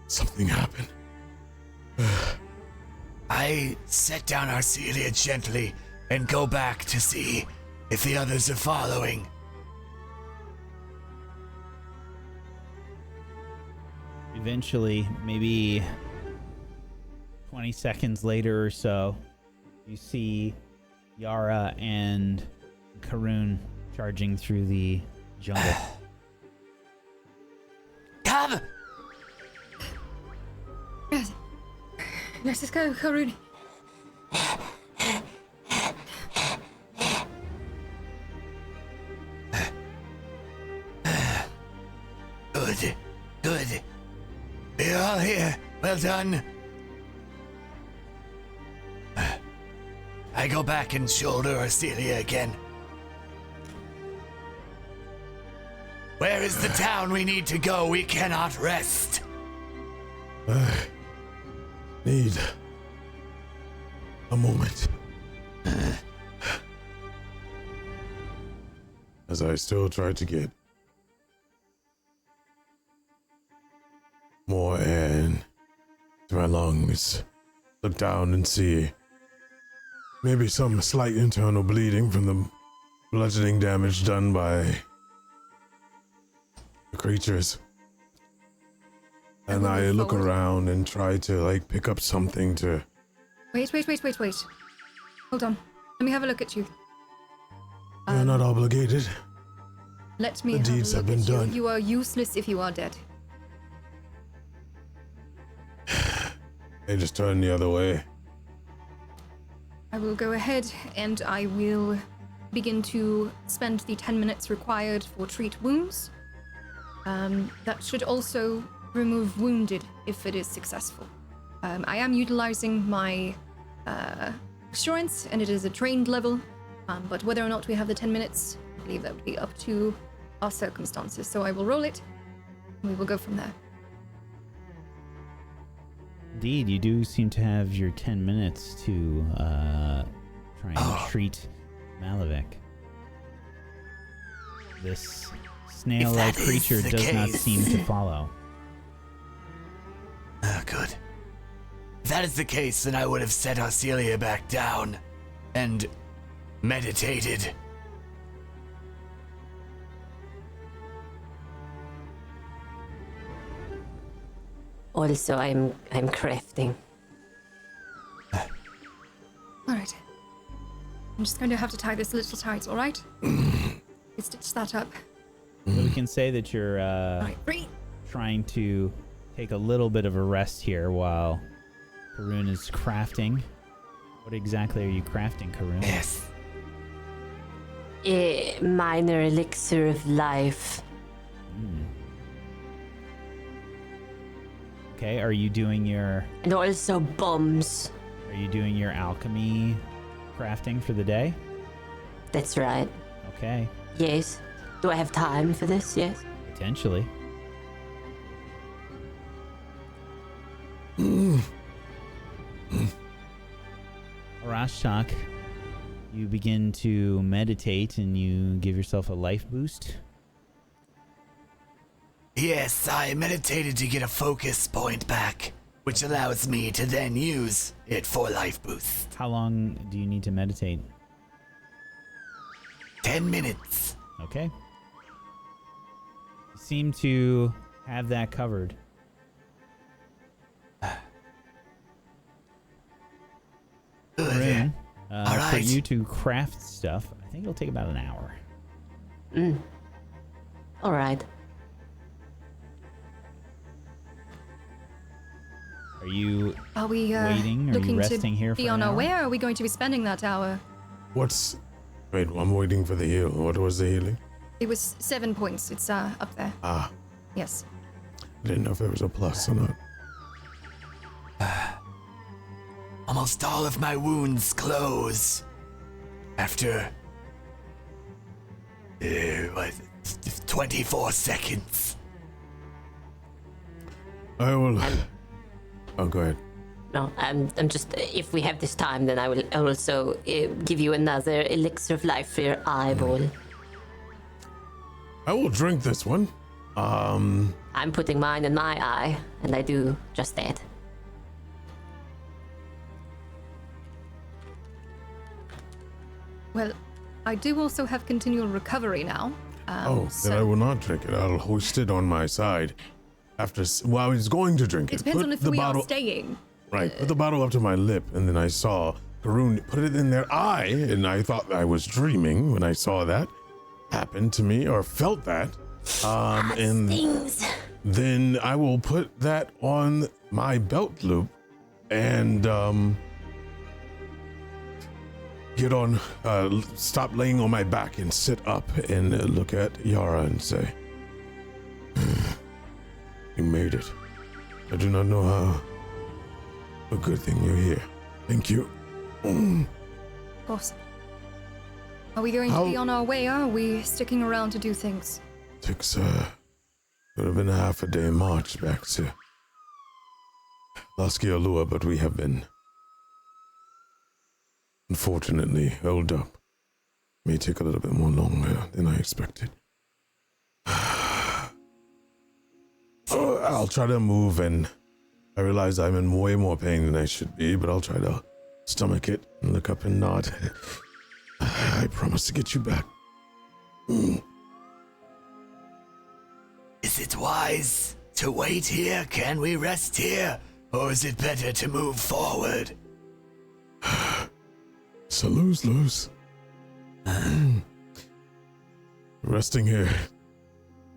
something happened. I set down Arcelia gently and go back to see if the others are following. Eventually, maybe 20 seconds later or so, you see Yara and Karun charging through the jungle. Come! Let's go, Karun. Good, good. We're all here. Well done. I go back and shoulder Arcelia again. Where is the town we need to go? We cannot rest. Need a moment. As I still try to get more air into my lungs, look down and see maybe some slight internal bleeding from the bludgeoning damage done by the creatures. And I look around and try to like pick up something to... Wait. Hold on. Let me have a look at you. You're not obligated. Let me The have deeds a look have been at you. done. You are useless if you are dead. They just turn the other way. I will go ahead and I will begin to spend the 10 minutes required for treat wounds. That should also remove wounded if it is successful. I am utilizing my assurance and it is a trained level, but whether or not we have the 10 minutes, I believe that would be up to our circumstances. So I will roll it and we will go from there. Indeed, you do seem to have your 10 minutes to try and treat Malavik. This snail-like creature does not seem to follow. Good. If that is the case, then I would have set Arcelia back down and meditated. Also, I'm crafting. All right. I'm just going to have to tie this a little tight, all right? Stitch that up. So we can say that you're All right, breathe. trying to take a little bit of a rest here while Karun is crafting. What exactly are you crafting, Karun? Yes. A minor elixir of life. Okay, are you doing your And also bombs. alchemy crafting for the day? That's right. Okay, Yes. Do I have time for this? Yes. potentially. Arashtak, you begin to meditate and you give yourself a life boost. Yes, I meditated to get a focus point back, which allows me to then use it for life boost. How long do you need to meditate? 10 minutes. Okay. You seem to have that covered. Good. Karun, All for right. you to craft stuff, I think it'll take about an hour. All right. Are you Are we waiting? Are you looking resting to here be for on an our hour? way, or are we going to be spending that hour Wait, I'm waiting for the heal. What was the healing? It was 7 points. It's up there. Ah, Yes. I didn't know if there was a plus or not. Almost all of my wounds close after 24 seconds. I will. Oh, go ahead. No, I'm just. If we have this time, then I will also give you another elixir of life for your eyeball. I will drink this one. I'm putting mine in my eye, and I do just that. Well, I do also have continual recovery now. Then I will not drink it. I'll hoist it on my side. Well, I was going to drink it. It depends on if the we bottle, are staying. Right, put the bottle up to my lip, and then I saw Karun put it in their eye, and I thought I was dreaming when I saw that happen to me, or felt that. And Things. then I will put that on my belt loop, and get on, stop laying on my back and sit up and look at Yara and say, "You made it. I do not know how. A good thing you're here. Thank you." Of course. Are we going to be on our way? Or are we sticking around to do things? Takes could have been a half a day march back to Loskialua, but we have been unfortunately held up. May take a little bit more longer than I expected. I'll try to move, and I realize I'm in way more pain than I should be, but I'll try to stomach it and look up and nod. I promise to get you back. Is it wise to wait here? Can we rest here? Or is it better to move forward? So lose. Resting here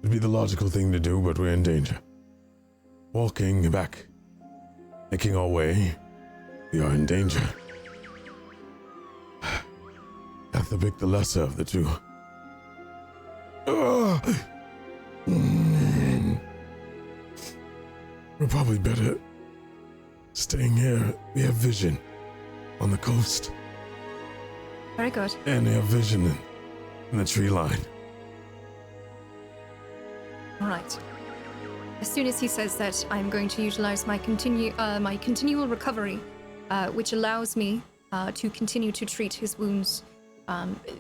would be the logical thing to do, but we're in danger. Walking back, making our way, we are in danger. Have to pick the lesser of the two. We're probably better staying here. We have vision on the coast. Very good. And we have vision in the tree line. All right. As soon as he says that, I'm going to utilize my continual recovery, which allows me to continue to treat his wounds.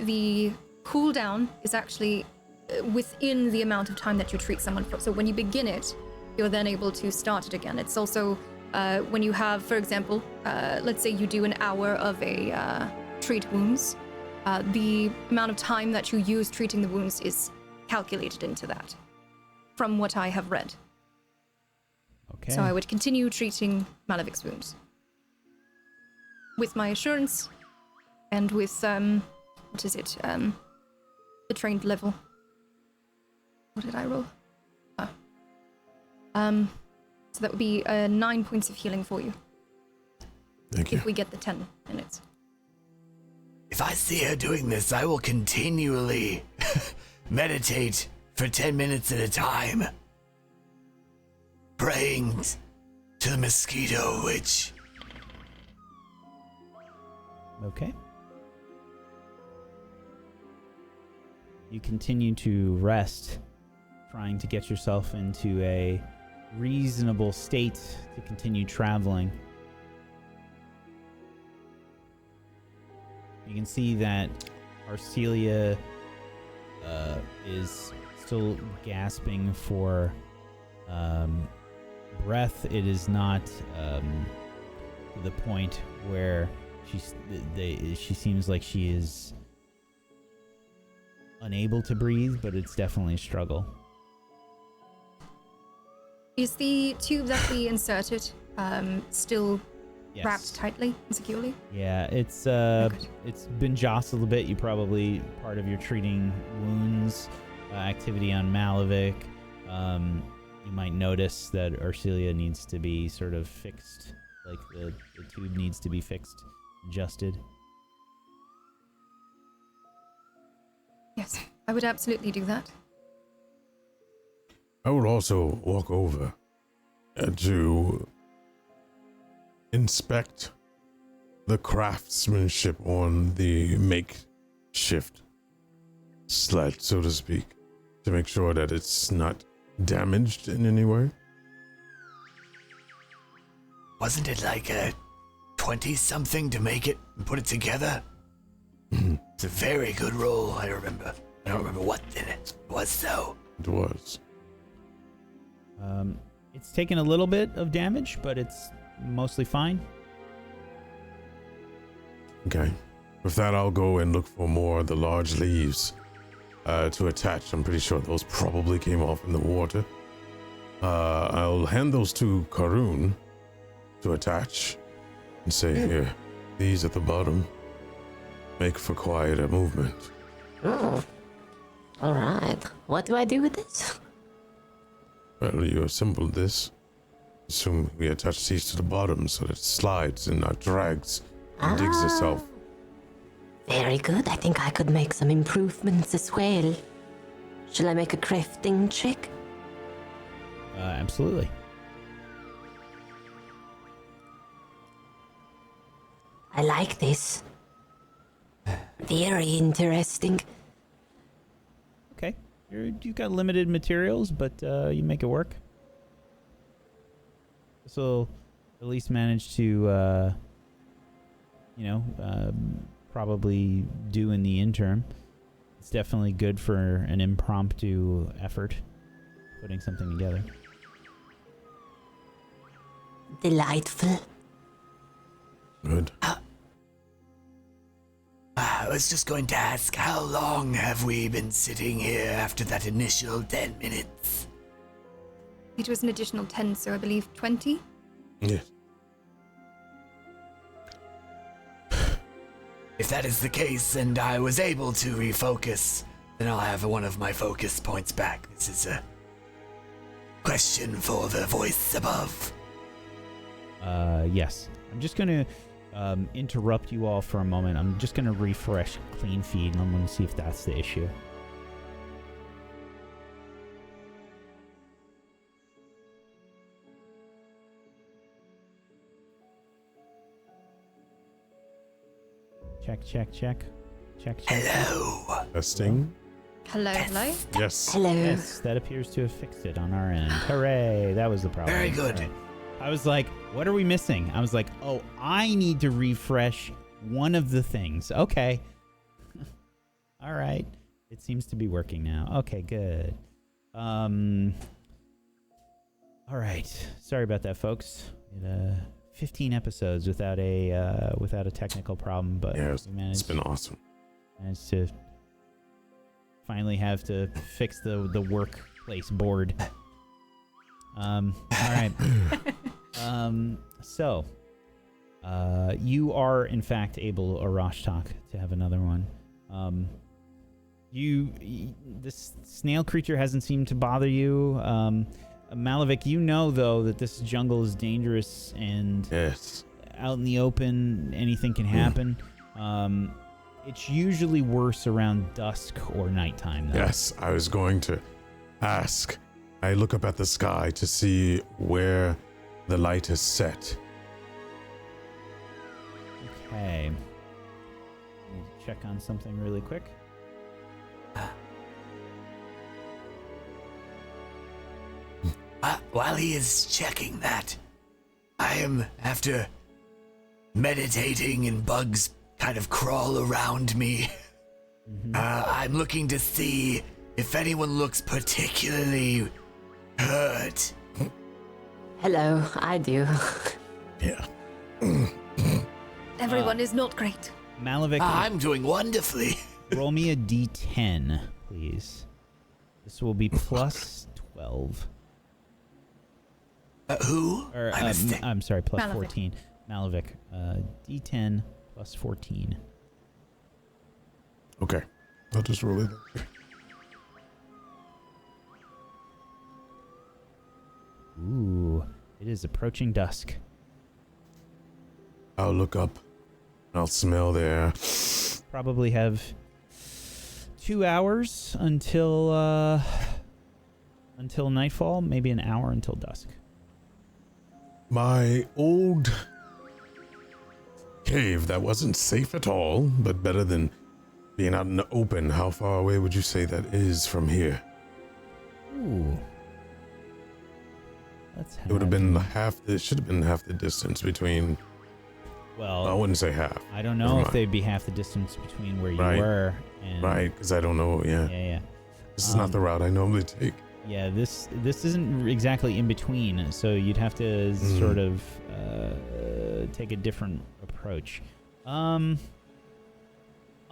The cooldown is actually within the amount of time that you treat someone for. So when you begin it, you're then able to start it again. It's also when you have, for example, let's say you do an hour of a treat wounds, the amount of time that you use treating the wounds is calculated into that, from what I have read. Okay. So I would continue treating Malavic's wounds. With my assurance, and with, what is it? The trained level. What did I roll? So that would be 9 points of healing for you. Thank you. If we get the 10 minutes. If I see her doing this, I will continually meditate for 10 minutes at a time. Praying to the mosquito witch. Okay. You continue to rest, trying to get yourself into a reasonable state to continue traveling. You can see that Arcelia is still gasping for breath. It is not to the point where she seems like she is unable to breathe, but it's definitely a struggle. Is the tube that we inserted still Yes. wrapped tightly and securely? Yeah, it's Okay. it's been jostled a bit. You probably part of your treating wounds activity on Malavic. You might notice that Arcelia needs to be sort of fixed, like the tube needs to be fixed, adjusted. Yes, I would absolutely do that. I would also walk over to inspect the craftsmanship on the makeshift sled, so to speak, to make sure that it's not damaged in any way. Wasn't it like a 20-something to make it and put it together? It's a very good roll, I remember. I don't remember what in it was, though. It was. It's taken a little bit of damage, but it's mostly fine. Okay. With that, I'll go and look for more of the large leaves to attach. I'm pretty sure those probably came off in the water. I'll hand those to Karun to attach and say, here, these at the bottom make for quieter movement. Oh. All right. What do I do with this? Well, you assembled this. Assume we attach these to the bottom so that it slides and not drags and digs itself. Very good. I think I could make some improvements as well. Shall I make a crafting check? Absolutely. I like this. Very interesting. Okay. You've got limited materials, but you make it work. This will at least manage to, probably do in the interim. It's definitely good for an impromptu effort, putting something together. Delightful. Good. I was just going to ask, how long have we been sitting here after that initial 10 minutes? It was an additional 10, so I believe 20. Yes. If that is the case and I was able to refocus, then I'll have one of my focus points back. This is a question for the voice above. Yes. I'm just going to interrupt you all for a moment. I'm just going to refresh clean feed, and I'm going to see if that's the issue. Check. Hello. Testing. Hello, hello. Yes. Hello. Yes, that appears to have fixed it on our end. Hooray! That was the problem. Very good. Right. I was like, what are we missing? I was like, oh, I need to refresh one of the things. Okay. All right. It seems to be working now. Okay, good. All right. Sorry about that, folks. We had 15 episodes without a technical problem, but Yeah, we managed. it's been awesome. Managed to finally have to fix the workplace board. All right. So, you are in fact able, Arashtak, to have another one. This snail creature hasn't seemed to bother you. Malavik, you know though that this jungle is dangerous and Yes. out in the open, anything can happen. It's usually worse around dusk or nighttime, though. Yes, I was going to ask. I look up at the sky to see where the light is set. Okay. Need to check on something really quick. While he is checking that, I am, after meditating and bugs kind of crawl around me, I'm looking to see if anyone looks particularly hurt. Hello, I do. Yeah. Everyone is not great. Malavik, I'm doing wonderfully. roll me a d10, please. This will be plus 12. Who? Or, My mistake. I'm sorry, plus Malavik. 14. Malavik, d10 plus 14. Okay. I'll just roll it. Ooh, it is approaching dusk. I'll look up. I'll smell there. Probably have 2 hours until nightfall, maybe an hour until dusk. My old cave that wasn't safe at all, but better than being out in the open. How far away would you say that is from here? Ooh. It would have been it should have been half the distance between. Well, I wouldn't say half. I don't know if they'd be half the distance between where you Right. were and Right, because I don't know. Yeah. Yeah. This is not the route I normally take. Yeah, this isn't exactly in between, so you'd have to sort of take a different approach. I'll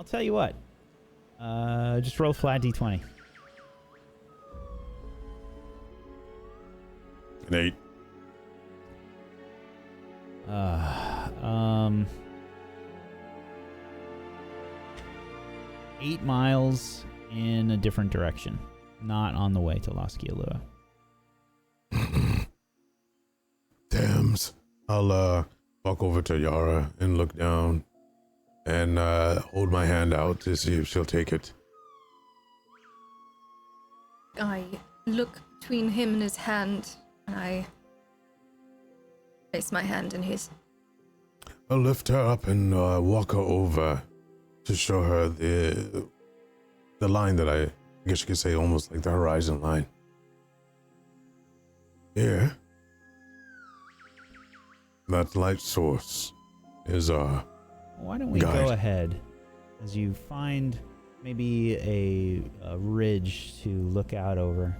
tell you what. Just roll a flat d20. An 8. 8 miles in a different direction, not on the way to Loskialua. Dams. I'll walk over to Yara and look down and hold my hand out to see if she'll take it. I look between him and his hand, and I place my hand in his. I'll lift her up and walk her over to show her the line that I guess you could say almost like the horizon line. Here, that light source is Why don't we guide. go ahead as you find maybe a ridge to look out over.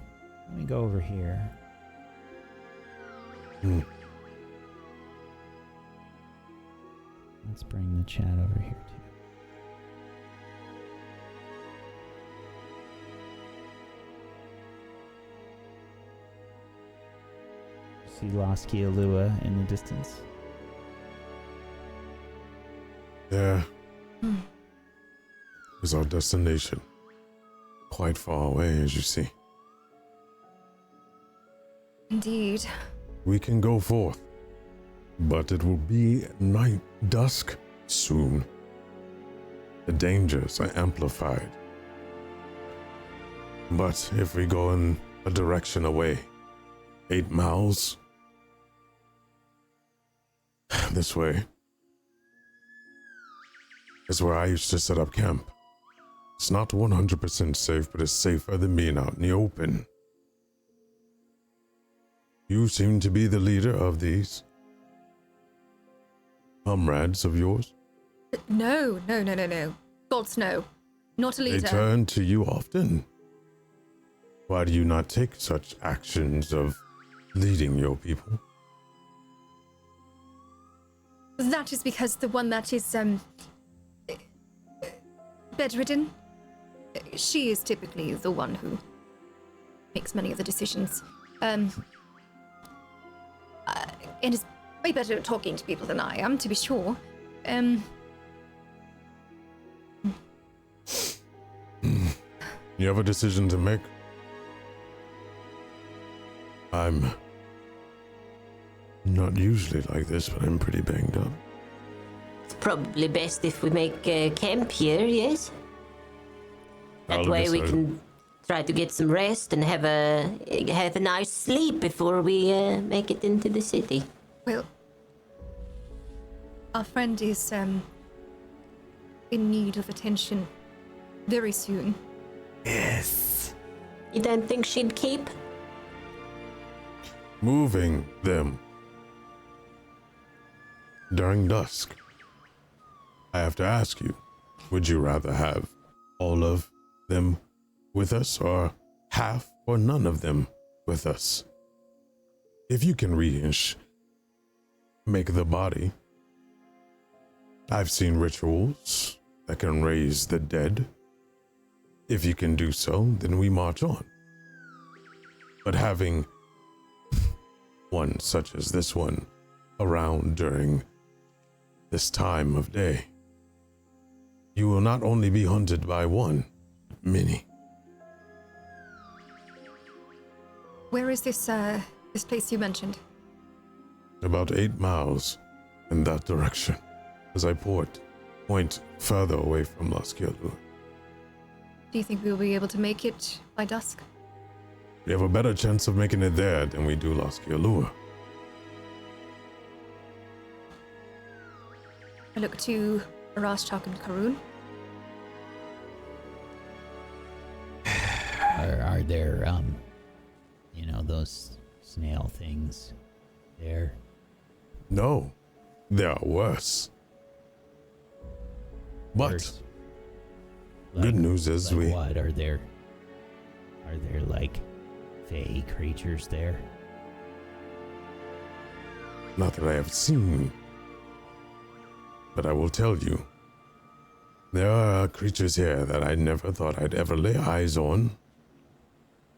Let me go over here. Let's bring the chat over here too. See Loskialua in the distance. There is our destination. Quite far away, as you see. Indeed. We can go forth, but it will be night, dusk soon. The dangers are amplified. But if we go in a direction away, 8 miles this way is where I used to set up camp. It's not 100% safe, but it's safer than being out in the open. You seem to be the leader of these comrades of yours. No. Gods, no. Not a They leader. turn to you often. Why do you not take such actions of leading your people? That is because the one that is, bedridden, she is typically the one who makes many of the decisions. And is way better at talking to people than I am, to be sure. You have a decision to make? I'm not usually like this, but I'm pretty banged up. It's probably best if we make camp here, yes? That I'll way we decide. can try to get some rest and have a nice sleep before we make it into the city. Well, our friend is, in need of attention very soon. Yes. You don't think she'd keep? Moving them during dusk. I have to ask you, would you rather have all of them with us or half or none of them with us? If you can make the body. I've seen rituals that can raise the dead. If you can do so, then we march on. But having one such as this one around during this time of day, you will not only be hunted by one, but many. Where is this place you mentioned? About 8 miles in that direction, as I point further away from Loskialua. Do you think we'll be able to make it by dusk? We have a better chance of making it there than we do Loskialua. I look to Arashtak and Karun. Are there, those snail things there? No, they are worse. But Worse? good news is like we... What are there? Are there like fey creatures there? Not that I have seen. But I will tell you, there are creatures here that I never thought I'd ever lay eyes on.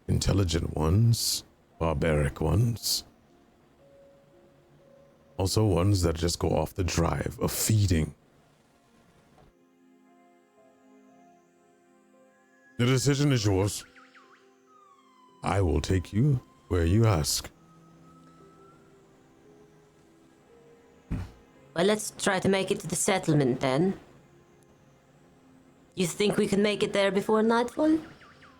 Intelligent ones, barbaric ones. Also ones that just go off the drive of feeding. The decision is yours. I will take you where you ask. Well, let's try to make it to the settlement then. You think we can make it there before nightfall?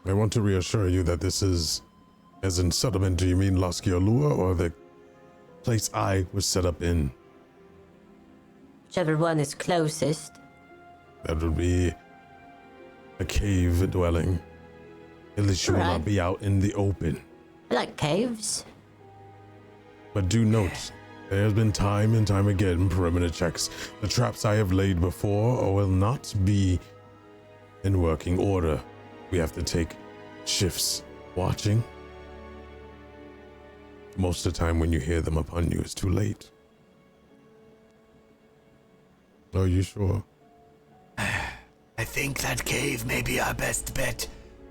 I want to reassure you that this is, as in settlement, do you mean Loskialua or the place I was set up in? Whichever one is closest. That would be a cave dwelling. At least you will Right. not be out in the open. I like caves. But do note, there has been time and time again perimeter checks. The traps I have laid before will not be in working order. We have to take shifts watching. Most of the time when you hear them upon you, it's too late. Are you sure? I think that cave may be our best bet.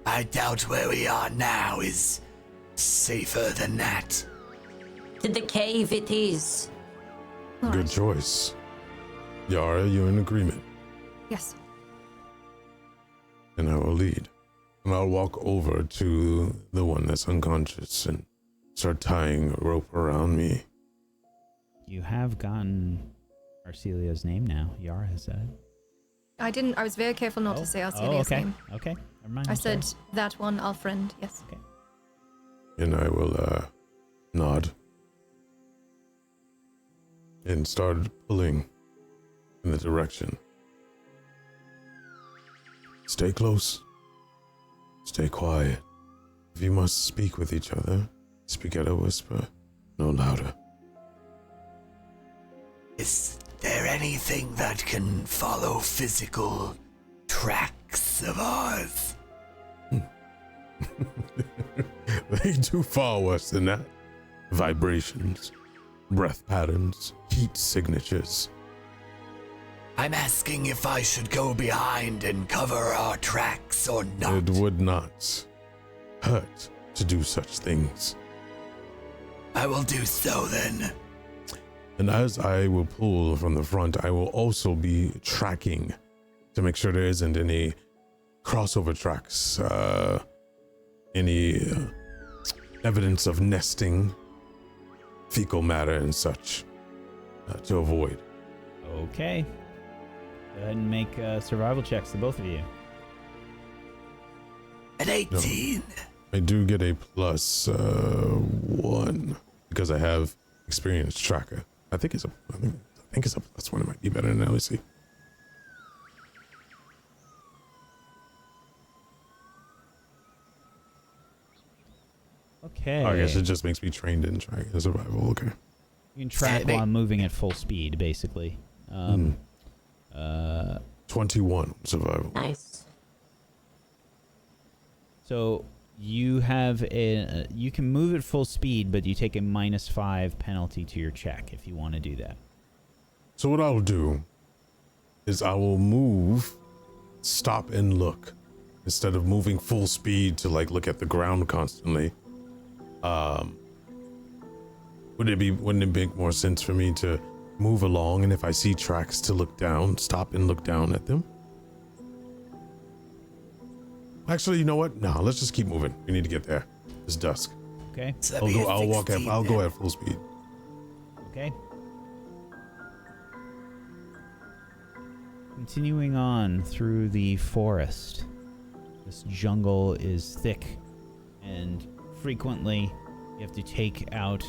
I doubt where we are now is safer than that. To the cave it is. Good choice. Yara, you're in agreement. Yes. And I will lead. And I'll walk over to the one that's unconscious and start tying a rope around me. You have gotten Arcelia's name now. Yara has said it. I didn't. I was very careful not to say Arcelia's okay. name. Okay. Never mind. I I'm said sorry. that one, our friend. Yes. Okay. And I will nod. And start pulling in the direction. Stay close. Stay quiet. If you must speak with each other, speak at a whisper, no louder. Is there anything that can follow physical tracks of ours? They do far worse than that. Vibrations, breath patterns, heat signatures. I'm asking if I should go behind and cover our tracks or not. It would not hurt to do such things. I will do so then. And as I will pull from the front, I will also be tracking to make sure there isn't any crossover tracks, any evidence of nesting, fecal matter and such to avoid. Okay. Go ahead and make survival checks, the both of you. At 18. I do get a plus 1 because I have experience tracker. I think it's a plus 1. It might be better than that. Let's see. Okay. I guess it just makes me trained in tracking and survival. Okay. You can track while moving at full speed, basically. 21 survival. Nice. So you have you can move at full speed, but you take a -5 penalty to your check if you want to do that. So what I'll do is I will move, stop and look instead of moving full speed to like look at the ground constantly. Wouldn't it make more sense for me to move along, and if I see tracks to look down, stop and look down at them? Actually, you know what? No, let's just keep moving. We need to get there. It's dusk. Okay. So that'd be a I'll 16 go then. at full speed. Okay. Continuing on through the forest, This jungle is thick, and frequently you have to take out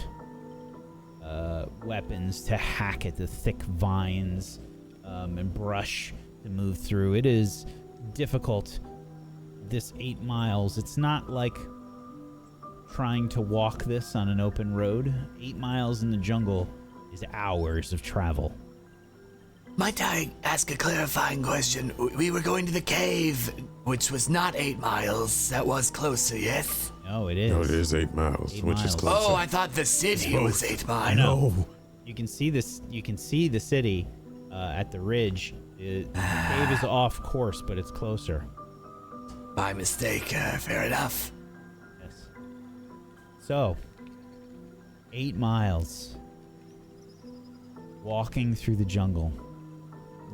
weapons to hack at the thick vines and brush to move through. It is difficult. This 8 miles, it's not like trying to walk this on an open road. 8 miles in the jungle is hours of travel. Might I ask a clarifying question? We were going to the cave, which was not 8 miles. That was closer, yes? No, it is. No, it is 8 miles, 8 which miles. is closer. Oh, I thought the city was 8 miles. I know. You can see this. You can see the city at the ridge. The cave is off course, but it's closer. My mistake. Fair enough. Yes. So, 8 miles. Walking through the jungle.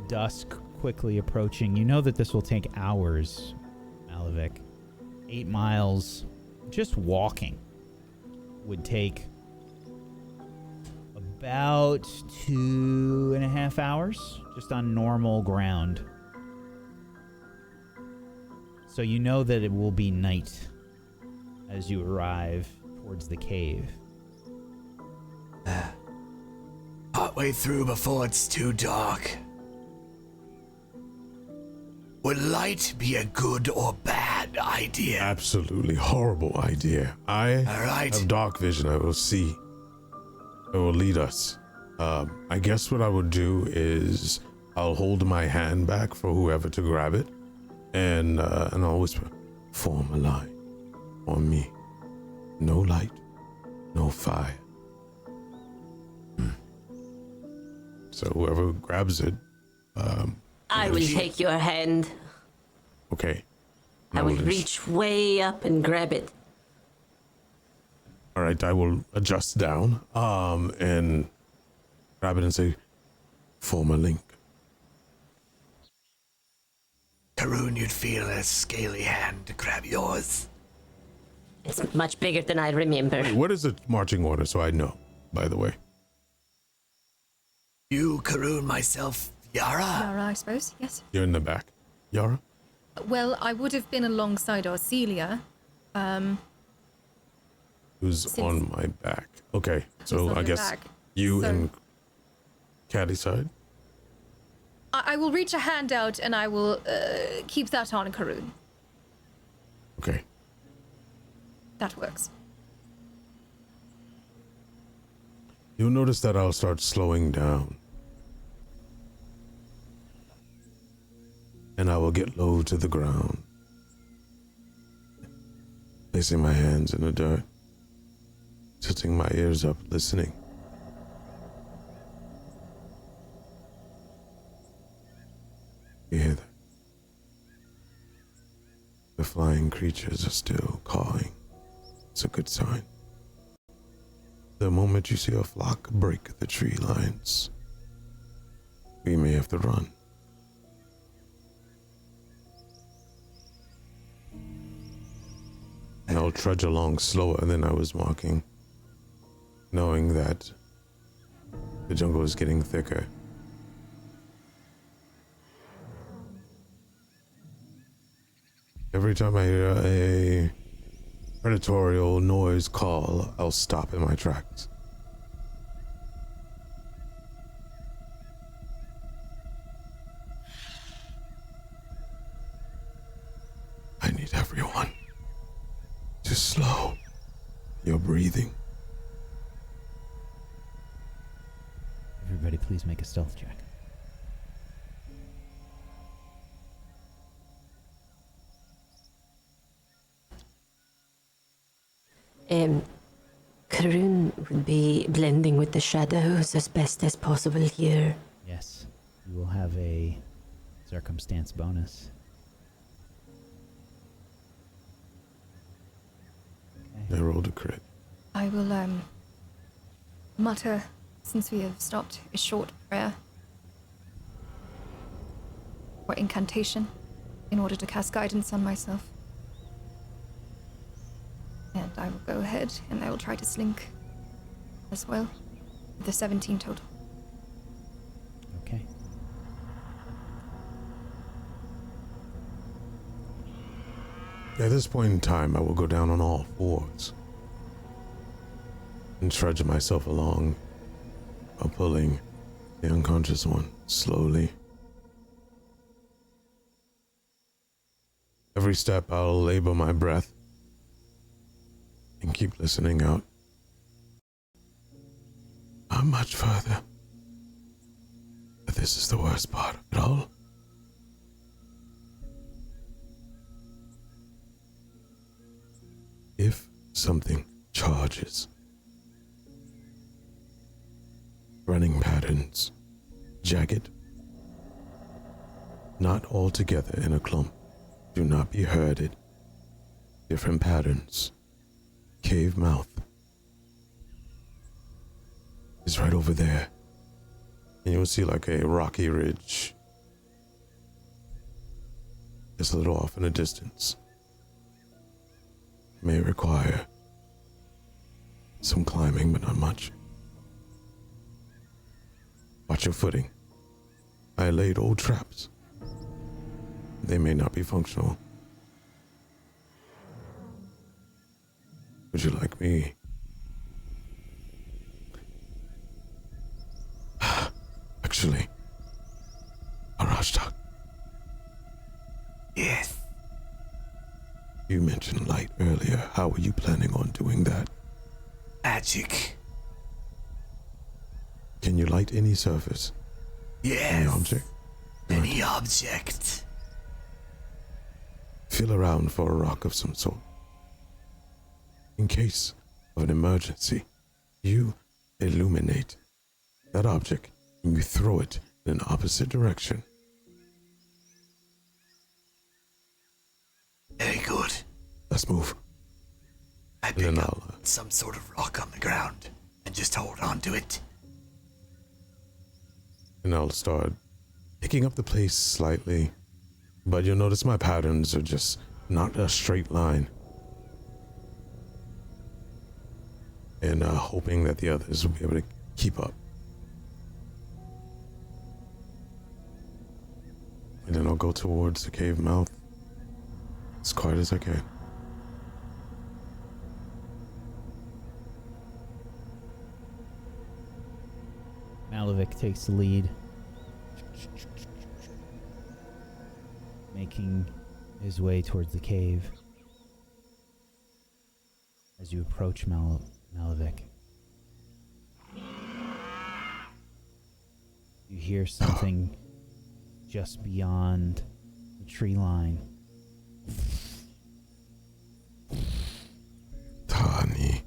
Dusk quickly approaching. You know that this will take hours, Malavik. 8 miles, just walking, would take about 2.5 hours, just on normal ground. So you know that it will be night as you arrive towards the cave. Partway through before it's too dark. Would light be a good or bad idea? Absolutely horrible idea. I All right. have dark vision. I will see. It will lead us. I guess what I would do is I'll hold my hand back for whoever to grab it, and I'll whisper, "Form a line on me. No light, no fire." So whoever grabs it, I will take your hand. okay. I will just- reach way up and grab it. All right, I will adjust down, and grab it and say, "Form a link." Karun, you'd feel a scaly hand to grab yours. It's much bigger than I remember. Wait, what is the marching order so I know, by the way? You, Karun, myself, Yara. Yara, I suppose. Yes. You're in the back. Yara? Well, I would have been alongside Arcelia. Who's Since- on my back? Okay, so Who's on I your guess back? you So- and Caddy side? I will reach a hand out and I will keep that on Karun. Okay. That works. You'll notice that I'll start slowing down. And I will get low to the ground, placing my hands in the dirt, tilting my ears up, listening. You hear that? The flying creatures are still cawing. It's a good sign. The moment you see a flock break the tree lines, we may have to run. And I'll trudge along slower than I was walking, knowing that the jungle is getting thicker. Every time I hear a predatorial noise call, I'll stop in my tracks. I need everyone to slow your breathing. Everybody, please make a stealth check. Karun would be blending with the shadows as best as possible here. Yes, you will have a circumstance bonus. I rolled a crit. I will mutter, since we have stopped, a short prayer or incantation in order to cast guidance on myself. And I will go ahead and I will try to slink as well. The 17 total. Okay. At this point in time, I will go down on all fours and trudge myself along while pulling the unconscious one slowly. Every step I'll labor my breath and keep listening out. Not much further. But this is the worst part of it all. If something charges, running patterns, jagged, not all together in a clump, do not be herded, different patterns, cave mouth is right over there, and you'll see like a rocky ridge just a little off in the distance. May require some climbing, but not much. Watch your footing. I laid old traps. They may not be functional. Would you like me? Actually, Arashtak. Yes. You mentioned light earlier. How were you planning on doing that? Magic. Can you light any surface? Yes. Any object? Any object. Feel around for a rock of some sort. In case of an emergency, you illuminate that object and you throw it in an opposite direction. Very good. Let's move. I And pick then up I'll, some sort of rock on the ground and just hold on to it. and I'll start picking up the pace slightly, but you'll notice my patterns are just not a straight line. And hoping that the others will be able to keep up. And then I'll go towards the cave mouth as quiet as I can. Malavik takes the lead, making his way towards the cave. As you approach Malavik, you hear something just beyond the tree line. Tani.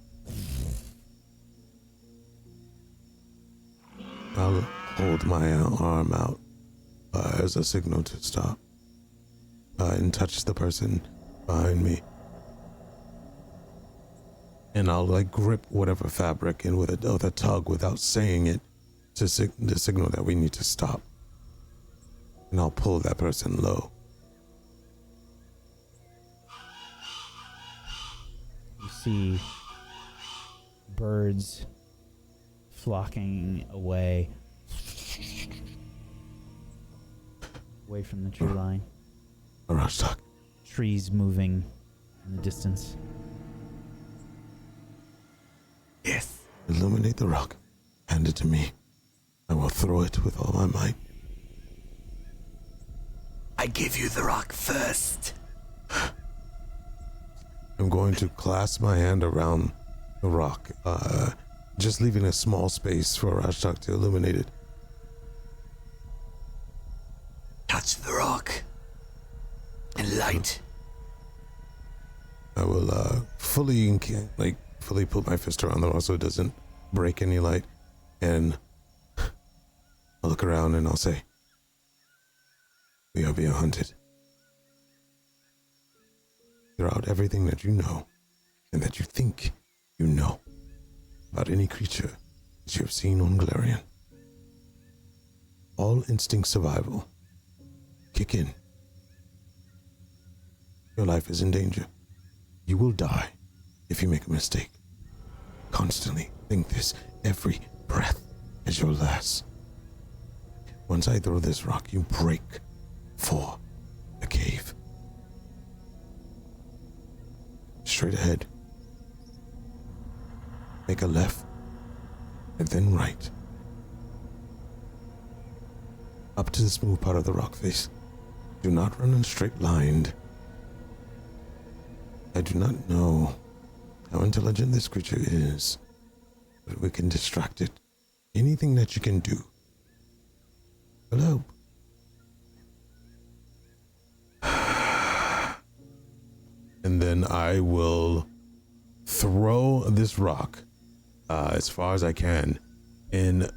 I'll hold my arm out as a signal to stop and touch the person behind me. And I'll like grip whatever fabric in with a tug without saying it to signal that we need to stop. And I'll pull that person low. You see birds flocking away from the tree line. Arashtak. Trees moving in the distance. Yes. Illuminate the rock. Hand it to me. I will throw it with all my might. I give you the rock first. I'm going to clasp my hand around the rock, just leaving a small space for Arashtak to illuminate it. Touch the rock. And light. I will fully put my fist around the rock so it doesn't break any light, and I'll look around and I'll say, we are being hunted. Throw out everything that you know and that you think you know about any creature that you have seen on Galarian. All instinct survival kick in. Your life is in danger. You will die if you make a mistake. Constantly think this. Every breath is your last. Once I throw this rock, you break for the cave. straight ahead. Make a left, and then right. Up to the smooth part of the rock face. Do not run in a straight line. I do not know how intelligent this creature is, but we can distract it. Anything that you can do. Hello. And then I will throw this rock as far as I can in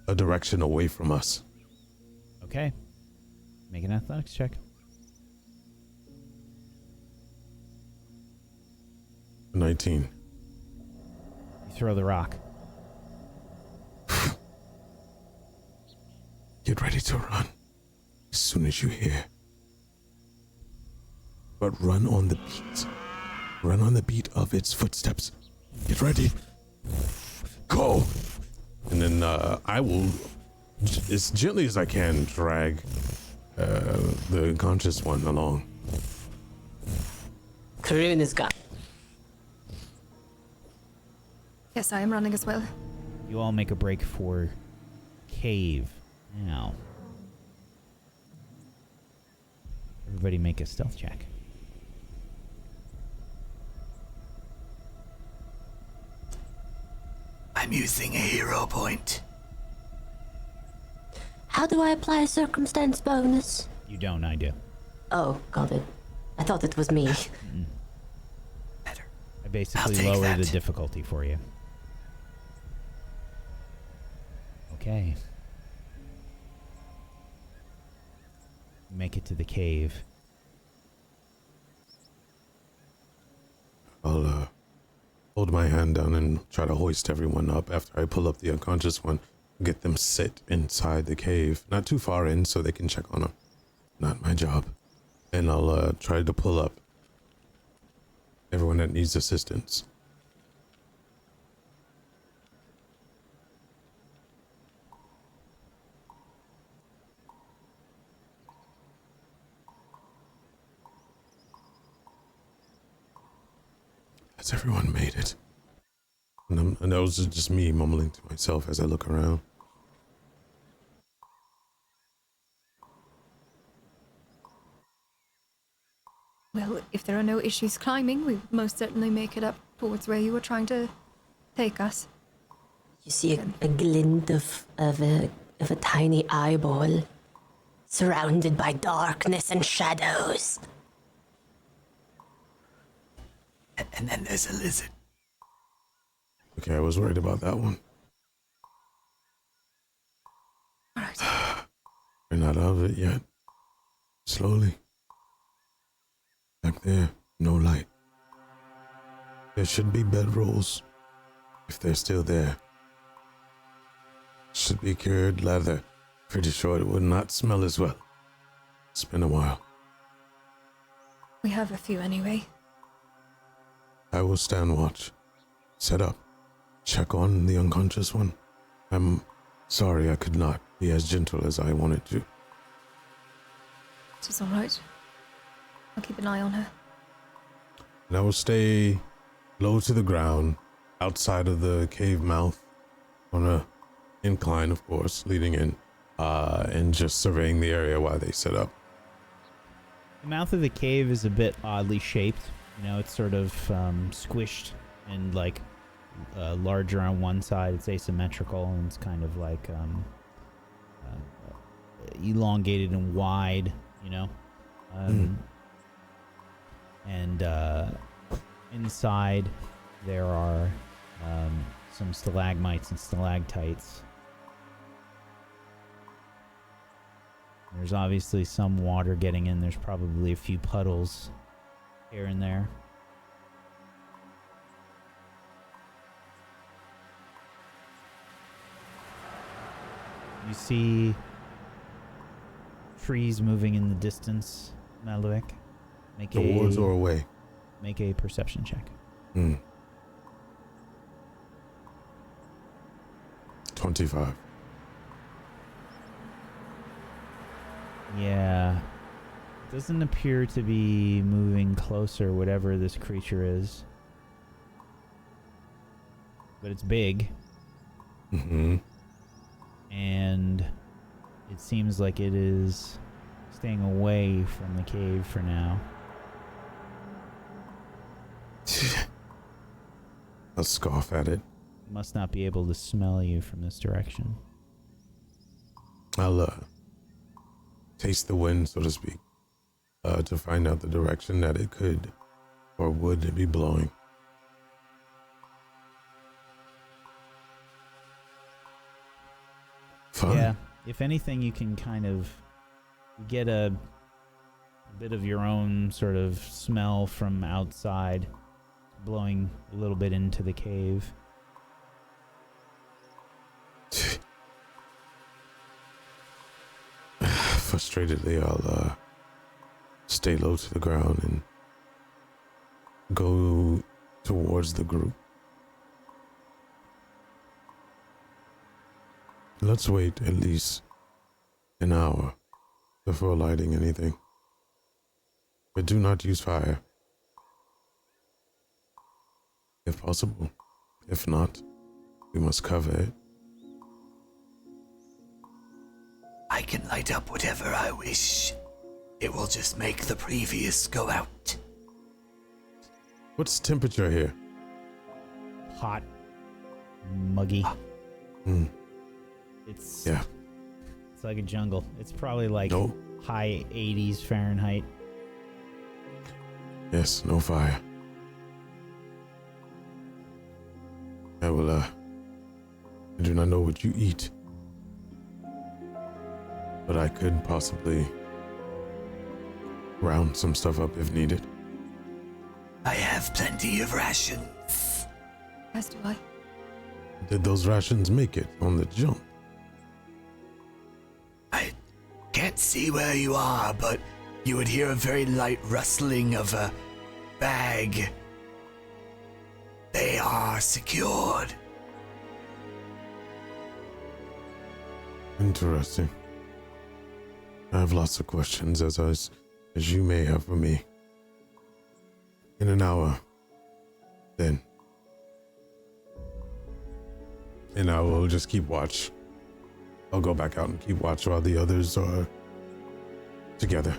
a direction away from us. Okay. Make an athletics check. 19. You throw the rock. Get ready to run as soon as you hear. But run on the beat. Run on the beat of its footsteps. Get ready. Go. And then I will, as gently as I can, drag the unconscious one along. Karun is gone. Yes, I am running as well. You all make a break for cave. Now, everybody make a stealth check. I'm using a hero point. How do I apply a circumstance bonus? You don't, I do. Oh, got it. I thought it was me. Better. I basically take lower that. the difficulty for you. Okay. Make it to the cave. I'll hold my hand down and try to hoist everyone up after I pull up the unconscious one. Get them sit inside the cave. Not too far in so they can check on them. Not my job. And I'll try to pull up everyone that needs assistance. Has everyone made it? And that was just me mumbling to myself as I look around. Well, if there are no issues climbing, we most certainly make it up towards where you were trying to take us. You see a glint of a tiny eyeball, surrounded by darkness and shadows. And then there's a lizard. Okay, I was worried about that one. All right. We're not out of it yet. Slowly. Back there, no light. There should be bedrolls, if they're still there. Should be cured leather. Pretty sure it would not smell as well. It's been a while. We have a few anyway. I will stand watch. Set up. Check on the unconscious one. I'm sorry I could not be as gentle as I wanted to. It is all right. I'll keep an eye on her. And I will stay low to the ground, outside of the cave mouth, on a incline, of course, leading in, and just surveying the area while they set up. The mouth of the cave is a bit oddly shaped. You know, it's sort of squished and like larger on one side. It's asymmetrical and it's kind of like elongated and wide, you know. And inside there are some stalagmites and stalactites. There's obviously some water getting in. There's probably a few puddles here and there. You see trees moving in the distance, Malwick. Towards or away? Make a perception check. 25. Yeah. doesn't appear to be moving closer, whatever this creature is. But it's big. Mm-hmm. And it seems like it is staying away from the cave for now. I'll scoff at it. Must not be able to smell you from this direction. I'll taste the wind, so to speak, to find out the direction that it could or would be blowing. Fun. Yeah, if anything, you can kind of get a bit of your own sort of smell from outside, blowing a little bit into the cave. Frustratedly, I'll stay low to the ground and go towards the group. Let's wait at least an hour before lighting anything. But do not use fire. If possible. If not, we must cover it. I can light up whatever I wish. It will just make the previous go out. What's the temperature here? Hot, muggy. Hmm. It's Yeah. It's like a jungle. It's probably like No. high 80s Fahrenheit. Yes, no fire. I do not know what you eat. But I could possibly round some stuff up if needed. I have plenty of rations. As do I. Did those rations make it on the jump? I can't see where you are, but you would hear a very light rustling of a bag. They are secured. Interesting. I have lots of questions as you may have for me. In an hour, then. And I will just keep watch. I'll go back out and keep watch while the others are together.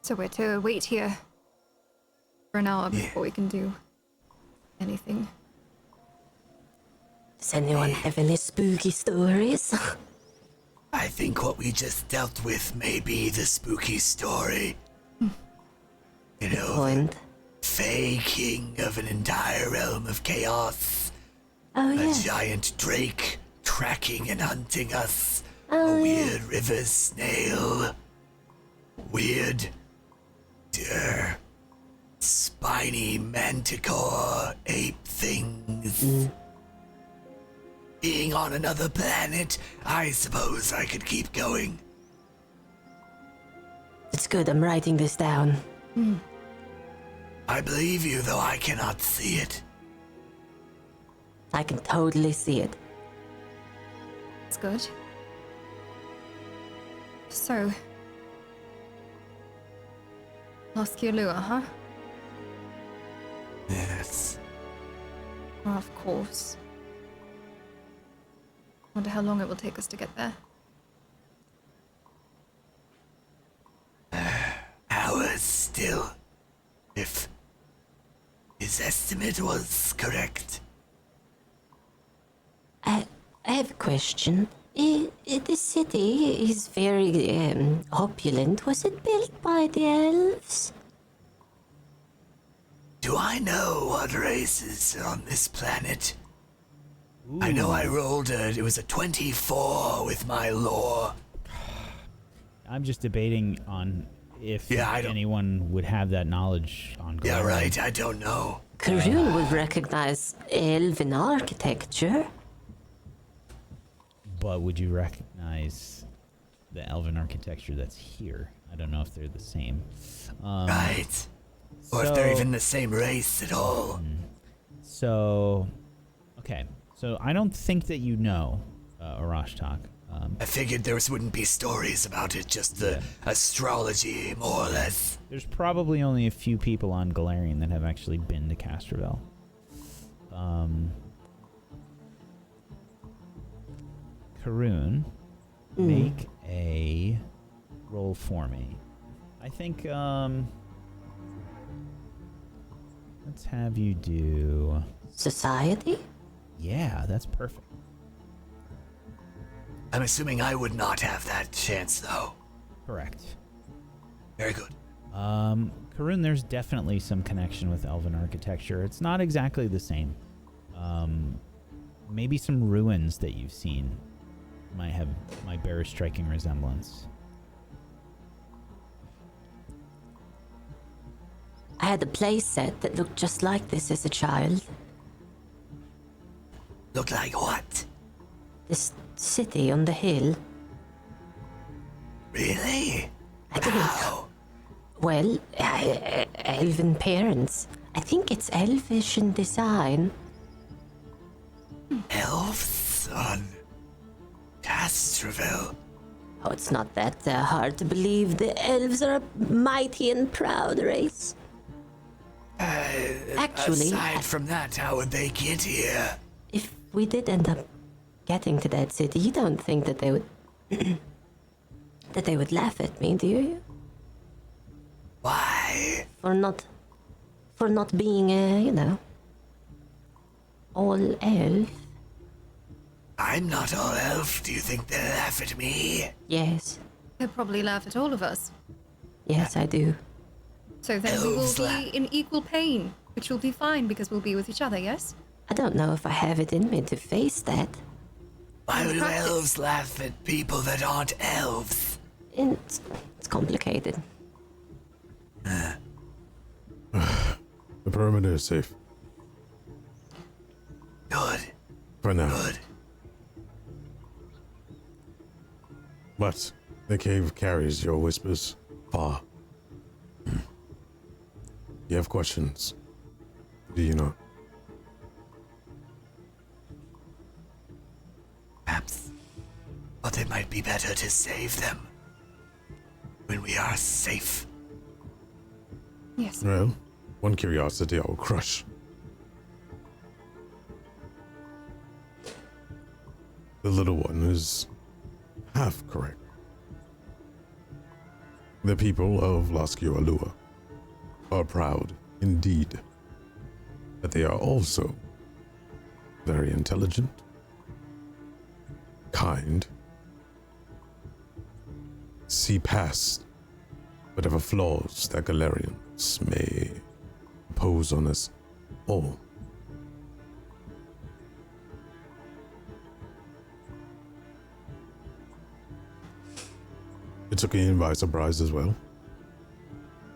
So we're to wait here for an hour before we can do anything. Does anyone have any spooky stories? I think what we just dealt with may be the spooky story. You know, Point. Fey king of an entire realm of chaos. Oh, A yeah. giant drake tracking and hunting us. Oh, A yeah. weird river snail. Weird, spiny manticore ape things. Being on another planet, I suppose I could keep going. It's good, I'm writing this down. I believe you, though I cannot see it. I can totally see it. It's good. So, Loskialua, huh? Yes. Well, of course. Wonder how long it will take us to get there. Hours still. If his estimate was correct. I have a question. The city is very opulent. Was it built by the elves? Do I know what races are on this planet? I know I rolled it was a 24 with my lore. I'm just debating on if I don't- anyone would have that knowledge on Yeah, ground. right, I don't know. Karun would recognize elven architecture. But would you recognize the elven architecture that's here? I don't know if they're the same. Right. Or if they're so- even the same race at all. So, Okay, so I don't think that you know Arashtak. I figured there wouldn't be stories about it, just the astrology, more or less. There's probably only a few people on Galarian that have actually been to Castrovel. Karun, make a roll for me. I think, let's have you do... Society? Yeah, that's perfect. I'm assuming I would not have that chance, though. Correct. Very good. Karun, there's definitely some connection with Elven architecture. It's not exactly the same. Maybe some ruins that you've seen might bear a striking resemblance. I had a play set that looked just like this as a child. Look like what? This city on the hill. Really? I didn't. How? Well, elven parents. I think it's elvish in design. Elves on Castrovel. Oh, it's not that hard to believe. The elves are a mighty and proud race. Actually, aside from that, how would they get here? if we did end up getting to that city, you don't think that they would that they would laugh at me, do you? Why? For not being all elf. I'm not all elf. Do you think they'll laugh at me? Yes. They'll probably laugh at all of us. Yes, I do. So then we will Elves be laugh. in equal pain, which will be fine because we'll be with each other, yes? I don't know if I have it in me to face that. Why would Practice. elves laugh at people that aren't elves? It's complicated. The perimeter is safe. Good. For now. Good. But the cave carries your whispers far. You have questions, do you not? Perhaps. But it might be better to save them when we are safe. Yes. Well, one curiosity I will crush. The little one is half correct. The people of Loskialua are proud, indeed, but they are also very intelligent, kind, see past whatever flaws that Galarians may impose on us all. It took me by surprise as well.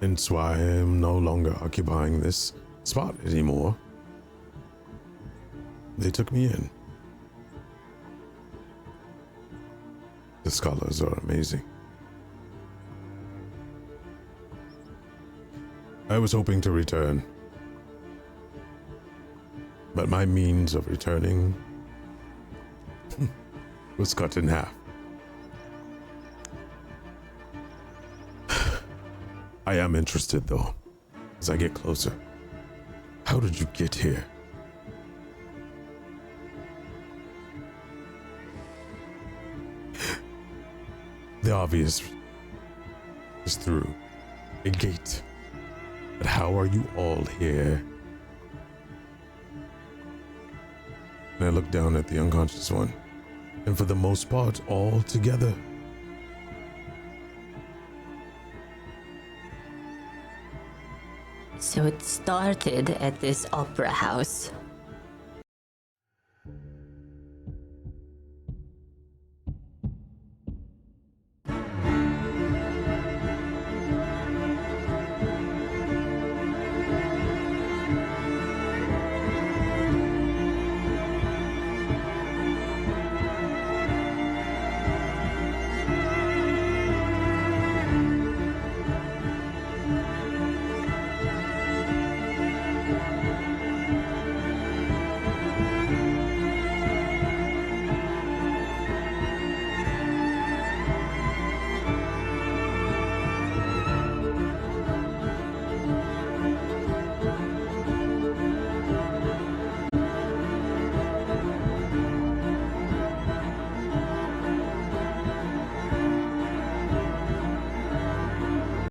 Hence why I am no longer occupying this spot anymore. They took me in. The scholars are amazing. I was hoping to return, but my means of returning was cut in half. I am interested, though, as I get closer. How did you get here? The obvious is through a gate. But how are you all here? And I look down at the unconscious one, and for the most part, all together. So it started at this opera house.